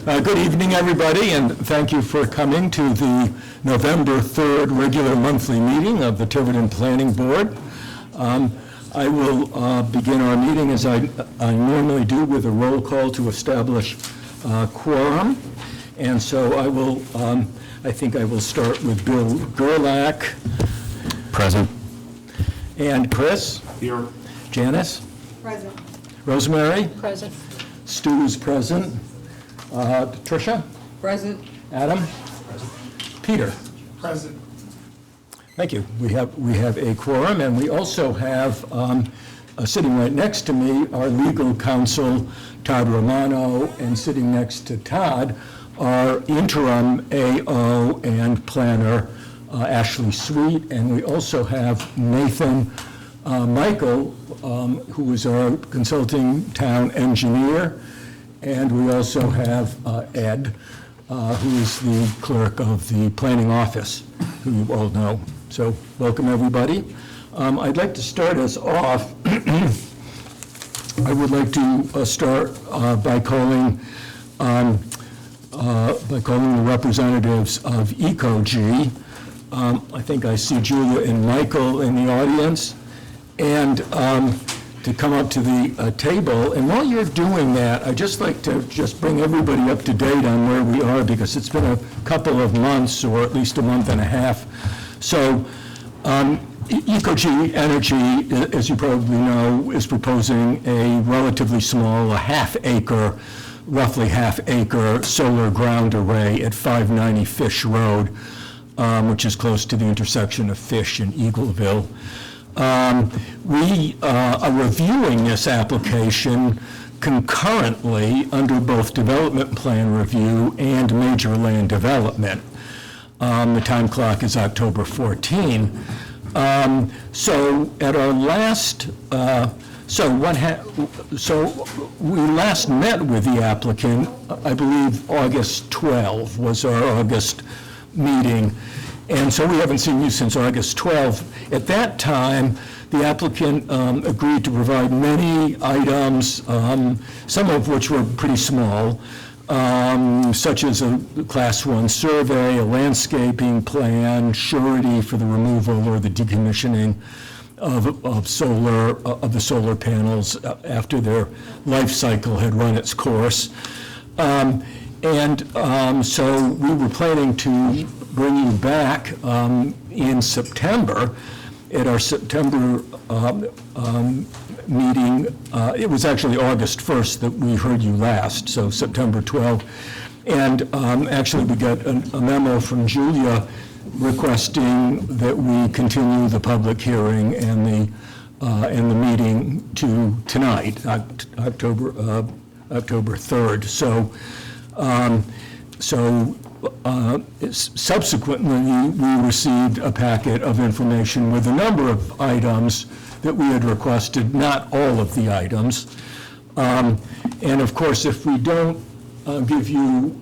Good evening, everybody, and thank you for coming to the November 3rd regular monthly meeting of the Tiverton Planning Board. I will begin our meeting as I normally do with a roll call to establish quorum. And so I think I will start with Bill Gerlach. Present. And Chris? Here. Janice? Present. Rosemary? Present. Stu is present. Tricia? Present. Adam? Present. Peter? Present. Thank you. We have a quorum, and we also have, sitting right next to me, our legal counsel, Todd Romano, and sitting next to Todd, our interim AO and planner, Ashley Sweet, and we also have Nathan Michael, who is our consulting town engineer, and we also have Ed, who is the clerk of the planning office, who you all know. So welcome, everybody. I'd like to start us off. I would like to start by calling the representatives of EcoG. I think I see Julia and Michael in the audience, and to come up to the table. And while you're doing that, I'd just like to bring everybody up to date on where we are, because it's been a couple of months, or at least a month and a half. So EcoG Energy, as you probably know, is proposing a relatively small, roughly half-acre solar ground array at 590 Fish Road, which is close to the intersection of Fish and Eagleville. We are reviewing this application concurrently under both development plan review and major land development. The time clock is October 14. So at our last, we last met with the applicant, I believe August 12 was our August meeting. And so we haven't seen you since August 12. At that time, the applicant agreed to provide many items, some of which were pretty small, such as a Class 1 survey, a landscaping plan, surety for the removal or the decommissioning of the solar panels after their life cycle had run its course. So we were planning to bring you back in September. At our September meeting, it was actually August 1st that we heard you last, so September 12th. And actually we got a memo from Julia requesting that we continue the public hearing and the meeting to tonight, October 3rd. Subsequently, we received a packet of information with a number of items that we had requested, not all of the items. And of course, if we don't give you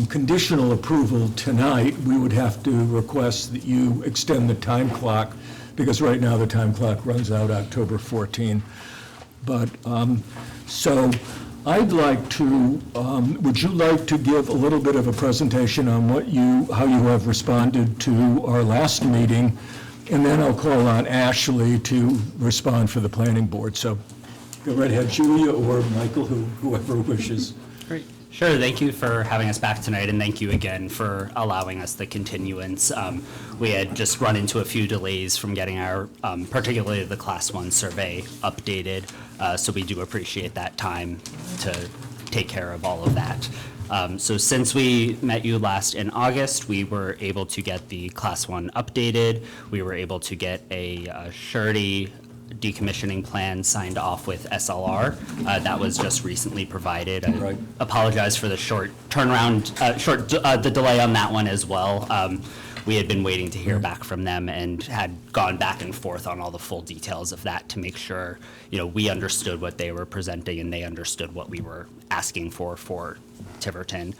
conditional approval tonight, we would have to request that you extend the time clock, because right now the time clock runs out October 14. But so I'd like to, would you like to give a little bit of a presentation on how you have responded to our last meeting, and then I'll call on Ashley to respond for the planning board. So go right ahead, Julia or Michael, whoever wishes. Great. Sure, thank you for having us back tonight, and thank you again for allowing us the continuance. We had just run into a few delays from getting our, particularly the Class 1 survey updated, so we do appreciate that time to take care of all of that. So since we met you last in August, we were able to get the Class 1 updated. We were able to get a surety decommissioning plan signed off with SLR. That was just recently provided. I apologize for the short turnaround, the delay on that one as well. We had been waiting to hear back from them and had gone back and forth on all the full details of that to make sure, we understood what they were presenting and they understood what we were asking for Tiverton.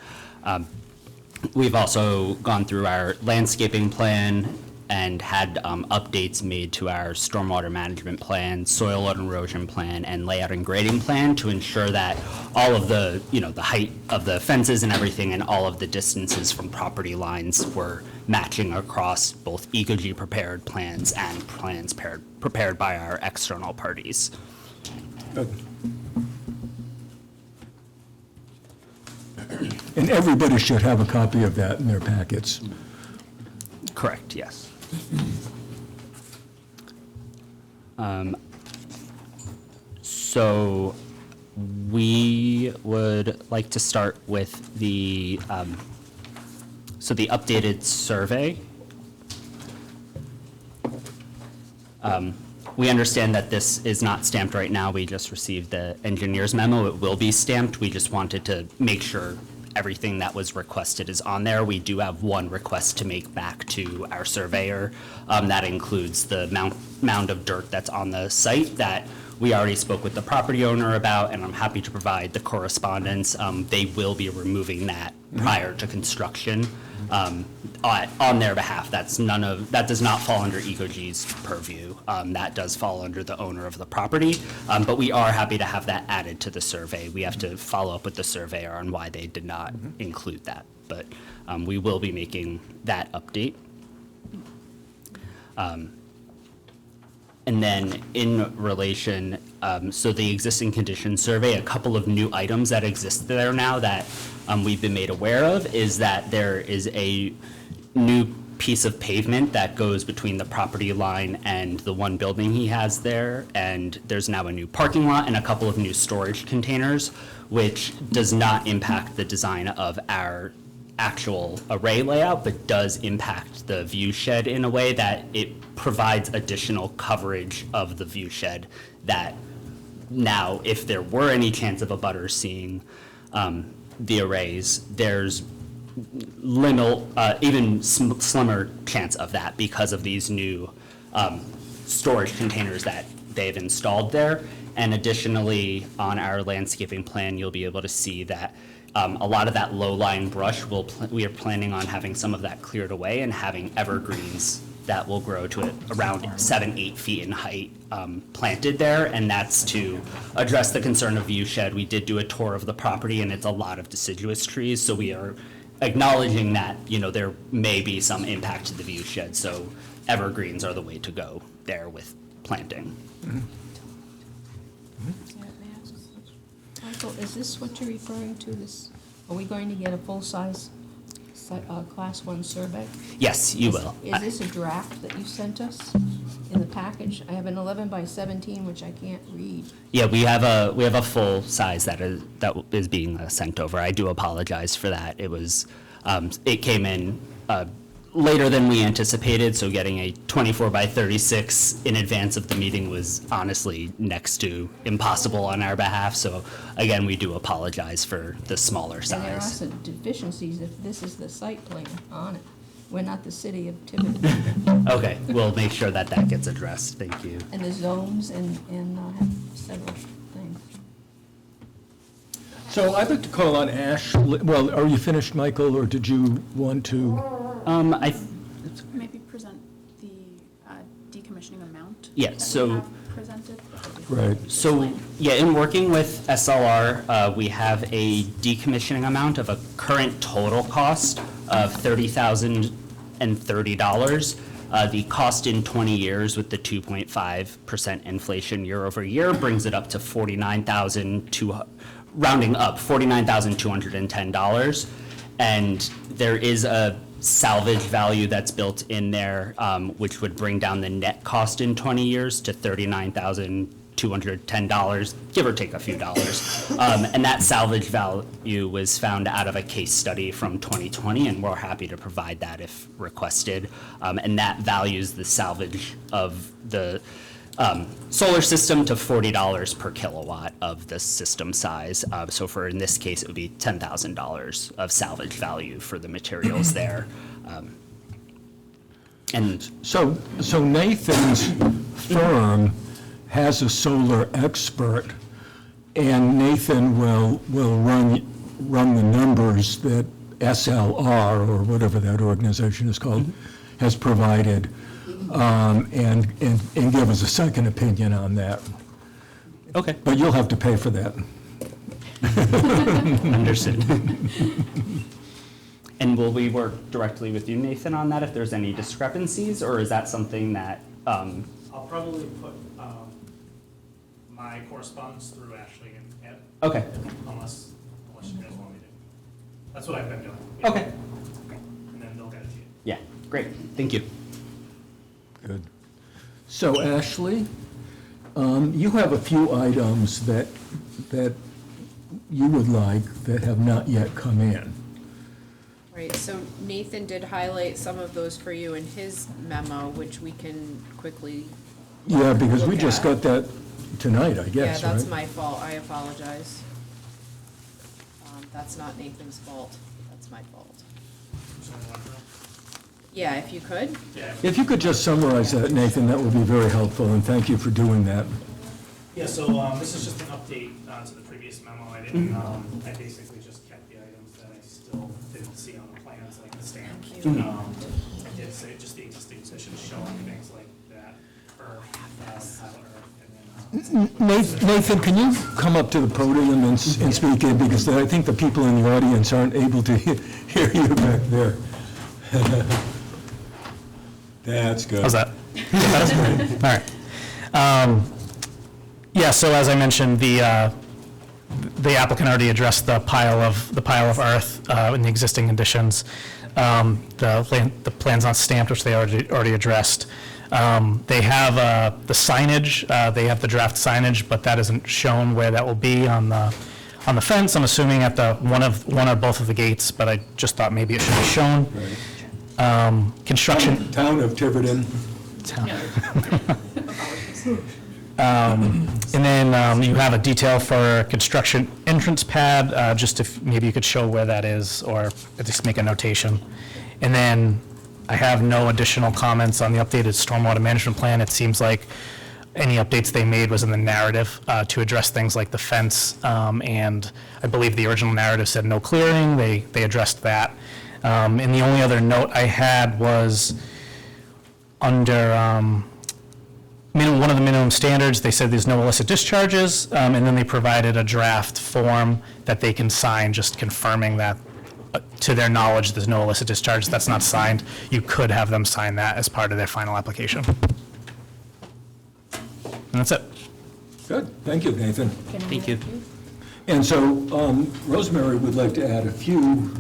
We've also gone through our landscaping plan and had updates made to our stormwater management plan, soil and erosion plan, and layout and grading plan to ensure that all of the, the height of the fences and everything and all of the distances from property lines were matching across both EcoG prepared plans and plans prepared by our external parties. And everybody should have a copy of that in their packets. Correct, yes. So we would like to start with the updated survey. We understand that this is not stamped right now. We just received the engineer's memo. It will be stamped. We just wanted to make sure everything that was requested is on there. We do have one request to make back to our surveyor. That includes the mound of dirt that's on the site that we already spoke with the property owner about, and I'm happy to provide the correspondence. They will be removing that prior to construction on their behalf. That does not fall under EcoG's purview. That does fall under the owner of the property, but we are happy to have that added to the survey. We have to follow up with the surveyor on why they did not include that, but we will be making that update. And then in relation, so the existing condition survey, a couple of new items that exist there now that we've been made aware of is that there is a new piece of pavement that goes between the property line and the one building he has there. And there's now a new parking lot and a couple of new storage containers, which does not impact the design of our actual array layout, but does impact the view shed in a way that it provides additional coverage of the view shed that now, if there were any chance of a butter seeing the arrays, there's even slimmer chance of that because of these new storage containers that they've installed there. And additionally, on our landscaping plan, you'll be able to see that a lot of that low-lying brush, we are planning on having some of that cleared away and having evergreens that will grow to around 7-8 feet in height planted there, and that's to address the concern of view shed. We did do a tour of the property, and it's a lot of deciduous trees, so we are acknowledging that there may be some impact to the view shed, so evergreens are the way to go there with planting. Michael, is this what you're referring to, this, are we going to get a full-size Class 1 survey? Yes, you will. Is this a draft that you sent us in the package? I have an 11 by 17, which I can't read. Yeah, we have a full size that is being sent over. I do apologize for that. It was it came in later than we anticipated, so getting a 24 by 36 in advance of the meeting was honestly next to impossible on our behalf. So again, we do apologize for the smaller size. And there are some deficiencies if this is the site plan on it. We're not the city of Tiverton. Okay, we'll make sure that gets addressed. Thank you. And the zones and have several things. So I'd like to call on Ash. Well, are you finished, Michael, or did you want to? Maybe present the decommissioning amount. Yeah, that so- we have presented. Right. So, yeah, in working with SLR, we have a decommissioning amount of a current total cost of $30,030. The cost in 20 years with the 2.5% inflation year over year brings it up to rounding up, $49,210. And there is a salvage value that's built in there, which would bring down the net cost in 20 years to $39,210, give or take a few dollars. And that salvage value was found out of a case study from 2020, and we're happy to provide that if requested. And that values the salvage of the solar system to $40 per kilowatt of the system size. So for, in this case, it would be $10,000 of salvage value for the materials there. And So Nathan's firm has a solar expert, and Nathan will run the numbers that SLR, or whatever that organization is called, has provided, and give us a second opinion on that. Okay. But you'll have to pay for that. Understood. And will we work directly with you, Nathan, on that if there's any discrepancies, or is that something that, I'll probably put my correspondence through Ashley and Ed, okay, unless you guys want me to. That's what I've been doing. okay, And then they'll get it to you. yeah, great, thank you. Good. So Ashley, you have a few items that you would like that have not yet come in. Right, so Nathan did highlight some of those for you in his memo, which we can quickly. Yeah, because we look just at. got that tonight, I Yeah, guess, right? that's my fault, I apologize. That's not Nathan's fault, that's my fault. Someone want to know? Yeah, if you could. Yeah. If you could just summarize that, Nathan, that would be very helpful, and thank you for doing that. Yeah, so this is just an update to the previous memo. I didn't, I basically just kept the items that I still didn't see on the plans, like the stamp. I did say just the existing positions showing things like that, or Nathan, can you come up to the podium and speak in, because I think the people in the audience aren't able to hear you back there. That's good. How's that? All right. Yeah, so as I mentioned, the applicant already addressed the pile of earth in the existing conditions. The plan's not stamped, which they already addressed. They have the signage, they have the draft signage, but that isn't shown where that will be on the fence. I'm assuming at the one or both of the gates, but I just thought maybe it should be shown. Construction. Town of Tiverton. And then you have a detail for construction entrance pad, just if maybe you could show where that is, or at least make a notation. And then I have no additional comments on the updated stormwater management plan. It seems like any updates they made was in the narrative to address things like the fence, and I believe the original narrative said no clearing. They addressed that. And the only other note I had was under one of the minimum standards, they said there's no illicit discharges, and then they provided a draft form that they can sign, just confirming that, to their knowledge, there's no illicit discharge. That's not signed. You could have them sign that as part of their final application. And that's it. Good, thank you, Nathan. Can I Thank you. help you? And so Rosemary would like to add a few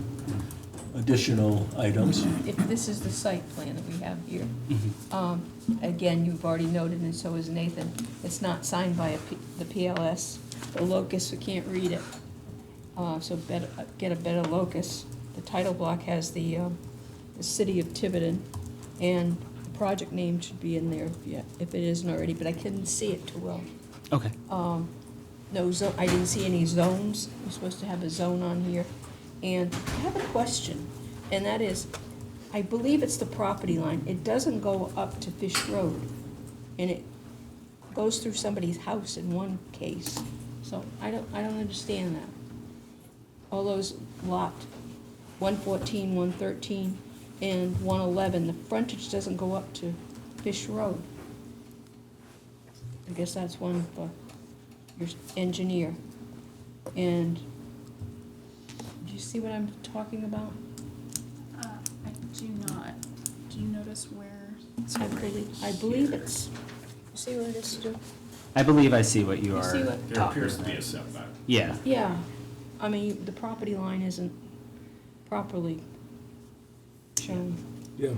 additional items. If this is the site plan that we have here, again, you've already noted, and so is Nathan, it's not signed by the PLS. The locus, we can't read it, so get a better locus. The title block has the city of Tiverton, and the project name should be in there if it isn't already, but I couldn't see it too well. Okay. No zone, I didn't see any zones. We're supposed to have a zone on here. And I have a question, and that is, I believe it's the property line. It doesn't go up to Fish Road, and it goes through somebody's house in one case. So I don't understand that. All those lot 114, 113, and 111, the frontage doesn't go up to Fish Road. I guess that's one for your engineer. And do you see what I'm talking about? I do not. Do you notice where? I believe it's, you see what it is, Stu? I believe I see what you You are see what- There appears to be a setback. Yeah. Yeah, I mean, the property line isn't properly shown Yeah.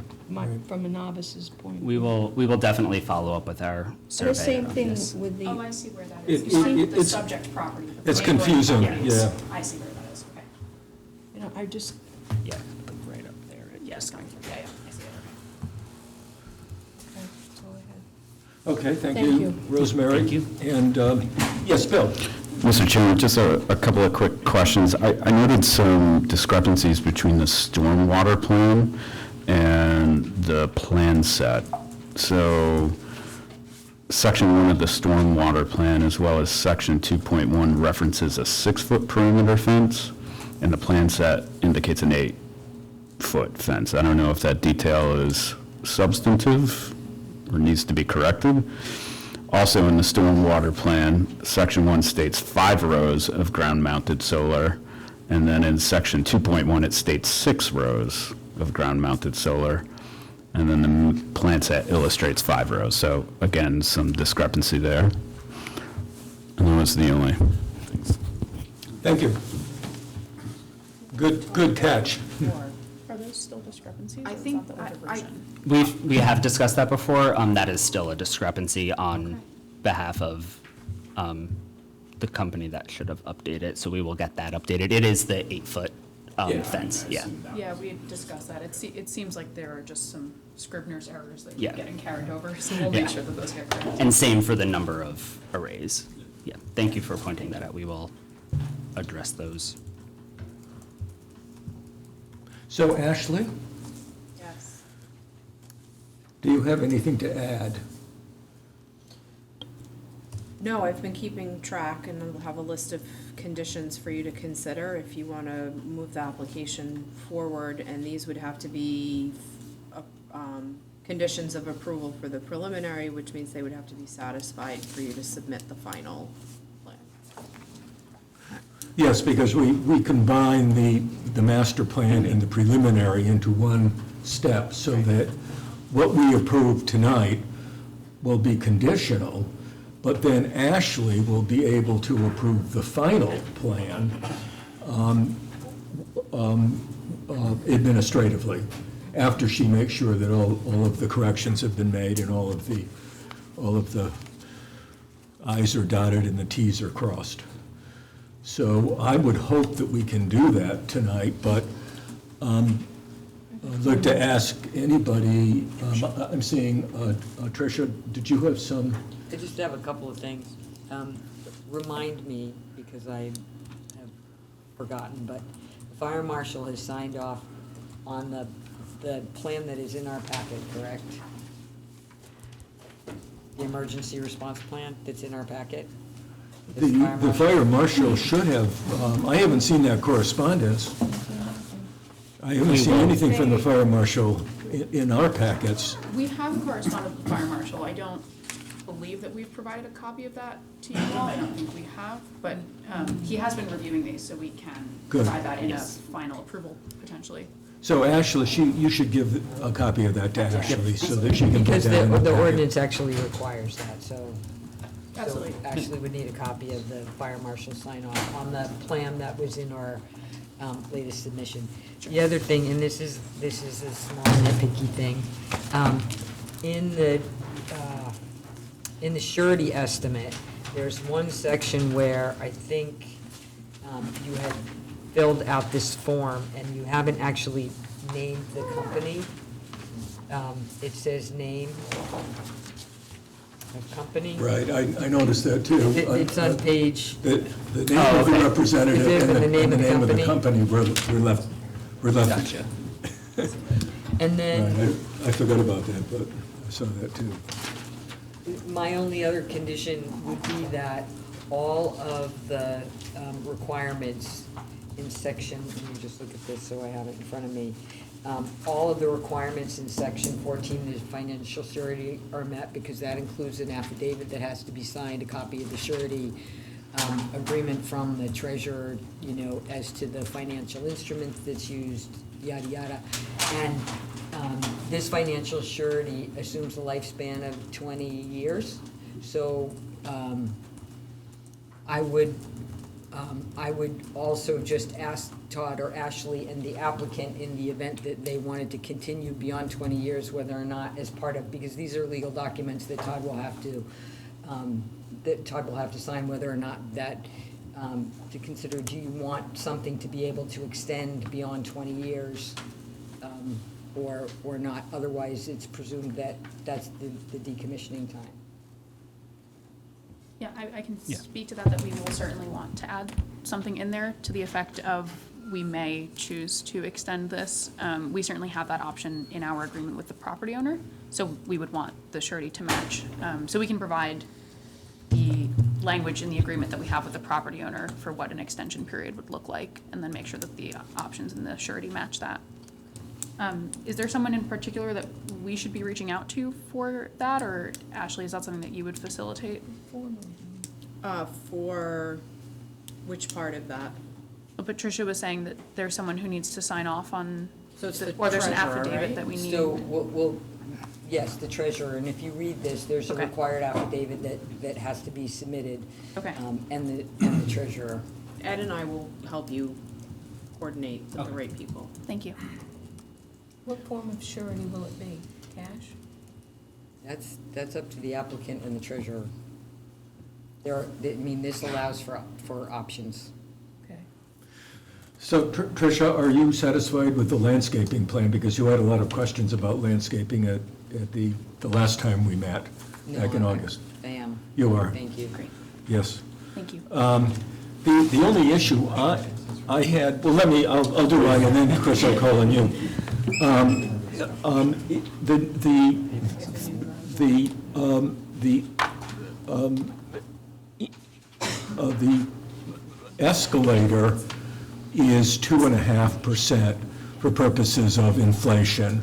from a novice's point. We will definitely follow up with our survey. The same on thing this. with the. Oh, I see where that It- is. You see it- the it's- subject property. the it's neighboring confusing, properties. yeah. I see where that is, okay. You know, I just, Yeah, right up there. Yes, going through, yeah, I see it, okay. that's all I had. Okay, thank Thank you, you. Rosemary. Thank you. And, yes, Bill? Mr. Chairman, just a couple of quick questions. I noted some discrepancies between the stormwater plan and the plan set. So Section 1 of the stormwater plan, as well as Section 2.1, references a 6-foot perimeter fence, and the plan set indicates an 8-foot fence. I don't know if that detail is substantive or needs to be corrected. Also, in the stormwater plan, section 1 states 5 rows of ground-mounted solar, and then in section 2.1, it states 6 rows of ground-mounted solar, and then the plan set illustrates 5 rows. So again, some discrepancy there. And that was the only. Thank you. Good catch. Are those still discrepancies? I or is think, that the older I, version? We have discussed that before. That is still a discrepancy on behalf of the company that should have updated, so we will get that updated. It is the 8-foot fence, yeah. Yeah, we had discussed that. It seems like there are just some Scribner's errors that Yeah. keep getting carried over, so we'll Yeah. make sure that those get corrected. And same for the number of arrays. Yeah, thank you for pointing that out. We will address those. So Ashley, yes. do you have anything to add? No, I've been keeping track and I'll have a list of conditions for you to consider if you want to move the application forward. And these would have to be conditions of approval for the preliminary, which means they would have to be satisfied for you to submit the final plan. Yes, because we combine the master plan and the preliminary into one step, so that what we approve tonight will be conditional, but then Ashley will be able to approve the final plan administratively, after she makes sure that all of the corrections have been made and all of the i's are dotted and the t's are crossed. So I would hope that we can do that tonight, but I'd like to ask anybody, I'm seeing, Tricia, did you have some? I just have a couple of things. Remind me, because I have forgotten, but the fire marshal has signed off on the plan that is in our packet, correct? The emergency response plan that's in our packet? The fire marshal should have, I haven't seen that correspondence. I haven't seen anything from the fire marshal in our packets. We have corresponded with the fire marshal. I don't believe that we've provided a copy of that to you all. I don't think we have, but he has been reviewing these, so we can Good. provide that in a final approval, potentially. So Ashley, you should give a copy of that to Ashley, so that she can put Because that in the the packet. ordinance actually requires that, so. Absolutely. So Ashley would need a copy of the fire marshal sign off on the plan that was in our latest submission. The other thing, and this is a small nitpicky thing, in the surety estimate, there's one section where I think you had filled out this form and you haven't actually named the company. It says name of company. Right, I noticed that too. It's on page, The name of the representative Is it and the name the of the name of the company? company were left. Gotcha. and then Right, I forgot about that, but I saw that too. my only other condition would be that all of the requirements in section, let me just look at this so I have it in front of me. All of the requirements in section 14, the financial surety are met, because that includes an affidavit that has to be signed, a copy of the surety agreement from the treasurer, as to the financial instrument that's used, yada, yada. And this financial surety assumes a lifespan of 20 years. So I would also just ask Todd or Ashley and the applicant, in the event that they wanted to continue beyond 20 years, whether or not as part of, because these are legal documents that Todd will have to sign, whether or not that, to consider, do you want something to be able to extend beyond 20 years or not? Otherwise, it's presumed that that's the decommissioning time. Yeah, I can Yeah. speak to that we will certainly want to add something in there to the effect of we may choose to extend this. We certainly have that option in our agreement with the property owner, so we would want the surety to match. So we can provide the language in the agreement that we have with the property owner for what an extension period would look like, and then make sure that the options in the surety match that. Is there someone in particular that we should be reaching out to for that, or Ashley, is that something that you would facilitate? For which part of that? Well, Patricia was saying that there's someone who needs to sign off on, So it's the or there's an treasurer, affidavit right? that we need. So, yes, the treasurer, and if you read this, there's a Okay. required affidavit that has to be submitted. Okay. And the treasurer. Ed and I will help you coordinate with the right people. Thank you. What form of surety will it be? Cash? That's up to the applicant and the treasurer. This allows for options. Okay. So Tricia, are you satisfied with the landscaping plan? Because you had a lot of questions about landscaping at the last time we met, back in No, August. I am. You are? Thank you. Great, Yes. thank you. The only issue I had, well, I'll do mine, and then Chris, I'll call on you. The escalator is 2.5% for purposes of inflation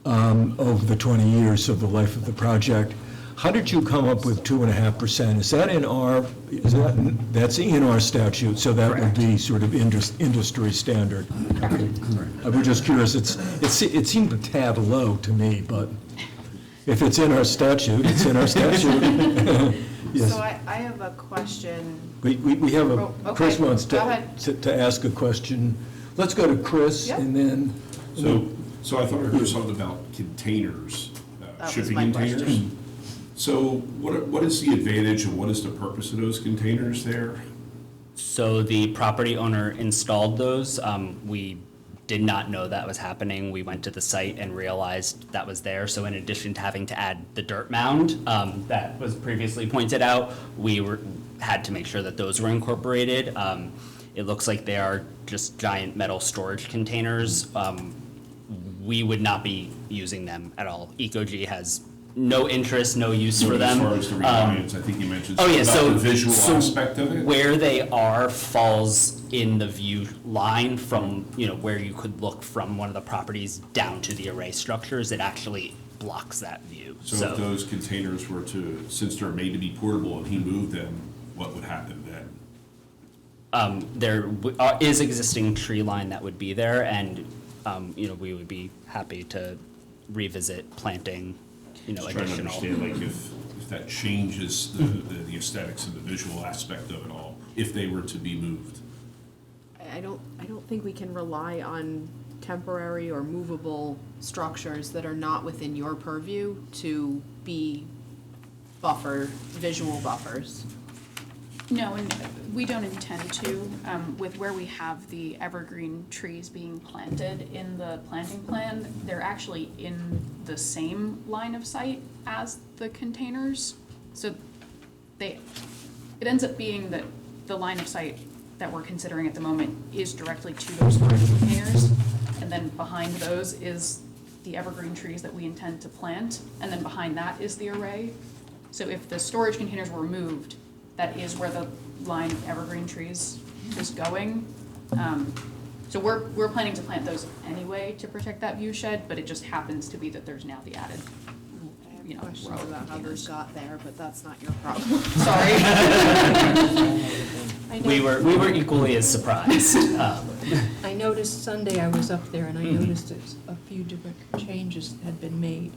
over the 20 years of the life of the project. How did you come up with 2.5%? Is that that's in our statute, so that would be sort of industry standard? I was just curious, it seemed a tad low to me, but if it's in our statute, it's in our statute. Yes. So I have a question. We have Oh, okay. Chris wants Go ahead. to ask a question. Let's go to Chris, Yep. and then, So I thought I heard something about containers, That was shipping my containers. question. So what is the advantage and what is the purpose of those containers there? So the property owner installed those. We did not know that was happening. We went to the site and realized that was there. So in addition to having to add the dirt mound that was previously pointed out, had to make sure that those were incorporated. It looks like they are just giant metal storage containers. We would not be using them at all. Ecogy has no interest, no use for them. As far as the reliance, I think you mentioned Oh, something yeah, about so. the visual so aspect of it. Where they are falls in the view line from, where you could look from one of the properties down to the array structures. It actually blocks that view. So if those containers were to, since they're made to be portable and he moved them, what would happen then? There is existing tree line that would be there, and, we would be happy to revisit planting, Just trying to additional. understand, like, if that changes the aesthetics and the visual aspect of it all, if they were to be moved. I don't think we can rely on temporary or movable structures that are not within your purview to be visual buffers. No, and we don't intend to, with where we have the evergreen trees being planted in the planting plan, they're actually in the same line of sight as the containers. So it ends up being that the line of sight that we're considering at the moment is directly to those storage containers. And then behind those is the evergreen trees that we intend to plant, and then behind that is the array. So if the storage containers were moved, that is where the line of evergreen trees is going. So we're planning to plant those anyway to protect that view shed, but it just happens to be that there's now the added, Questions row of about how those containers. got there, but that's not your problem. Sorry. We were equally as surprised. I noticed Sunday I was up there and I noticed there's a few different changes that had been made.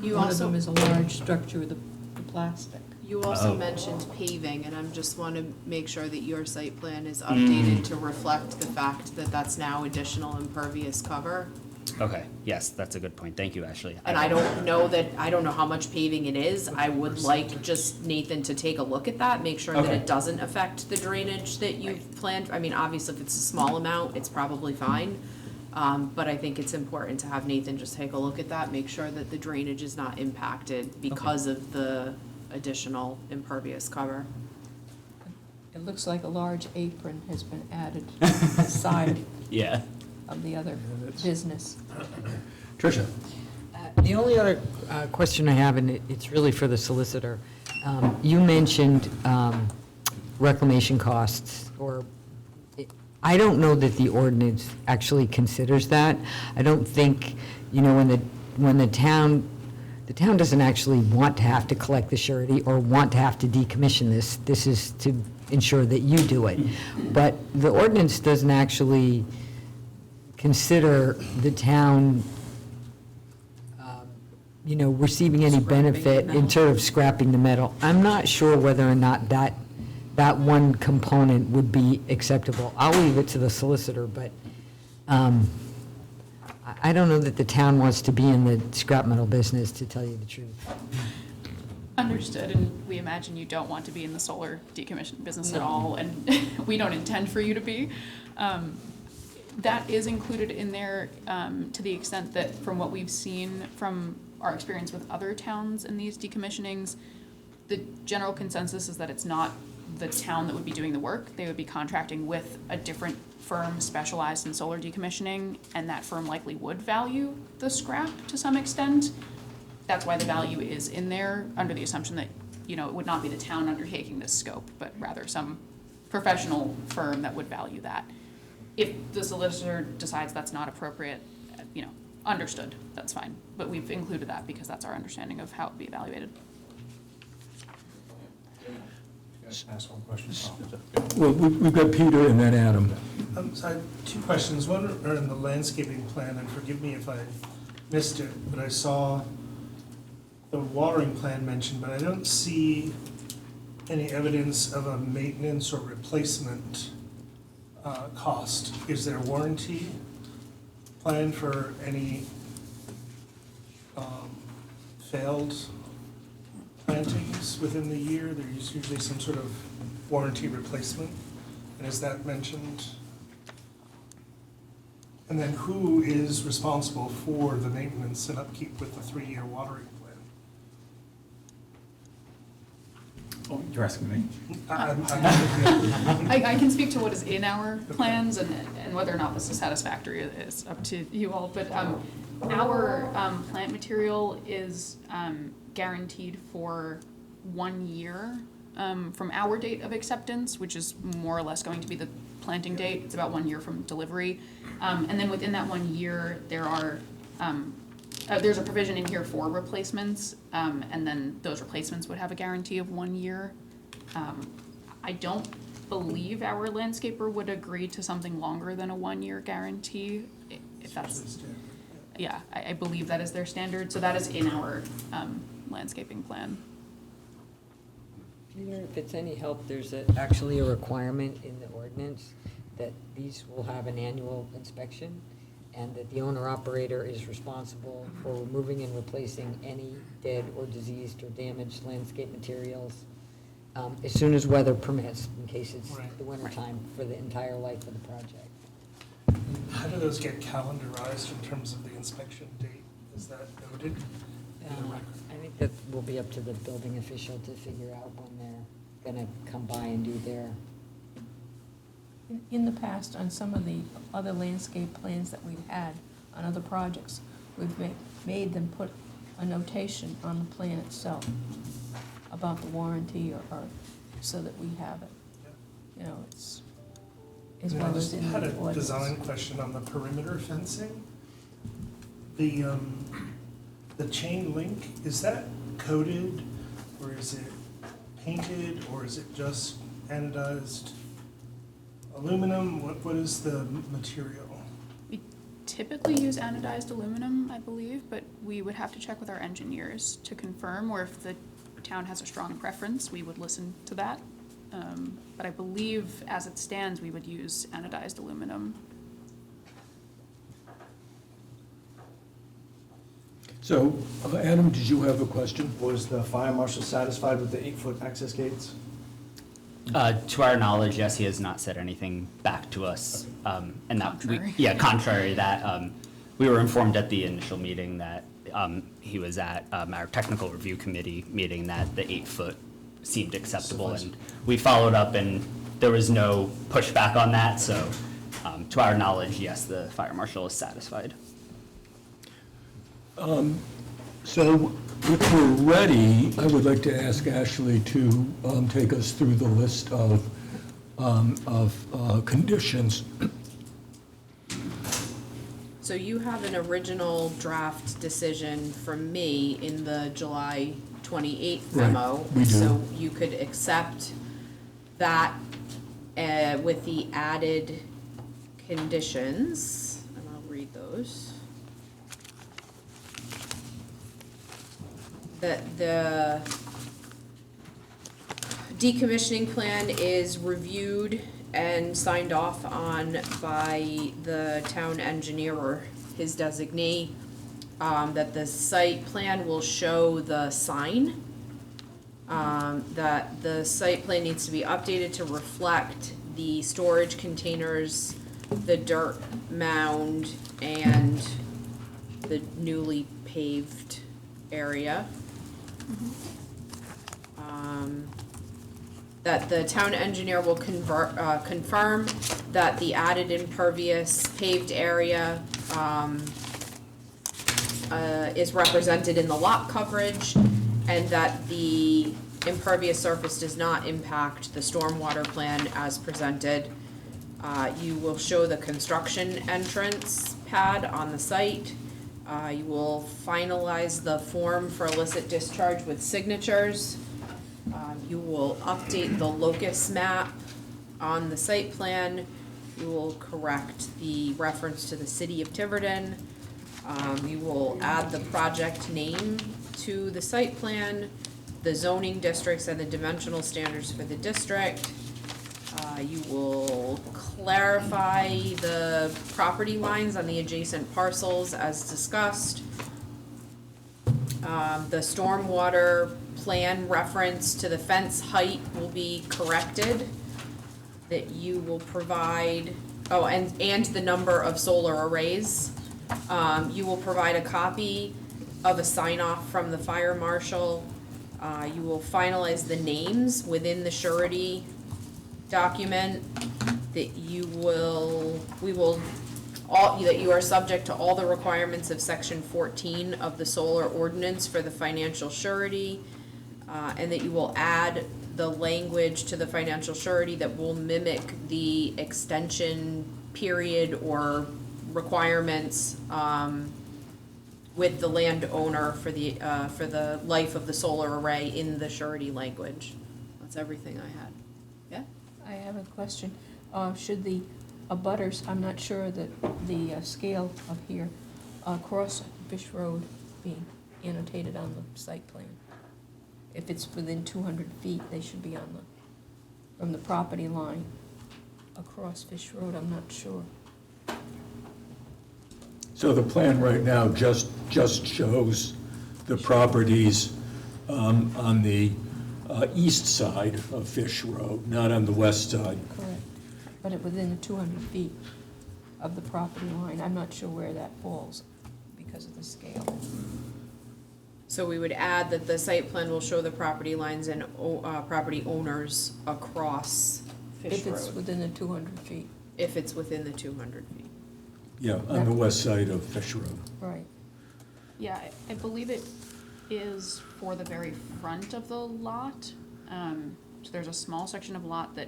You One of also- them is a large structure with the plastic. You also mentioned paving, and I just want to make sure that your site plan is updated to reflect the fact that that's now additional impervious cover. Okay, yes, that's a good point. Thank you, Ashley. And I don't know how much paving it is. I would like just Nathan to take a look at that, make sure that Okay. it doesn't affect the drainage that you've planned. I mean, obviously, if it's a small amount, it's probably fine. But I think it's important to have Nathan just take a look at that, make sure that the drainage is not impacted because of the additional impervious cover. It looks like a large apron has been added to the side Yeah. of the other business. Tricia. The only other question I have, and it's really for the solicitor, you mentioned reclamation costs, or I don't know that the ordinance actually considers that. I don't think, you know, when the town doesn't actually want to have to collect the surety or want to have to decommission this. This is to ensure that you do it. But the ordinance doesn't actually consider the town, you know, receiving any benefit in terms of scrapping the metal. I'm not sure whether or not that one component would be acceptable. I'll leave it to the solicitor, but I don't know that the town wants to be in the scrap metal business, to tell you the truth. Understood, and we imagine you don't want to be in the solar decommission business at all, and we don't intend for you to be. That is included in there to the extent that, from what we've seen from our experience with other towns in these decommissionings, the general consensus is that it's not the town that would be doing the work. They would be contracting with a different firm specialized in solar decommissioning, and that firm likely would value the scrap to some extent. That's why the value is in there, under the assumption that, you know, it would not be the town undertaking this scope, but rather some professional firm that would value that. If the solicitor decides that's not appropriate, you know, understood, that's fine. But we've included that because that's our understanding of how it would be evaluated. Ask one question. Well, we've got Peter and then Adam. So I have two questions. One are in the landscaping plan, and forgive me if I missed it, but I saw the watering plan mentioned, but I don't see any evidence of a maintenance or replacement cost. Is there a warranty plan for any failed plantings within the year? There's usually some sort of warranty replacement, and is that mentioned? And then who is responsible for the maintenance and upkeep with the 3-year watering plan? Oh, you're asking me? I can speak to what is in our plans, and whether or not this is satisfactory is up to you all, but our plant material is guaranteed for 1 year from our date of acceptance, which is more or less going to be the planting date. It's about 1 year from delivery. And then within that 1 year, there's a provision in here for replacements, and then those replacements would have a guarantee of 1 year. I don't believe our landscaper would agree to something longer than a 1 year guarantee, if that's, yeah, I believe that is their standard, so that is in our landscaping plan. Peter, if it's any help, there's actually a requirement in the ordinance that these will have an annual inspection, and that the owner-operator is responsible for removing and replacing any dead or diseased or damaged landscape materials as soon as weather permits, in case it's the wintertime, for the entire life of the project. How do those get calendarized in terms of the inspection date? Is that noted in the record? I think that will be up to the building official to figure out when they're gonna come by and do their. In the past, on some of the other landscape plans that we've had on other projects, we've made them put a notation on the plan itself about the warranty, or so that we have it. You know, it's, as well as in the I had a ordinance. design question on the perimeter fencing. The chain link, is that coated, or is it painted, or is it just anodized aluminum? What is the material? We typically use anodized aluminum, I believe, but we would have to check with our engineers to confirm, or if the town has a strong preference, we would listen to that. But I believe, as it stands, we would use anodized aluminum. So, Adam, did you have a question? Was the fire marshal satisfied with the 8-foot access gates? To our knowledge, yes, he has not said anything back to us. And that, Contrary. contrary, that we were informed at the initial meeting that he was at our technical review committee meeting that the 8-foot seemed acceptable. And we followed up, and there was no pushback on that. So to our knowledge, yes, the fire marshal is satisfied. So if we're ready, I would like to ask Ashley to take us through the list of conditions. So you have an original draft decision from me in the July 28th Right, memo. we do. So you could accept that with the added conditions, and I'll read those. That the decommissioning plan is reviewed and signed off on by the town engineer or his designee. That the site plan will show the sign. That the site plan needs to be updated to reflect the storage containers, the dirt mound, and the newly paved area. That the town engineer will confirm that the added impervious paved area is represented in the lot coverage, and that the impervious surface does not impact the stormwater plan as presented. You will show the construction entrance pad on the site. You will finalize the form for illicit discharge with signatures. You will update the locus map on the site plan. You will correct the reference to the city of Tiverton. You will add the project name to the site plan, the zoning districts and the dimensional standards for the district. You will clarify the property lines on the adjacent parcels as discussed. The stormwater plan reference to the fence height will be corrected. That you will provide, and the number of solar arrays. You will provide a copy of a sign-off from the fire marshal. You will finalize the names within the surety document. That that you are subject to all the requirements of section 14 of the solar ordinance for the financial surety, and that you will add the language to the financial surety that will mimic the extension period or requirements with the landowner for the life of the solar array in the surety language. That's everything I had. Yeah? I have a question. Should the abutters, I'm not sure that the scale of here, across Fish Road be annotated on the site plan? If it's within 200 feet, they should be from the property line across Fish Road, I'm not sure. So the plan right now just shows the properties on the east side of Fish Road, not on the west side. Correct. But within the 200 feet of the property line, I'm not sure where that falls because of the scale. So we would add that the site plan will show the property lines and property owners across Fish If it's Road. within the 200 feet, If it's within the 200 feet. Yeah, on the west side of Fish Road. right. Yeah, I believe it is for the very front of the lot. So there's a small section of lot that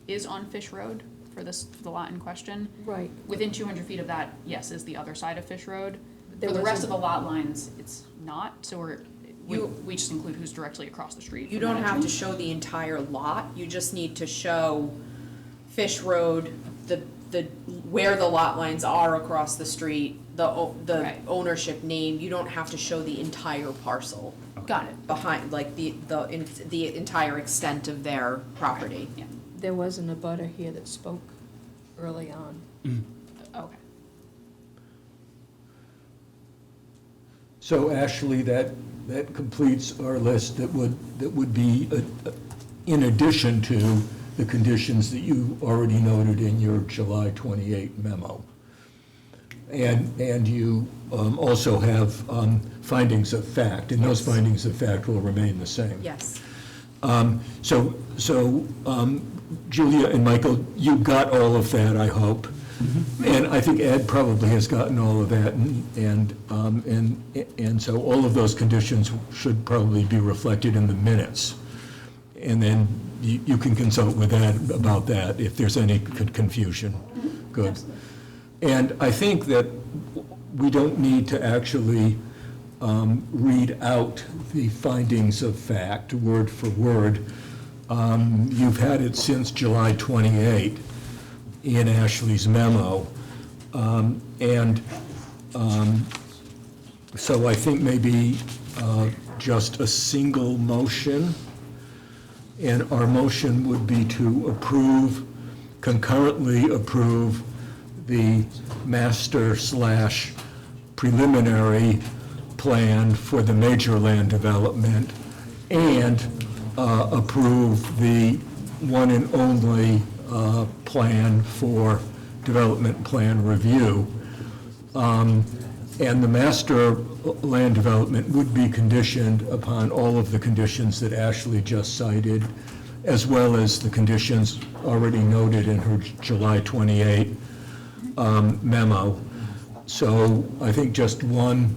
is on Fish Road for the lot in question. Right. Within 200 feet of that, yes, is the other side of Fish Road. There For the was rest a- of the lot lines, it's not, so we just include who's directly across the street. You from don't that have to entrance. show the entire lot, you just need to show Fish Road, where the lot lines are across the street, the Right. ownership name, you don't have to show the entire parcel. Got it. Behind, like the entire extent of their property. Yeah, There was an abutter here that spoke early on. okay. So Ashley, that completes our list that would be in addition to the conditions that you already noted in your July 28 memo. And you also have findings of fact, and those findings of fact will remain the same. Yes. So Julia and Michael, you got all of that, I hope. And I think Ed probably has gotten all of that, and so all of those conditions should probably be reflected in the minutes. and then you can consult with Ed about that if there's any confusion. Good. And I think that we don't need to actually read out the findings of fact, word for word. You've had it since July 28 in Ashley's memo. So I think maybe just a single motion, and our motion would be to concurrently approve the master/preliminary plan for the major land development and approve the one and only plan for development plan review. And the master land development would be conditioned upon all of the conditions that Ashley just cited, as well as the conditions already noted in her July 28 memo. So I think just one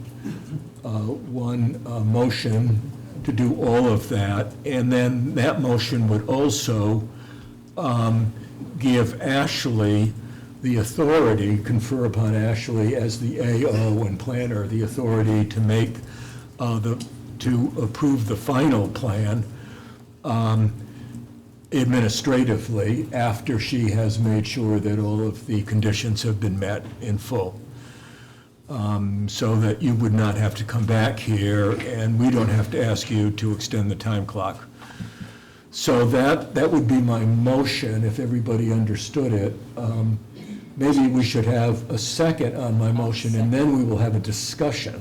motion to do all of that, and then that motion would also give Ashley the authority, confer upon Ashley as the AO and planner, the authority to make to approve the final plan administratively after she has made sure that all of the conditions have been met in full. So that you would not have to come back here and we don't have to ask you to extend the time clock. So that would be my motion, if everybody understood it. Maybe we should have a second on my motion, and then we will have a discussion.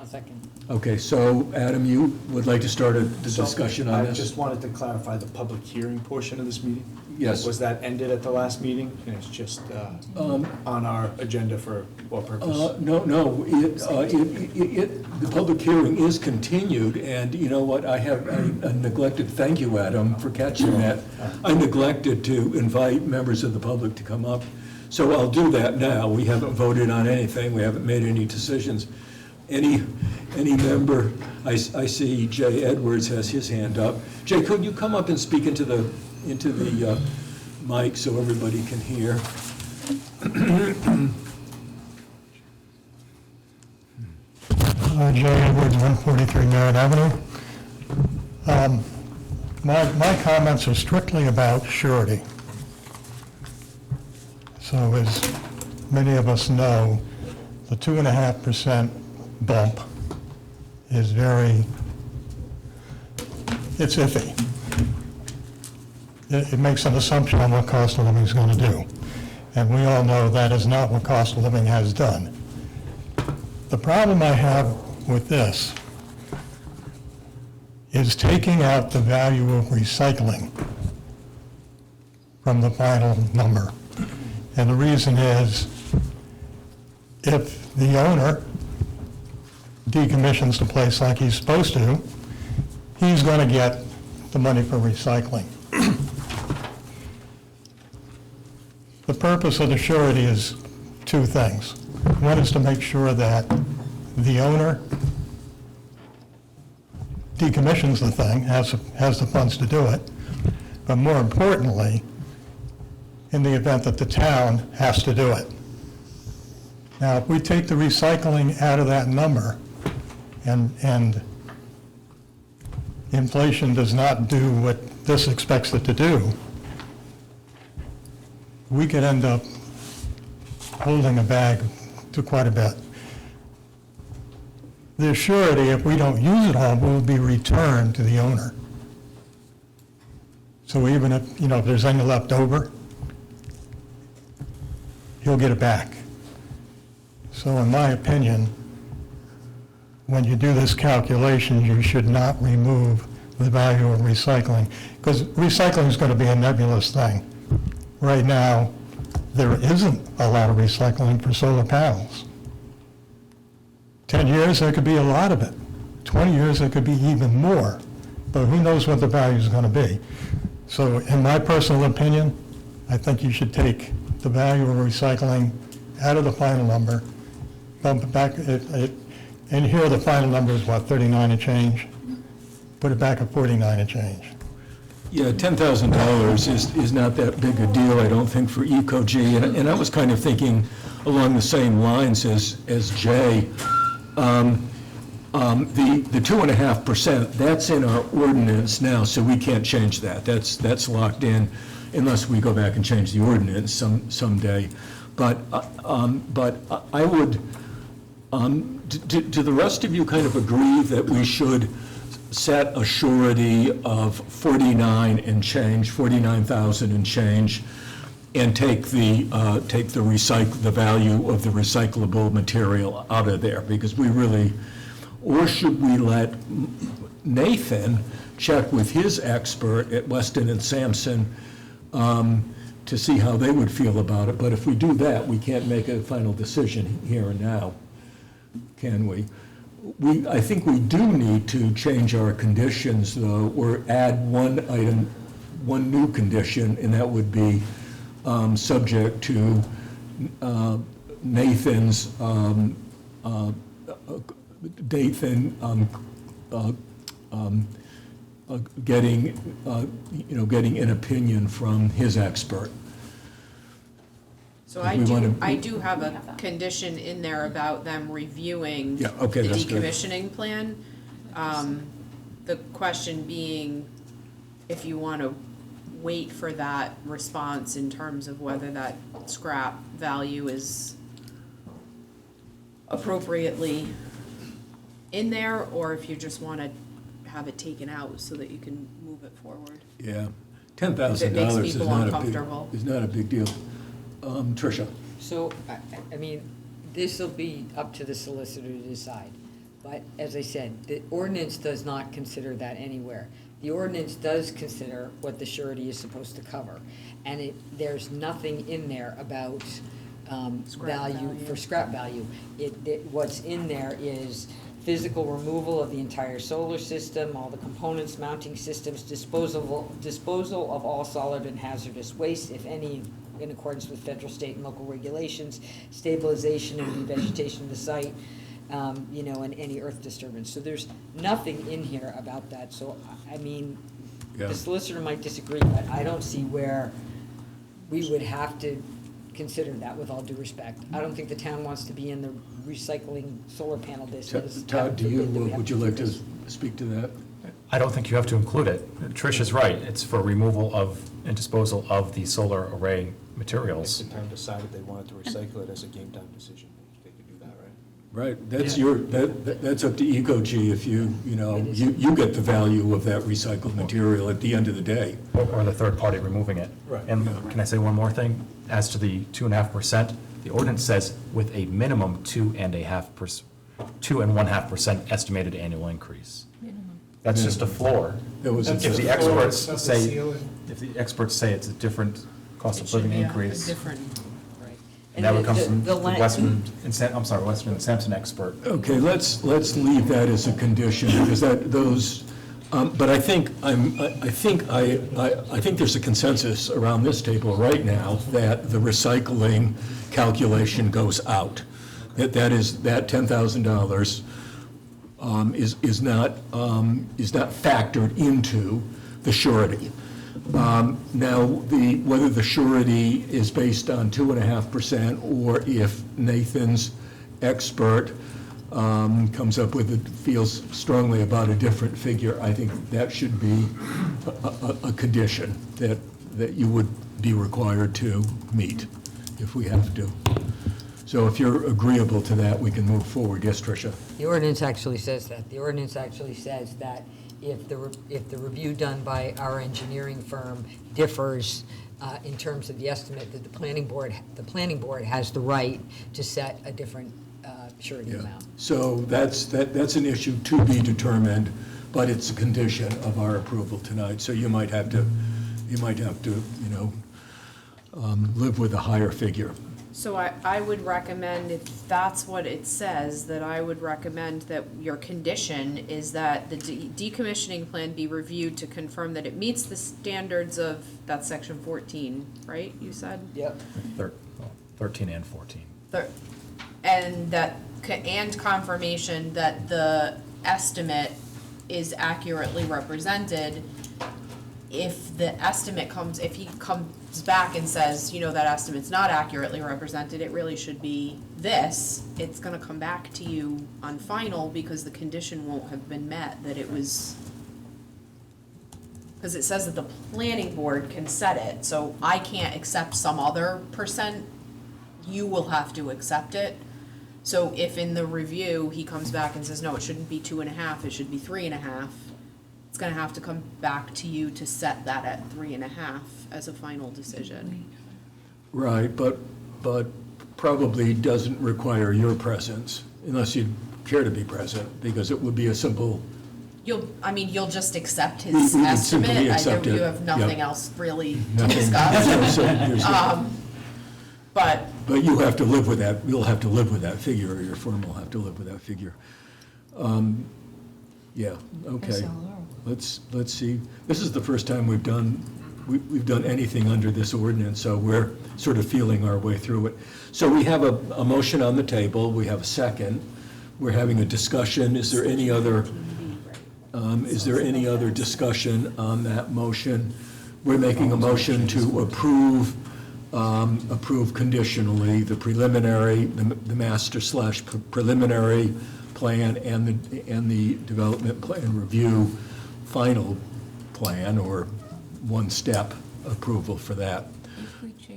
A second. Okay, so Adam, you would like to start the discussion on I this? just wanted to clarify the public hearing portion of this meeting. Yes. Was that ended at the last meeting? And it's just on our agenda for what purpose? No, the public hearing is continued, and you know what, I neglected, thank you, Adam, for catching that. I neglected to invite members of the public to come up, so I'll do that now. We haven't voted on anything, we haven't made any decisions. Any member, I see Jay Edwards has his hand up. Jay, could you come up and speak into the mic so everybody can hear? Jay Edwards, 143 Merritt Avenue. My comments are strictly about surety. So as many of us know, the 2.5% bump is it's iffy. It makes an assumption on what cost of living is going to do. And we all know that is not what cost of living has done. The problem I have with this is taking out the value of recycling from the final number. And the reason is, if the owner decommissions the place like he's supposed to, he's going to get the money for recycling. The purpose of the surety is two things. One is to make sure that the owner decommissions the thing, has the funds to do it, but more importantly, in the event that the town has to do it. Now, if we take the recycling out of that number, and inflation does not do what this expects it to do, we could end up holding a bag to quite a bit. The surety, if we don't use it all, will be returned to the owner. So even if, if there's any left over, he'll get it back. So in my opinion, when you do this calculation, you should not remove the value of recycling, because recycling is going to be a nebulous thing. Right now, there isn't a lot of recycling for solar panels. 10 years, there could be a lot of it. 20 years, there could be even more. But who knows what the value is going to be. So in my personal opinion, I think you should take the value of recycling out of the final number, bump it back, and here the final number is what, 39 and change? Put it back at 49 and change. Yeah, $10,000 is not that big a deal, I don't think, for EcoG. And I was kind of thinking along the same lines as Jay. The 2.5%, that's in our ordinance now, so we can't change that. That's locked in unless we go back and change the ordinance someday. But I would, do the rest of you kind of agree that we should set a surety of 49,000 and change, and take the value of the recyclable material out of there? Because we really, or should we let Nathan check with his expert at Weston and Sampson to see how they would feel about it? But if we do that, we can't make a final decision here and now, can we? I think we do need to change our conditions, though, or add one new condition, and that would be subject to Nathan's, getting an opinion from his expert. So We wanna- I do have a condition in there about them reviewing Yeah, okay, the that's good. decommissioning plan. The question being, if you want to wait for that response in terms of whether that scrap value is appropriately in there, or if you just want to have it taken out so that you can move it forward. Yeah, $10,000 If it makes is people not a uncomfortable. big, is not a big deal. Tricia? So, I mean, this will be up to the solicitor to decide. But as I said, the ordinance does not consider that anywhere. The ordinance does consider what the surety is supposed to cover. And there's nothing in there about value, for scrap value. What's in there is physical removal of the entire solar system, all the components, mounting systems, disposal of all solid and hazardous waste, if any, in accordance with federal, state, and local regulations, stabilization and revegetation of the site, and any earth disturbance. So there's nothing in here about that. So, I mean, Yeah. the solicitor might disagree, but I don't see where we would have to consider that, with all due respect. I don't think the town wants to be in the recycling solar panel business. Todd, would you like to speak to that? I don't think you have to include it. Trish is right. It's for removal of and disposal of the solar array If materials. the town decided they wanted to recycle it as a game time decision, they could do that, right? Right, that's up to EcoG if you get the value of that recycled material at the end of the day. Or the third party removing it. Right. And can I say one more thing? As to the 2.5%, the ordinance says with a minimum 2.5% estimated annual increase. That's just a floor. That was If a- the experts That's a say, ceiling. if the experts say it's a different cost It of should living be a increase, different. Right. and that would come from the la- Western and Sampson expert. Okay, let's leave that as a condition, because but I think there's a consensus around this table right now that the recycling calculation goes out. That $10,000 is not factored into the surety. Now, whether the surety is based on 2.5%, or if Nathan's expert comes up with feels strongly about a different figure, I think that should be a condition that you would be required to meet if we have to. So if you're agreeable to that, we can move forward. Yes, Tricia? The ordinance actually says that. The ordinance actually says that if the review done by our engineering firm differs in terms of the estimate, that the planning board has the right to set a different surety Yeah. amount. So that's an issue to be determined, but it's a condition of our approval tonight. So you might have to, live with a higher figure. So I would recommend, if that's what it says, that I would recommend that your condition is that the decommissioning plan be reviewed to confirm that it meets the standards of, that's section 14, right, you said? Yep. 13 and 14. And and confirmation that the estimate is accurately represented if the estimate comes, if he comes back and says, you know, that estimate's not accurately represented, it really should be this, it's gonna come back to you on final because the condition won't have been met, that it was, because it says that the planning board can set it, so I can't accept some other percent, you will have to accept it. So if in the review, he comes back and says, no, it shouldn't be 2.5, it should be 3.5, it's gonna have to come back to you to set that at 3.5 as a final decision. Right, but probably doesn't require your presence, unless you care to be present, because it would be a simple, You'll just accept We his would estimate, simply accept you it, have nothing yep. else really to Nothing. discuss. So But, but you have to live with that, you'll have to live with that figure, or your firm will have to live with that figure. Yeah, okay. Let's see. This is the first time we've done anything under this ordinance, so we're sort of feeling our way through it. So we have a motion on the table, we have a second, we're having a discussion. Is there any other discussion on that motion? We're making a motion to approve conditionally the preliminary, the master/preliminary plan and the development plan review final plan, or one-step approval for that.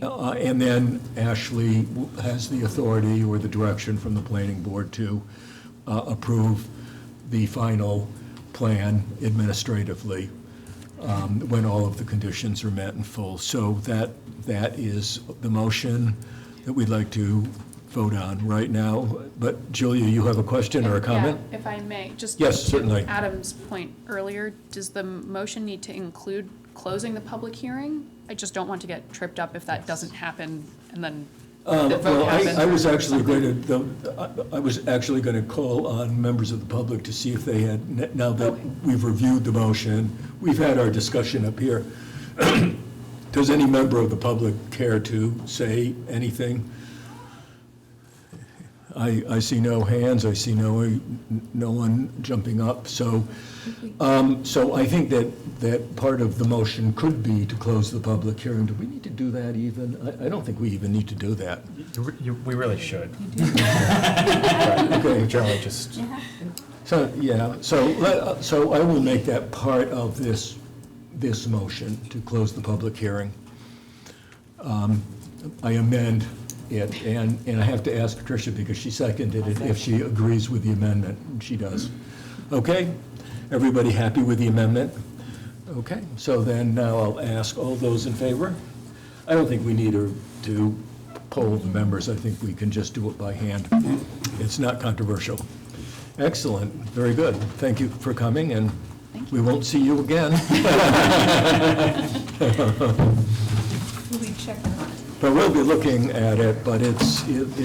And then Ashley has the authority or the direction from the planning board to approve the final plan administratively when all of the conditions are met in full. So that is the motion that we'd like to vote on right now. But Julia, you have a question or a comment? Yeah, if I may, just. Yes, certainly. To Adam's point earlier, does the motion need to include closing the public hearing? I just don't want to get tripped up if that doesn't happen and then the vote Well, happens. I was or actually something. going to call on members of the public to see if they had, now that we've reviewed the motion, we've had our discussion up here. Does any member of the public care to say anything? I see no hands, I see no one jumping up, so I think that part of the motion could be to close the public hearing. Do we need to do that even? I don't think we even need to do that. We really should. Okay. Generally, just, So, yeah, so I will make that part of this motion to close the public hearing. I amend it, and I have to ask Patricia, because she seconded it, if she agrees with the amendment, and she does. Okay? Everybody happy with the amendment? Okay, so then now I'll ask all those in favor. I don't think we need to poll the members, I think we can just do it by hand. It's not controversial. Excellent, very good. Thank you for coming, and we won't see you again. We'll be checking on it. But we'll be looking at it, but it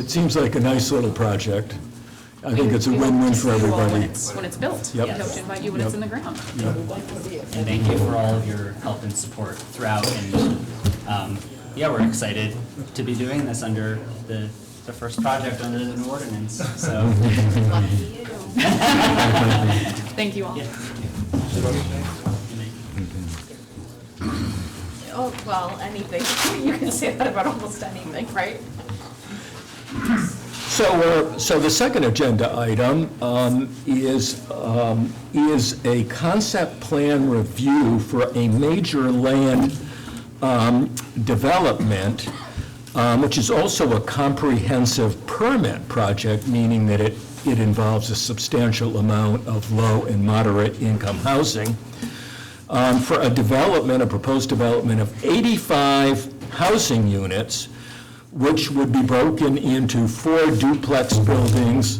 seems like a nice little project. I think it's a win-win for everybody. When it's built. Yep. We hope to invite you when it's in the ground. And thank you for all of your help and support throughout. And yeah, we're excited to be doing this under the first project under the new ordinance. So lucky you. Thank you all. Oh, well, anything, you can say that about almost anything, right? So the second agenda item is a concept plan review for a major land development, which is also a comprehensive permit project, meaning that it involves a substantial amount of low and moderate income housing, for a proposed development of 85 housing units, which would be broken into 4 duplex buildings,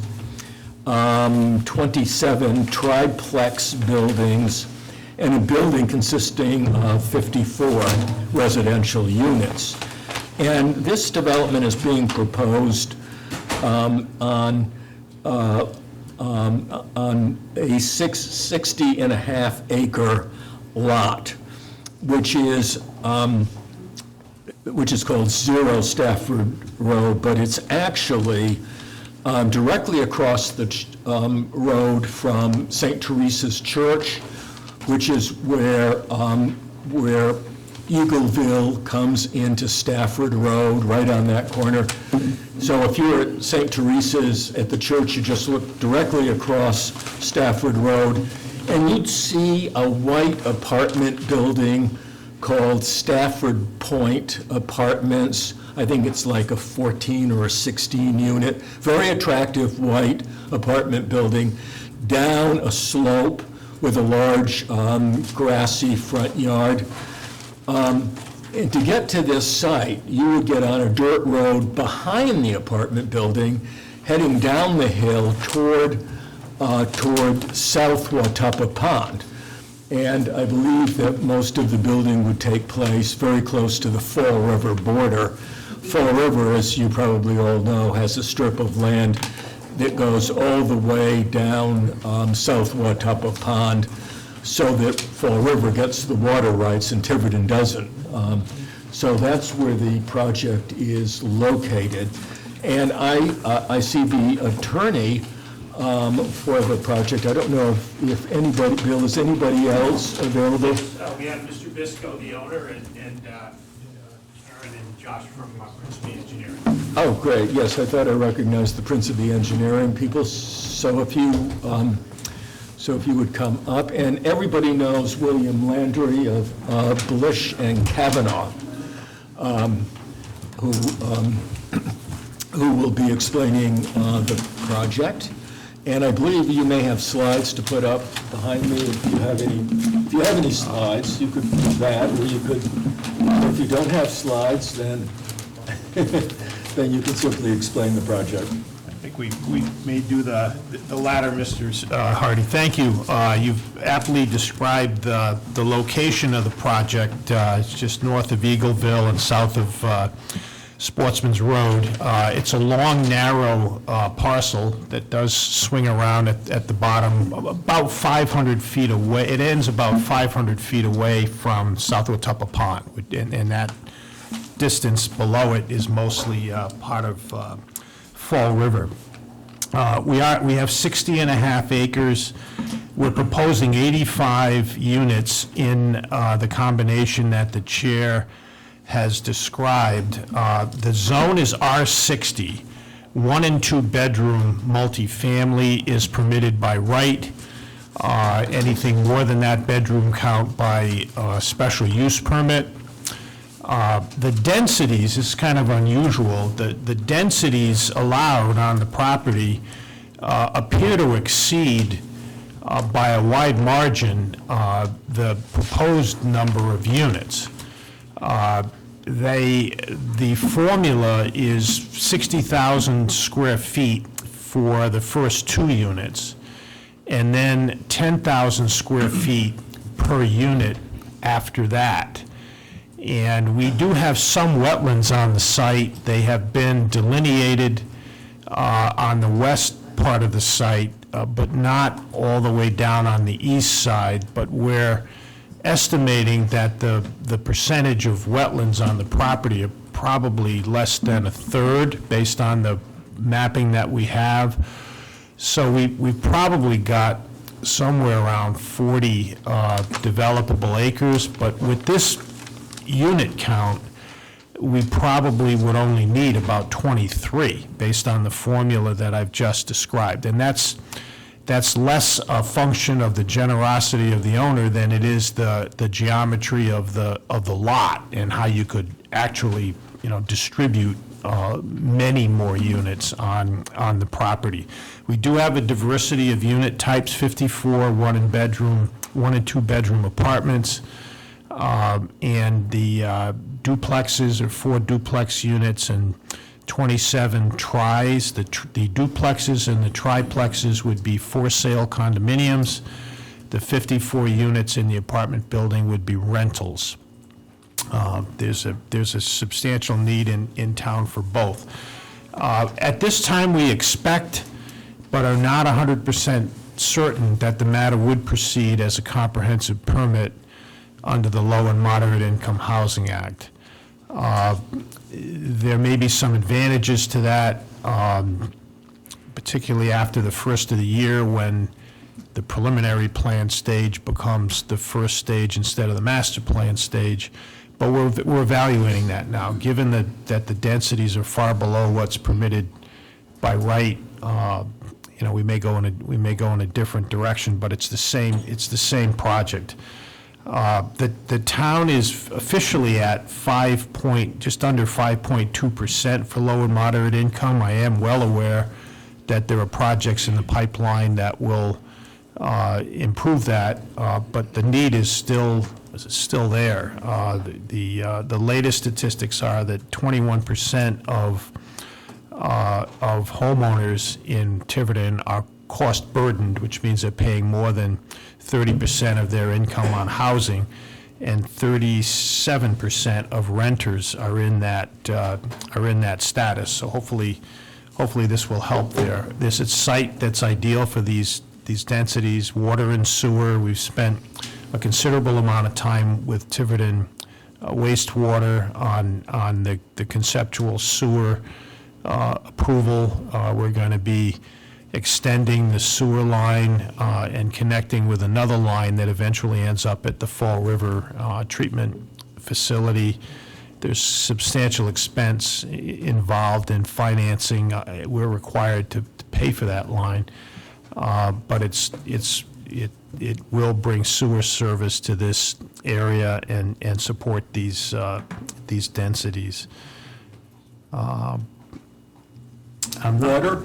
27 triplex buildings, and a building consisting of 54 residential units. And this development is being proposed on a 60.5 acre lot, which is called 0 Stafford Road, but it's actually directly across the road from St. Teresa's Church, which is where where Eagleville comes into Stafford Road, right on that corner. So if you were at St. Teresa's at the church, you just look directly across Stafford Road, and you'd see a white apartment building called Stafford Point Apartments. I think it's like a 14 or a 16 unit, very attractive white apartment building, down a slope with a large grassy front yard. And to get to this site, you would get on a dirt road behind the apartment building, heading down the hill toward South Watuppa Pond. And I believe that most of the building would take place very close to the Fall River border. Fall River, as you probably all know, has a strip of land that goes all the way down South Watuppa Pond, so that Fall River gets the water rights and Tiverton doesn't. So that's where the project is located. And I see the attorney for the project. I don't know if anybody, Bill, is anybody else available? We have Mr. Bisco, the owner, and Karen and Josh from Principal Engineering. Oh, great, yes, I thought I recognized the Prince of the Engineering people. So if you would come up, and everybody knows William Landry of Blish and Kavanaugh, who will be explaining the project. And I believe you may have slides to put up behind me. If you have any slides, you could do that, or you could, if you don't have slides, then then you can simply explain the project. I think we may do the latter, Mr. Hardy. Thank you. You've aptly described the location of the project. It's just north of Eagleville and south of Sportsman's Road. It's a long, narrow parcel that does swing around at the bottom, about 500 feet away. It ends about 500 feet away from South Watuppa Pond, and that distance below it is mostly part of Fall River. We have 60 and a half acres. We're proposing 85 units in the combination that the chair has described. The zone is R60. 1 and 2 bedroom multifamily is permitted by right. Anything more than that bedroom count by special use permit. The densities is kind of unusual. The densities allowed on the property appear to exceed by a wide margin the proposed number of units. The formula is 60,000 square feet for the first 2 units, and then 10,000 square feet per unit after that. And we do have some wetlands on the site. They have been delineated on the west part of the site, but not all the way down on the east side. But we're estimating that the percentage of wetlands on the property are probably less than a third based on the mapping that we have. So we've probably got somewhere around 40 developable acres, but with this unit count, we probably would only need about 23 based on the formula that I've just described. And that's less a function of the generosity of the owner than it is the geometry of the lot and how you could actually, distribute many more units on the property. We do have a diversity of unit types, 54 1 and 2 bedroom apartments, and the duplexes are 4 duplex units and 27 tris. The duplexes and the triplexes would be for sale condominiums. The 54 units in the apartment building would be rentals. There's a substantial need in town for both. At this time, we expect, but are not 100% certain that the matter would proceed as a comprehensive permit under the Low and Moderate Income Housing Act. There may be some advantages to that, particularly after the first of the year when the preliminary plan stage becomes the first stage instead of the master plan stage. But we're evaluating that now, given that the densities are far below what's permitted by right. We may go in a different direction, but it's the same project. The town is officially at just under 5.2% for low and moderate income. I am well aware that there are projects in the pipeline that will improve that, but the need is still there. The latest statistics are that 21% of homeowners in Tiverton are cost burdened, which means they're paying more than 30% of their income on housing, and 37% of renters are in that status. So hopefully this will help there. This is a site that's ideal for these densities, water and sewer. We've spent a considerable amount of time with Tiverton wastewater on the conceptual sewer approval. We're going to be extending the sewer line and connecting with another line that eventually ends up at the Fall River treatment facility. There's substantial expense involved in financing. We're required to pay for that line, but it will bring sewer service to this area and support these densities. Water?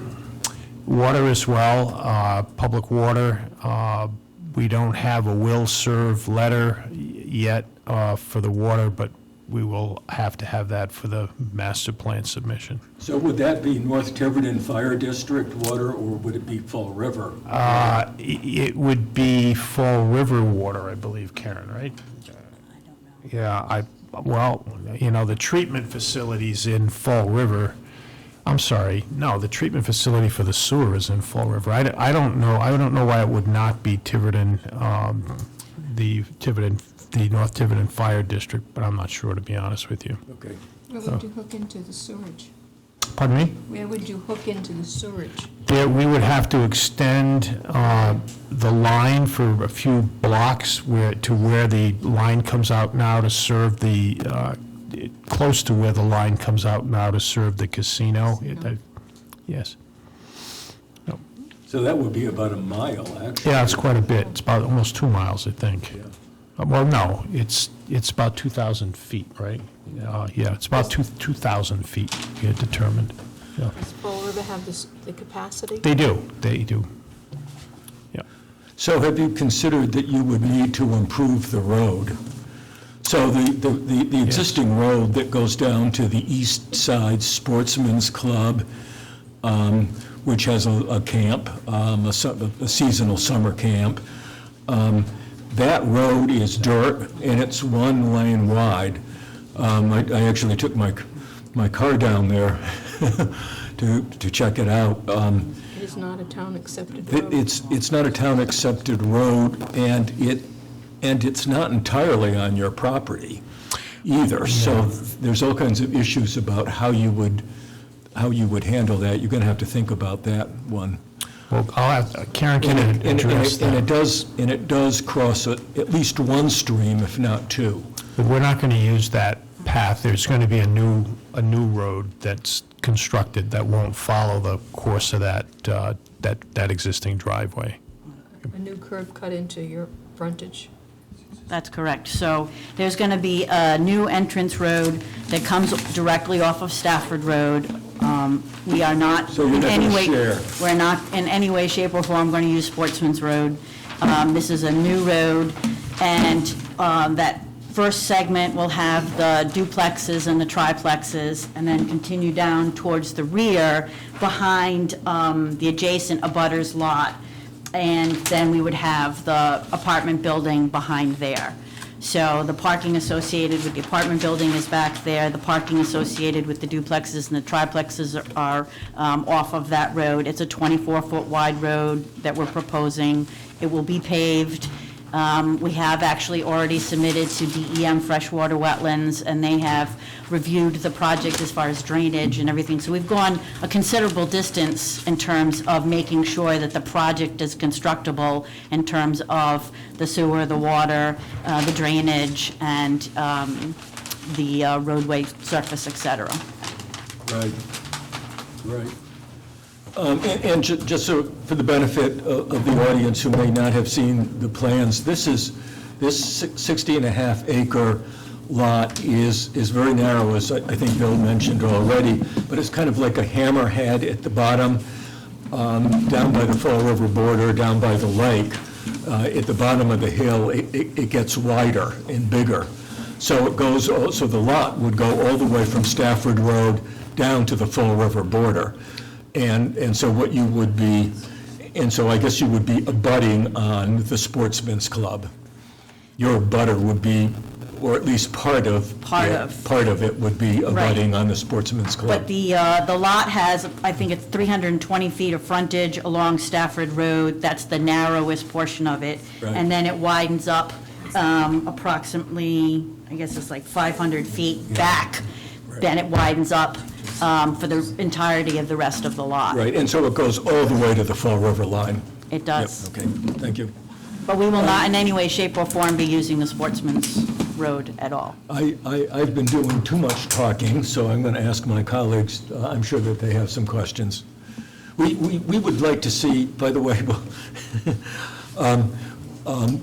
Water as well, public water. We don't have a will serve letter yet for the water, but we will have to have that for the master plan submission. So would that be North Tiverton Fire District water, or would it be Fall River? It would be Fall River water, I believe, Karen, right? Yeah, the treatment facilities in Fall River. I'm sorry, no, the treatment facility for the sewer is in Fall River. I don't know why it would not be Tiverton, the North Tiverton Fire District, but I'm not sure, to be honest with you. Okay. Where would you hook into the sewage? Pardon me? Where would you hook into the sewage? We would have to extend the line for a few blocks to where the line comes out now to serve close to where the line comes out now to serve the casino. Yes. No. So that would be about a mile, actually. Yeah, it's quite a bit. It's about almost 2 miles, I think. Yeah. Well, no, it's about 2,000 feet, right? Yeah, it's about 2,000 feet, we had determined. Yeah. Does Fall River have the capacity? They do. Yeah. So have you considered that you would need to improve the road? So the existing road that goes down to the East Side Sportsman's Club, which has a camp, a seasonal summer camp, that road is dirt, and it's 1 lane wide. I actually took my car down there to check it out. It is not a town-accepted road. It's not a town-accepted road, and it's not entirely on your property either. So there's all kinds of issues about how you would handle that. You're going to have to think about that one. Well, Karen can address that. And it does cross at least one stream, if not 2. But we're not going to use that path. There's going to be a new road that's constructed that won't follow the course of that existing driveway. A new curb cut into your frontage. That's correct. So there's going to be a new entrance road that comes directly off of Stafford Road. We are not So you're in not any gonna way, share. we're not in any way, shape, or form going to use Sportsman's Road. This is a new road, and that first segment will have the duplexes and the triplexes, and then continue down towards the rear behind the adjacent abutters lot. And then we would have the apartment building behind there. So the parking associated with the apartment building is back there. The parking associated with the duplexes and the triplexes are off of that road. It's a 24-foot wide road that we're proposing. It will be paved. We have actually already submitted to DEM Freshwater Wetlands, and they have reviewed the project as far as drainage and everything. So we've gone a considerable distance in terms of making sure that the project is constructible in terms of the sewer, the water, the drainage, and the roadway surface, et cetera. Right, right. And just so, for the benefit of the audience who may not have seen the plans, this 60.5 acre lot is very narrow, as I think Bill mentioned already, but it's kind of like a hammerhead at the bottom, down by the Fall River border, down by the lake. At the bottom of the hill, it gets wider and bigger. So it goes, so the lot would go all the way from Stafford Road down to the Fall River border. And so what you would be, and so I guess you would be abutting on the Sportsman's Club. Your abutter would be, or at least part of it would be abutting on the Sportsman's Club. But the lot has, I think it's 320 feet of frontage along Stafford Road. That's the narrowest portion of it. Right. And then it widens up approximately, I guess it's like 500 feet back. Then it widens up for the entirety of the rest of the lot. Right, and so it goes all the way to the Fall River line. It does. Yep, okay, thank you. But we will not in any way, shape, or form be using the Sportsman's Road at all. I've been doing too much talking, so I'm going to ask my colleagues, I'm sure that they have some questions. We would like to see, by the way,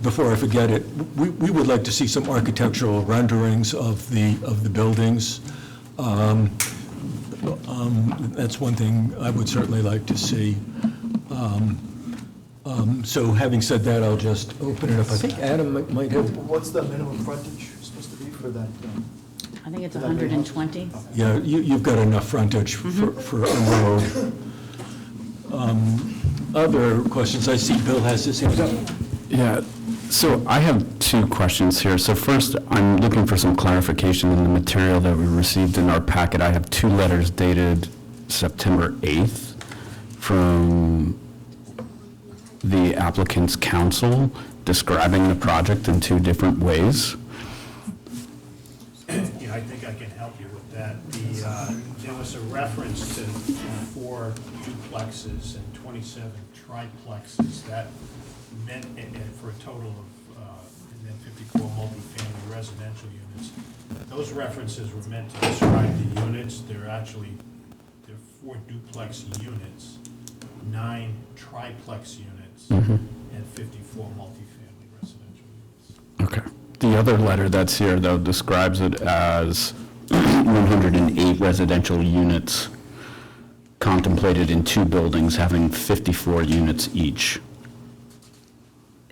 before I forget it, we would like to see some architectural renderings of the buildings. That's one thing I would certainly like to see. So having said that, I'll just open it up. I think Adam might have. What's the minimum frontage supposed to be for that? I think it's 120. Yeah, you've got enough frontage for a road. Other questions? I see Bill has his hand up. Yeah, so I have two questions here. So first, I'm looking for some clarification in the material that we received in our packet. I have two letters dated September 8th from the applicant's counsel describing the project in two different ways. Yeah, I think I can help you with that. There was a reference to 4 duplexes and 27 triplexes. That meant, for a total of, and then 54 multifamily residential units. Those references were meant to describe the units. There are 4 duplex units, 9 triplex units, and 54 multifamily residential units. Okay. The other letter that's here, though, describes it as 108 residential units contemplated in 2 buildings having 54 units each.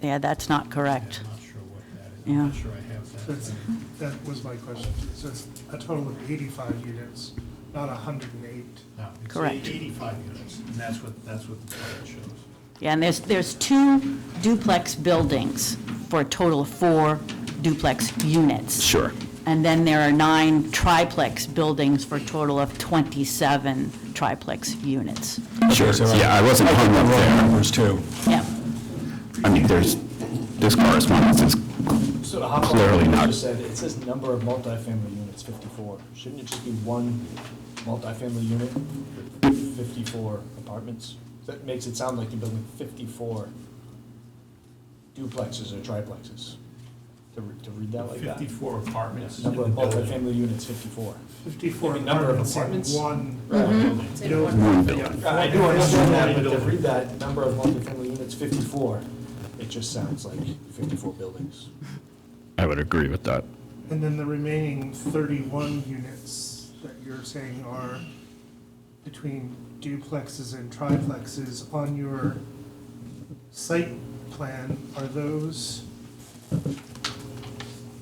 Yeah, that's not correct. I'm not sure what that is. Yeah. I'm not sure I have that. That was my question. So it's a total of 85 units, not 108. No, it's Correct. 85 units, and that's what the plan shows. Yeah, and there's 2 duplex buildings for a total of 4 duplex units. Sure. And then there are 9 triplex buildings for a total of 27 triplex units. Sure. Yeah, I wasn't hung up there. Numbers too. Yeah. I mean, this correspondence is So how clearly not. just said, it says number of multifamily units, 54. Shouldn't it just be one multifamily unit with 54 apartments? That makes it sound like you're building 54 duplexes or triplexes. To read that like that. 54 apartments. Number of multifamily units, 54. 54 Maybe number of apartments in apartments? one building. Say You one. don't- building. I do understand that, but to read that number of multifamily units, 54, it just sounds like 54 buildings. I would agree with that. And then the remaining 31 units that you're saying are between duplexes and triplexes on your site plan, are those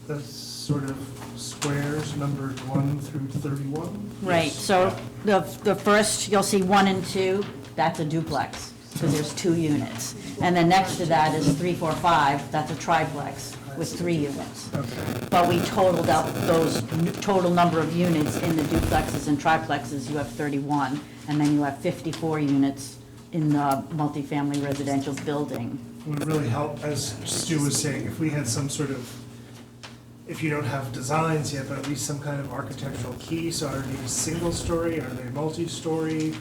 the sort of squares numbered 1 through 31? Right, so the first, you'll see 1 and 2, that's a duplex, because there's 2 units. And then next to that is 3, 4, 5, that's a triplex with 3 units. But we totaled out those total number of units in the duplexes and triplexes, you have 31, and then you have 54 units in the multifamily residential building. It would really help, as Stu was saying, if we had some sort of, if you don't have designs yet, but at least some kind of architectural key, so are these single-story, are they multi-story?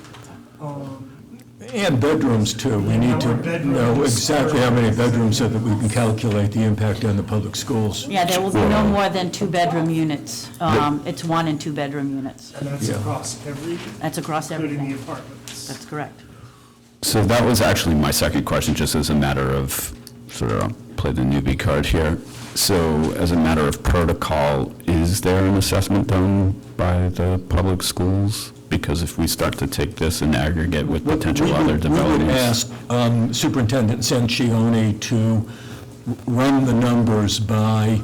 And bedrooms too. We need to Number of know bedrooms. exactly how many bedrooms so that we can calculate the impact on the public schools. Yeah, there will be no more than 2-bedroom units. It's 1 and 2-bedroom units. And that's Yeah. across every, That's across including the everything. apartments. That's correct. So that was actually my second question, just as a matter of, sort of play the newbie card here. So as a matter of protocol, is there an assessment done by the public schools? Because if we start to take this in aggregate with potential other We would developments. ask Superintendent Sanchioni to run the numbers by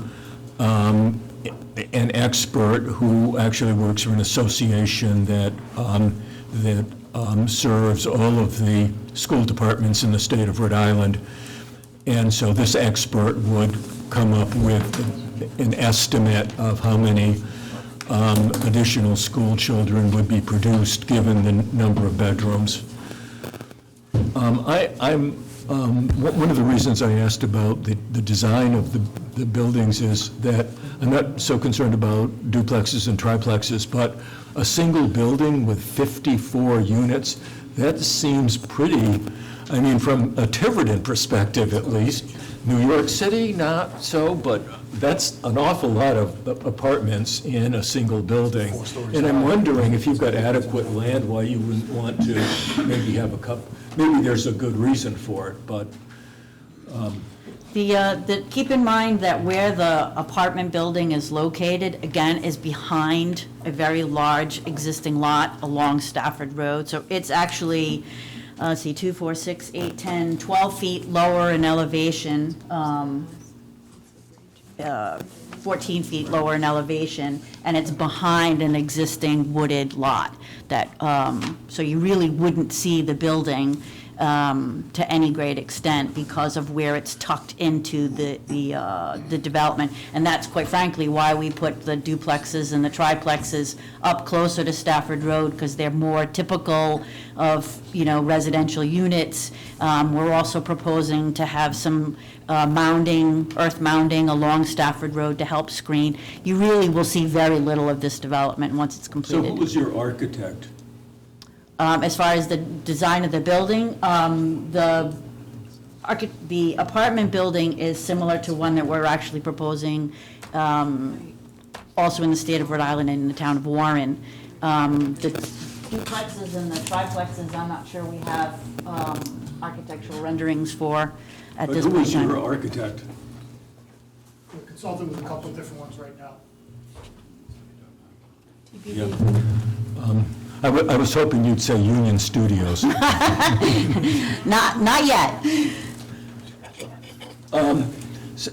an expert who actually works for an association that serves all of the school departments in the state of Rhode Island. And so this expert would come up with an estimate of how many additional school children would be produced, given the number of bedrooms. One of the reasons I asked about the design of the buildings is that I'm not so concerned about duplexes and triplexes, but a single building with 54 units, that seems pretty, I mean, from a Tiverton perspective at least. New York City, not so, but that's an awful lot of apartments in a single building. And I'm wondering if you've got adequate land, why you wouldn't want to maybe have a couple, maybe there's a good reason for it, but. Keep in mind that where the apartment building is located, again, is behind a very large existing lot along Stafford Road. So it's actually, let's see, 2, 4, 6, 8, 10, 12 feet lower in elevation, 14 feet lower in elevation, and it's behind an existing wooded lot. So you really wouldn't see the building to any great extent because of where it's tucked into the development. And that's quite frankly why we put the duplexes and the triplexes up closer to Stafford Road, because they're more typical of, residential units. We're also proposing to have some earth mounding along Stafford Road to help screen. You really will see very little of this development once it's So completed. who was your architect? As far as the design of the building, the apartment building is similar to one that we're actually proposing also in the state of Rhode Island and in the town of Warren. The duplexes and the triplexes, I'm not sure we have architectural renderings for at this Who point was in time. your architect? We're consulting with a couple of different ones right now. Yeah. I was hoping you'd say Union Studios. Not yet.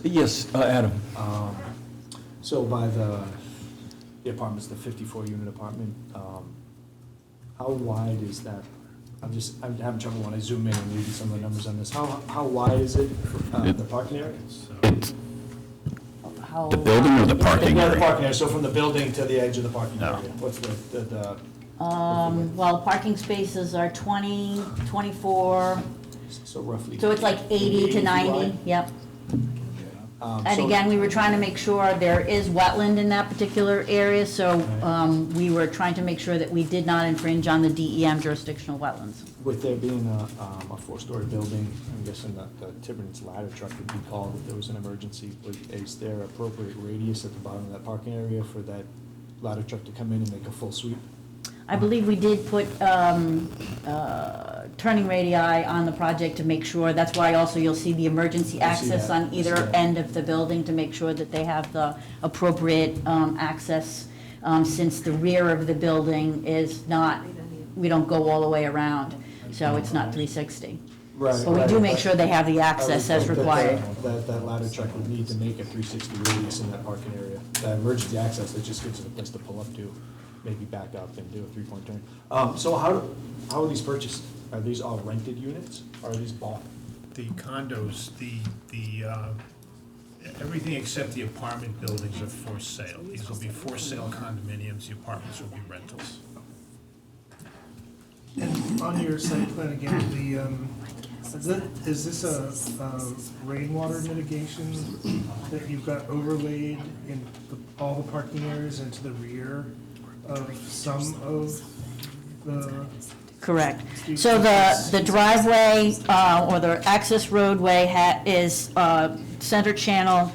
Yes, Adam. So by the apartments, the 54-unit apartment, how wide is that? I'm having trouble when I zoom in and read some of the numbers on this. How wide is it, the parking area? The building or the parking Yeah, the area? parking area, so from the building to the edge of the parking area. What's the Well, parking spaces are 20, 24, so roughly? so it's like 80 to 90, wide? yep. And So- again, we were trying to make sure there is wetland in that particular area, so we were trying to make sure that we did not infringe on the DEM jurisdictional wetlands. With there being a 4-story building, I'm guessing that the Tiverton's ladder truck would be called if there was an emergency. Is there appropriate radius at the bottom of that parking area for that ladder truck to come in and make a full sweep? I believe we did put turning radii on the project to make sure, that's why also you'll see the emergency I see access that. on either I see that. end of the building to make sure that they have the appropriate access, since the rear of the building is not, we don't go all the way around, so it's not 360. Right. But we do make sure they have the access as required. That ladder truck would need to make a 360 radius in that parking area. That emergency access, that just gives it a place to pull up to, maybe back up and do a 3-point turn. So how are these purchased? Are these all rented units, or are these bought? The condos, everything except the apartment buildings are for sale. These will be for sale condominiums, the apartments will be rentals. And on your site plan again, is this a rainwater mitigation that you've got overlaid in all the parking areas into the rear of some of the? Correct. So the driveway or the access roadway is center channel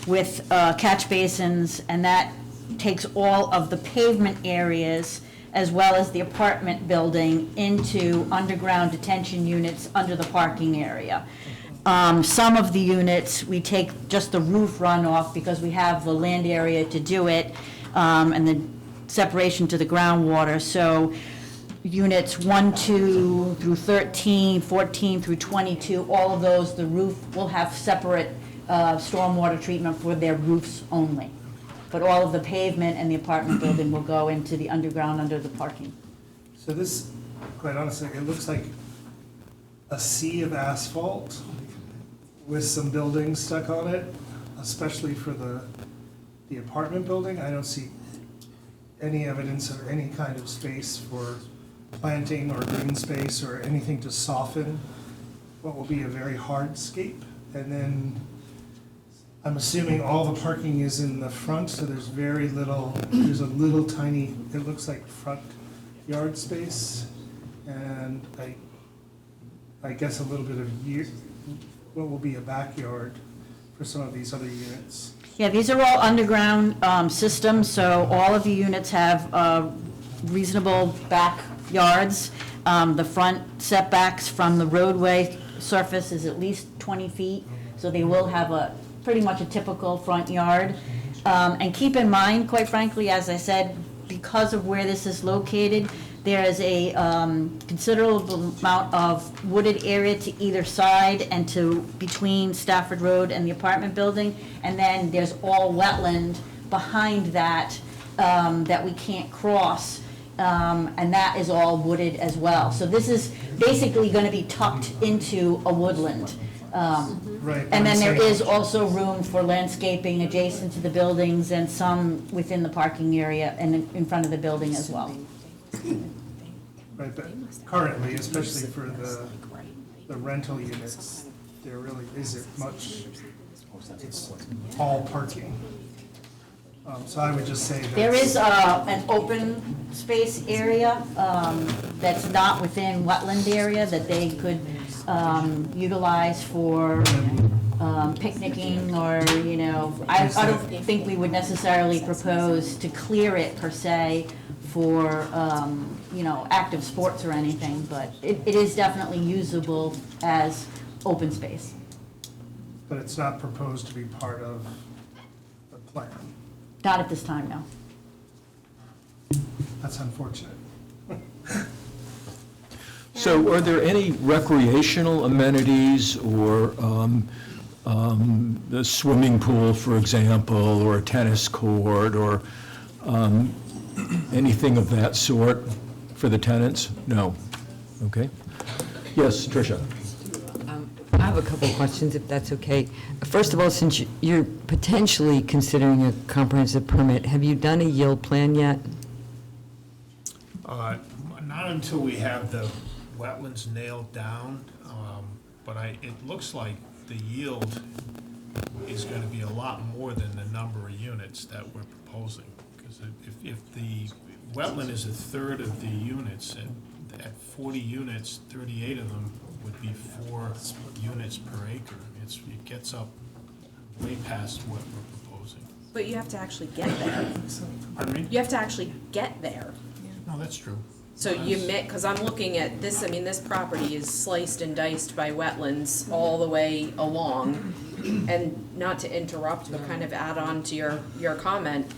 with catch basins, and that takes all of the pavement areas as well as the apartment building into underground detention units under the parking area. Some of the units, we take just the roof runoff because we have the land area to do it, and the separation to the groundwater. So units 1, 2 through 13, 14 through 22, all of those, the roof will have separate stormwater treatment for their roofs only. But all of the pavement and the apartment building will go into the underground under the parking. So this, quite honestly, it looks like a sea of asphalt with some buildings stuck on it, especially for the apartment building. I don't see any evidence of any kind of space for planting or green space or anything to soften what will be a very hardscape. And then I'm assuming all the parking is in the front, so there's very little, there's a little tiny, it looks like front yard space. And I guess a little bit of what will be a backyard for some of these other units. Yeah, these are all underground systems, so all of the units have reasonable backyards. The front setbacks from the roadway surface is at least 20 feet, so they will have pretty much a typical front yard. And keep in mind, quite frankly, as I said, because of where this is located, there is a considerable amount of wooded area to either side and to between Stafford Road and the apartment building. And then there's all wetland behind that that we can't cross. And that is all wooded as well. So this is basically going to be tucked into a woodland. Right. And then there is also room for landscaping adjacent to the buildings and some within the parking area and in front of the building as well. Right, but currently, especially for the rental units, there really isn't much, it's all parking. So I would just say that. There is an open space area that's not within wetland area that they could utilize for picnicking or, I don't think we would necessarily propose to clear it per se for, active sports or anything, but it is definitely usable as open space. But it's not proposed to be part of the plan. Not at this time, no. That's unfortunate. So are there any recreational amenities or the swimming pool, for example, or a tennis court or anything of that sort for the tenants? No. Okay. Yes, Tricia. I have a couple of questions, if that's okay. First of all, since you're potentially considering a comprehensive permit, have you done a yield plan yet? Not until we have the wetlands nailed down, but it looks like the yield is going to be a lot more than the number of units that we're proposing. Because if the wetland is a third of the units, at 40 units, 38 of them would be 4 units per acre. It gets up way past what we're proposing. But you have to actually get there. Pardon me? You have to actually get there. No, that's true. So because I'm looking at this, this property is sliced and diced by wetlands all the way along. And not to interrupt, but kind of add on to your comment,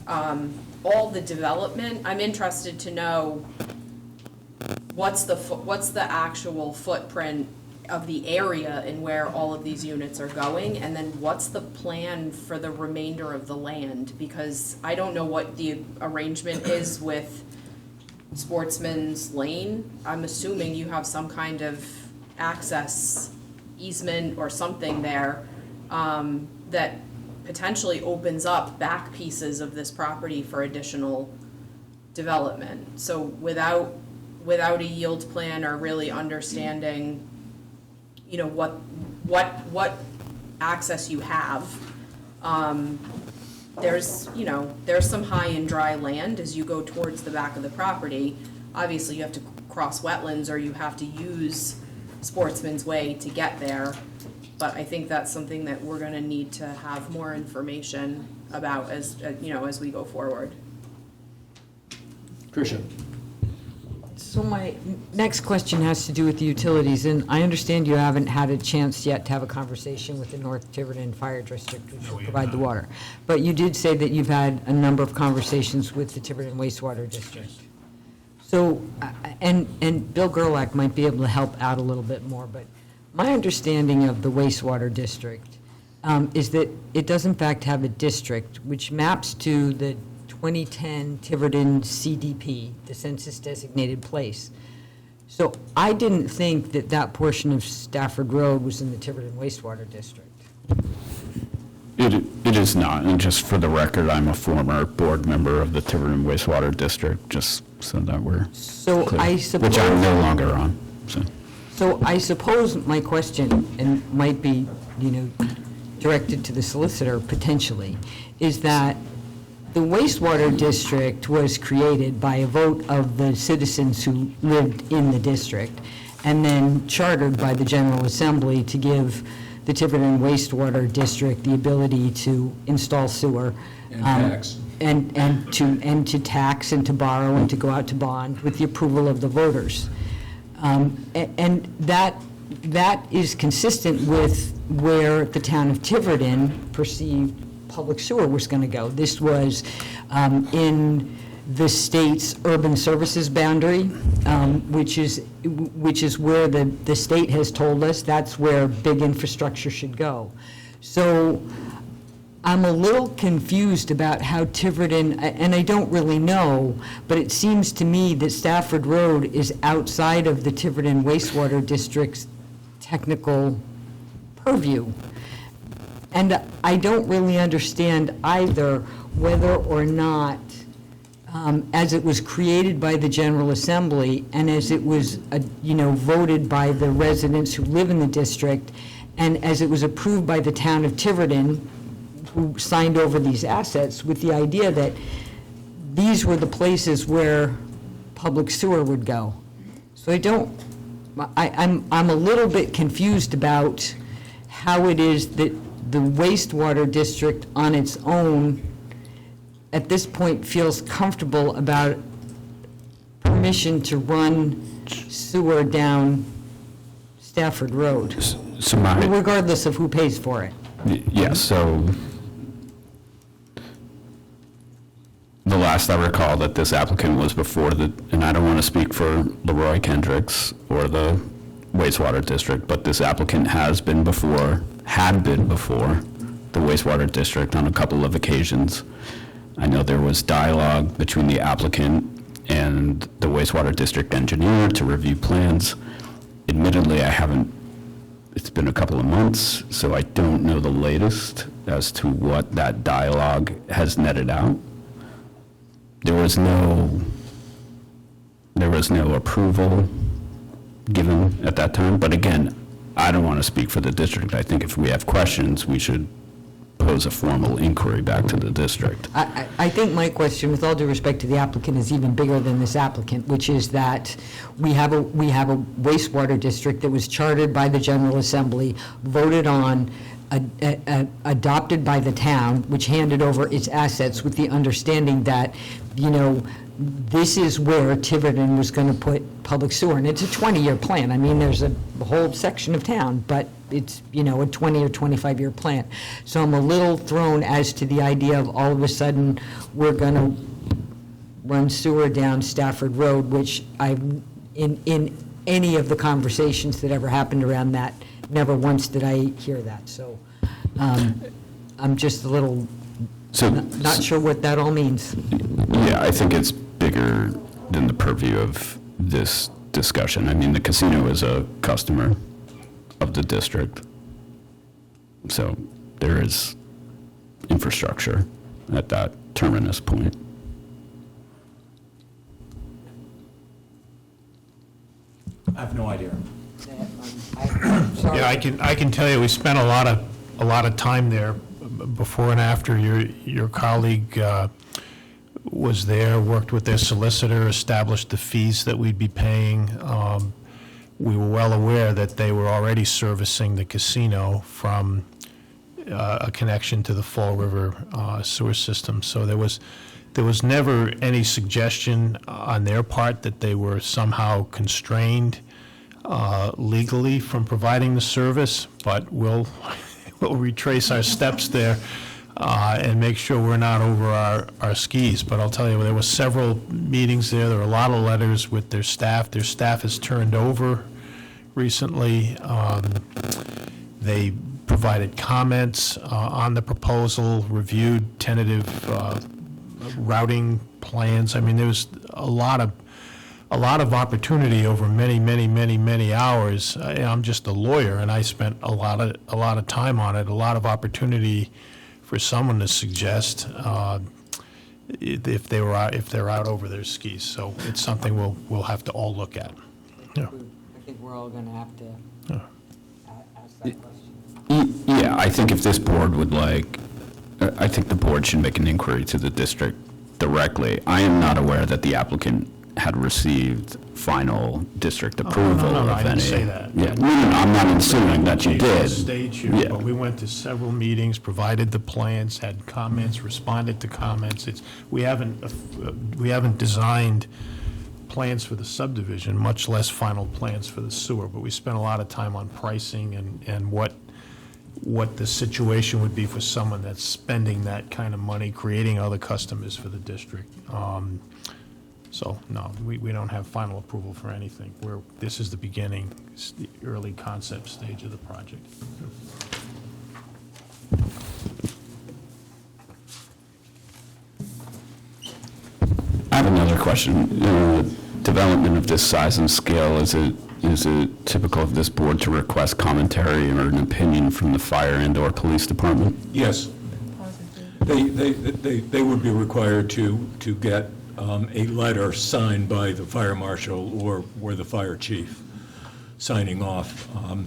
all the development, I'm interested to know what's the actual footprint of the area and where all of these units are going, and then what's the plan for the remainder of the land? Because I don't know what the arrangement is with Sportsman's Lane. I'm assuming you have some kind of access easement or something there that potentially opens up back pieces of this property for additional development. So without without a yield plan or really understanding, you know, what access you have. There's, you know, there's some high and dry land as you go towards the back of the property. Obviously, you have to cross wetlands or you have to use Sportsman's Way to get there. But I think that's something that we're gonna need to have more information about as, you know, as we go forward. Tricia? So my next question has to do with the utilities, and I understand you haven't had a chance yet to have a conversation with the North Tiverton Fire District, which will provide the water. But you did say that you've had a number of conversations with the Tiverton Wastewater District. So, and Bill Gerlach might be able to help out a little bit more, but my understanding of the wastewater district is that it does in fact have a district which maps to the 2010 Tiverton CDP, the census designated place. So I didn't think that that portion of Stafford Road was in the Tiverton wastewater district. It is not, and just for the record, I'm a former board member of the Tiverton Wastewater District, just so that we're So clear, I suppose. which I'm no longer on, so. So I suppose my question, and might be, you know, directed to the solicitor potentially, is that the wastewater district was created by a vote of the citizens who lived in the district, and then chartered by the General Assembly to give the Tiverton wastewater district the ability to install sewer. And tax. And to tax and to borrow and to go out to bond with the approval of the voters. And that is consistent with where the town of Tiverton perceived public sewer was going to go. This was in the state's urban services boundary, which is where the state has told us that's where big infrastructure should go. So I'm a little confused about how Tiverton, and I don't really know, but it seems to me that Stafford Road is outside of the Tiverton wastewater district's technical purview. And I don't really understand either whether or not, as it was created by the General Assembly and as it was, voted by the residents who live in the district, and as it was approved by the town of Tiverton, who signed over these assets with the idea that these were the places where public sewer would go. So I'm a little bit confused about how it is that the wastewater district on its own at this point feels comfortable about permission to run sewer down Stafford Road, So my, regardless of who pays for it. yes, so the last I recall that this applicant was before and I don't want to speak for Leroy Kendricks or the wastewater district, but this applicant had been before the wastewater district on a couple of occasions. I know there was dialogue between the applicant and the wastewater district engineer to review plans. Admittedly, it's been a couple of months, so I don't know the latest as to what that dialogue has netted out. There was no approval given at that time, but again, I don't want to speak for the district. I think if we have questions, we should pose a formal inquiry back to the district. I think my question, with all due respect to the applicant, is even bigger than this applicant, which is that we have a wastewater district that was chartered by the General Assembly, voted on, adopted by the town, which handed over its assets with the understanding that, this is where Tiverton was going to put public sewer. And it's a 20-year plan. I mean, there's a whole section of town, but it's, a 20 or 25-year plan. So I'm a little thrown as to the idea of all of a sudden, we're going to run sewer down Stafford Road, which in any of the conversations that ever happened around that, never once did I hear that. So I'm just a little not sure what that all means. Yeah, I think it's bigger than the purview of this discussion. I mean, the casino is a customer of the district, so there is infrastructure at that terminus point. I have no idea. I'm sorry. Yeah, I can tell you, we spent a lot of time there before and after. Your colleague was there, worked with their solicitor, established the fees that we'd be paying. We were well aware that they were already servicing the casino from a connection to the Fall River sewer system. So there was never any suggestion on their part that they were somehow constrained legally from providing the service, but we'll retrace our steps there and make sure we're not over our skis. But I'll tell you, there were several meetings there. There were a lot of letters with their staff. Their staff has turned over recently. They provided comments on the proposal, reviewed tentative routing plans. I mean, there was a lot of opportunity over many hours. I'm just a lawyer, and I spent a lot of time on it. A lot of opportunity for someone to suggest if they're out over their skis. So it's something we'll have to all look at. Yeah. I think we're all gonna have to ask that question. Yeah, I think if this board would like, I think the board should make an inquiry to the district directly. I am not aware that the applicant had received final district approval No, of I didn't any. say that. Yeah, no, I'm not assuming that you did. Stage here, Yeah. but we went to several meetings, provided the plans, had comments, responded to comments. We haven't designed plans for the subdivision, much less final plans for the sewer, but we spent a lot of time on pricing and what the situation would be for someone that's spending that kind of money, creating other customers for the district. So, no, we don't have final approval for anything. This is the beginning, it's the early concept stage of the project. I have another question. Development of this size and scale, is it typical of this board to request commentary or an opinion from the fire and/or police department? Yes. They would be required to get a letter signed by the fire marshal or the fire chief, signing off on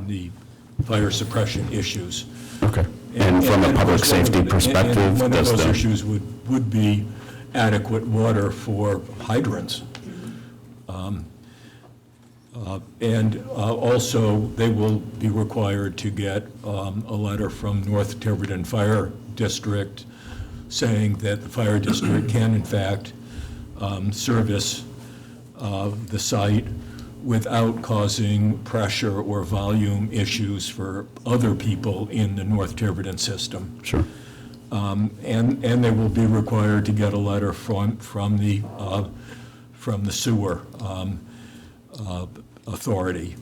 the fire suppression issues. Okay. And from a public safety perspective, and one of does those the... issues would be adequate water for hydrants. And also, they will be required to get a letter from North Tiverton Fire District saying that the fire district can, in fact, service the site without causing pressure or volume issues for other people in the North Tiverton system. Sure. And they will be required to get a letter from the sewer authority.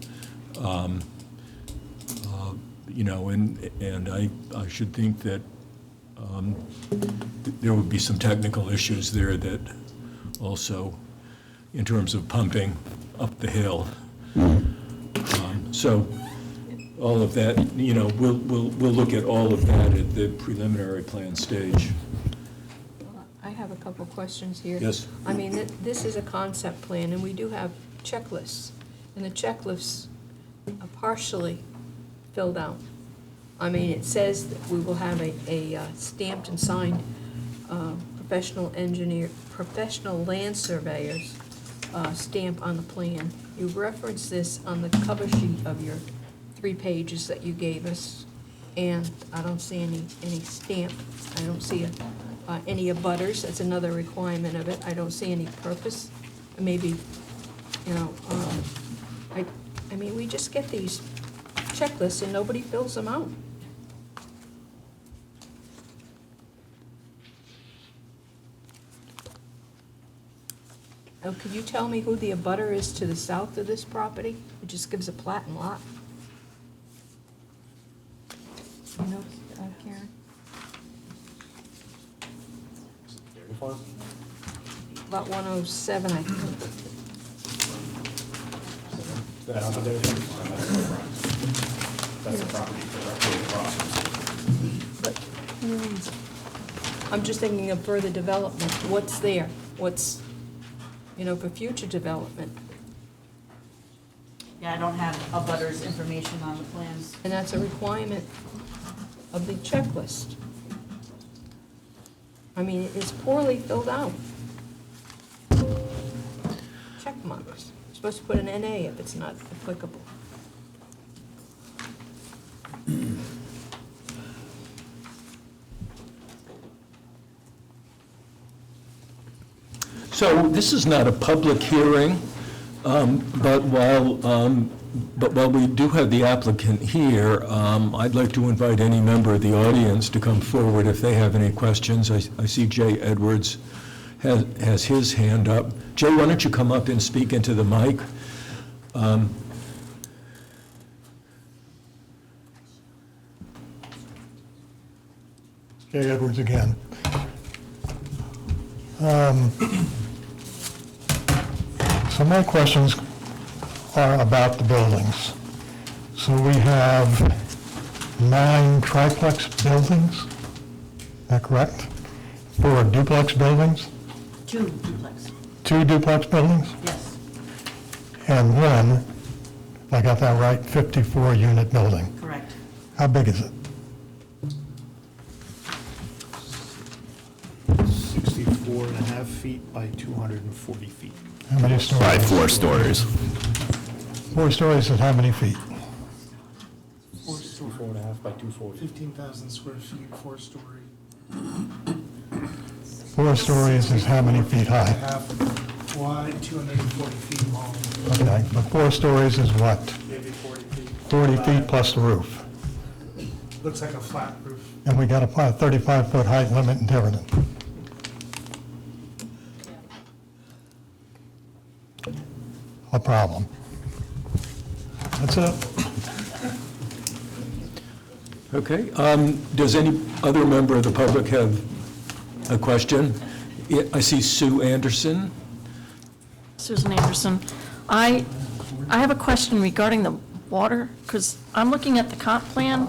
You know, and I should think that there would be some technical issues there that also, in terms of pumping up the hill. So all of that, you know, we'll look at all of that at the preliminary plan stage. I have a couple questions here. Yes. I mean, this is a concept plan, and we do have checklists, and the checklists are partially filled out. I mean, it says that we will have a stamped and signed professional land surveyor's stamp on the plan. You reference this on the cover sheet of your 3 pages that you gave us, and I don't see any stamp. I don't see any abutters. That's another requirement of it. I don't see any purpose. Maybe, you know, I mean, we just get these checklists and nobody fills them out. Oh, could you tell me who the abutter is to the south of this property? It just gives a plat and lot. You know, Karen? Lot 107, I think. That's the dairy farm. That's the property directly across. But I'm just thinking of further development. What's there? What's, you know, for future development? Yeah, I don't have a butter's information on the plans. And that's a requirement of the checklist. I mean, it's poorly filled out. Check marks. You're supposed to put an NA if it's not applicable. So this is not a public hearing, but while we do have the applicant here, I'd like to invite any member of the audience to come forward if they have any questions. I see Jay Edwards has his hand up. Jay, why don't you come up and speak into the mic? Jay Edwards again. So my questions are about the buildings. So we have 9 triplex buildings, is that correct? 4 duplex buildings? 2 duplex, 2 duplex buildings? yes. And 1, if I got that right, 54-unit building. Correct. How big is it? 64 and a half feet by 240 feet. How many stories? By 4 stories. 4 stories is how many feet? 64 and a half by 240. 15,000 square feet, 4-story. 4 stories is how many feet high? Half wide, 240 feet long, Okay, but 4 stories is what? maybe 40 feet. 40 feet plus the roof. Looks like a flat roof. And we got a 35-foot height limit in Tiverton. A problem. That's it. Okay. Does any other member of the public have a question? I see Sue Anderson. Susan Anderson. I have a question regarding the water, because I'm looking at the comp plan,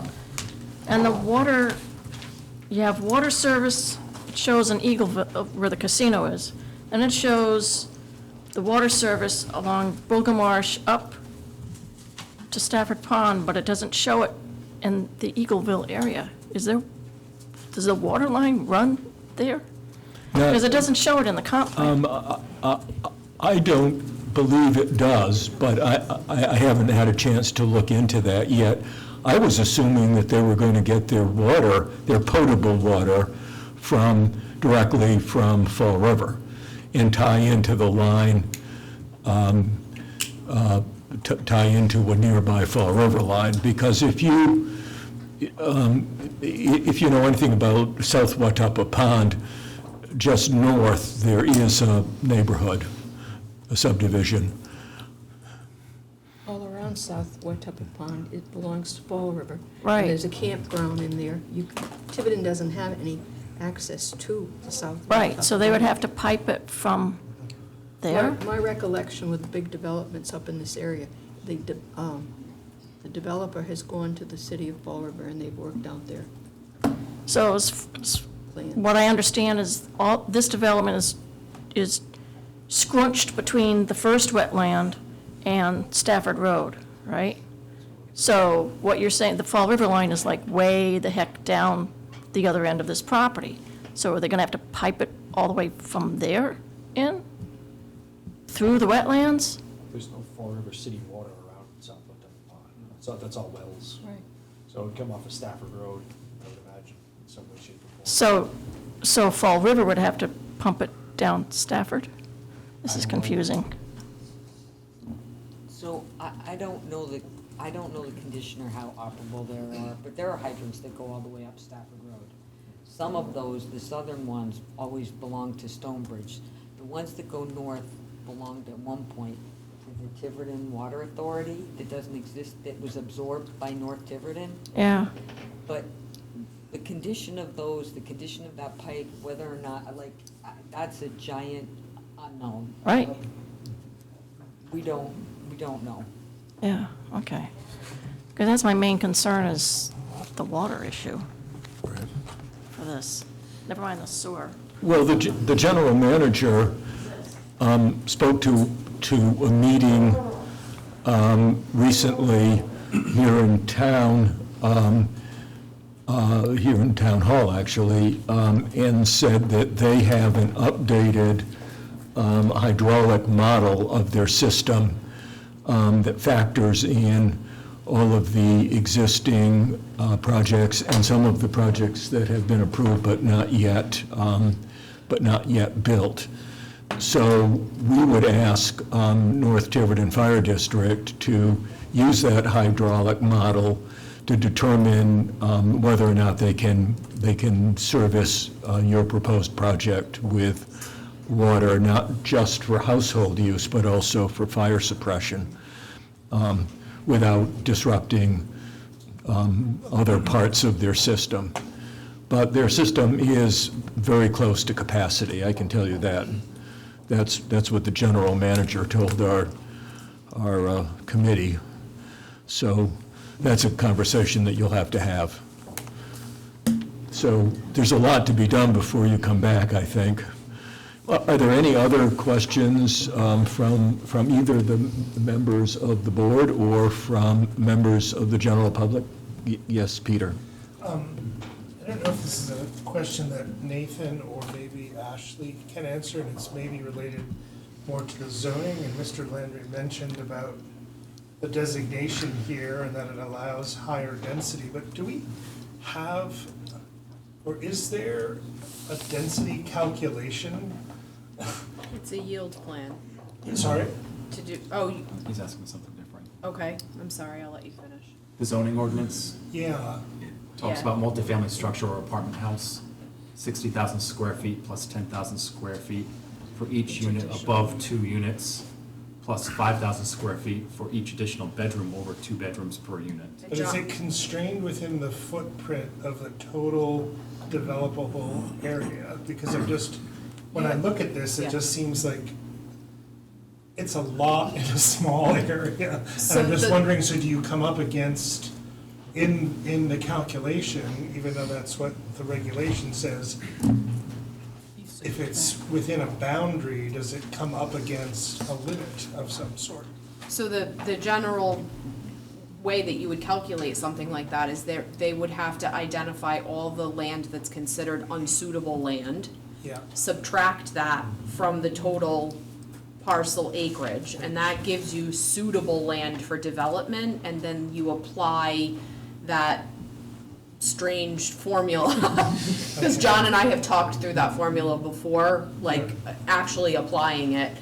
and the water, you have water service, it shows an Eagleville, where the casino is, and it shows the water service along Boga Marsh up to Stafford Pond, but it doesn't show it in the Eagleville area. Does the water line run there? Because it doesn't show it in the comp plan. I don't believe it does, but I haven't had a chance to look into that yet. I was assuming that they were going to get their water, their potable water, directly from Fall River and tie into the line, tie into a nearby Fall River line. Because if you know anything about South Watapa Pond, just north, there is a neighborhood, a subdivision. All around South Watapa Pond, it belongs to Fall River. Right. And there's a campground in there. Tiverton doesn't have any access to the South Watapa. Right, so they would have to pipe it from there? My recollection with the big developments up in this area, the developer has gone to the city of Fall River and they've worked out their So plan. what I understand is all, this development is scrunched between the first wetland and Stafford Road, right? So what you're saying, the Fall River line is like way the heck down the other end of this property. So are they gonna have to pipe it all the way from there in? Through the wetlands? There's no Fall River City water around South Watapa Pond. So that's all wells. Right. So it would come off of Stafford Road, I would imagine, in some way, shape, or form. So Fall River would have to pump it down Stafford? This is confusing. So I don't know the condition or how operable there are, but there are hydrants that go all the way up Stafford Road. Some of those, the southern ones, always belong to Stonebridge. The ones that go north belonged at one point to the Tiverton Water Authority that doesn't exist, that was absorbed by North Tiverton. Yeah, But the condition of those, the condition of that pipe, whether or not, like, that's a giant unknown. right, We don't know. yeah, okay. Because that's my main concern is the water issue for this. Never mind the sewer. Well, the general manager spoke to a meeting recently here in town, here in Town Hall, actually, and said that they have an updated hydraulic model of their system that factors in all of the existing projects and some of the projects that have been approved but not yet built. So we would ask North Tiverton Fire District to use that hydraulic model to determine whether or not they can service your proposed project with water, not just for household use, but also for fire suppression, without disrupting other parts of their system. But their system is very close to capacity, I can tell you that. That's what the general manager told our committee. So that's a conversation that you'll have to have. So there's a lot to be done before you come back, I think. Are there any other questions from either the members of the board or from members of the general public? Yes, Peter. I don't know if this is a question that Nathan or maybe Ashley can answer, and it's maybe related more to the zoning, and Mr. Landry mentioned about the designation here and that it allows higher density, but do we have, or is there a density calculation? It's a yield plan Sorry? to do, He's asking something different. okay, I'm sorry, I'll let you finish. The zoning ordinance Yeah, talks Yeah. about multifamily structure or apartment house, 60,000 square feet plus 10,000 square feet for each unit above 2 units, plus 5,000 square feet for each additional bedroom over 2 bedrooms per unit. but is it constrained within the footprint of the total developable area? Because I'm just, when I look at this, Yeah. it just seems like it's a lot in a small area. And So I'm just the- wondering, so do you come up against, in the calculation, even though that's what the regulation says, if it's within a boundary, does it come up against a limit of some sort? So the general way that you would calculate something like that is they would have to identify all the land that's considered unsuitable land, Yeah, subtract that from the total parcel acreage, and that gives you suitable land for development, and then you apply that strange formula. Because John and I have talked through that formula before, like actually applying it.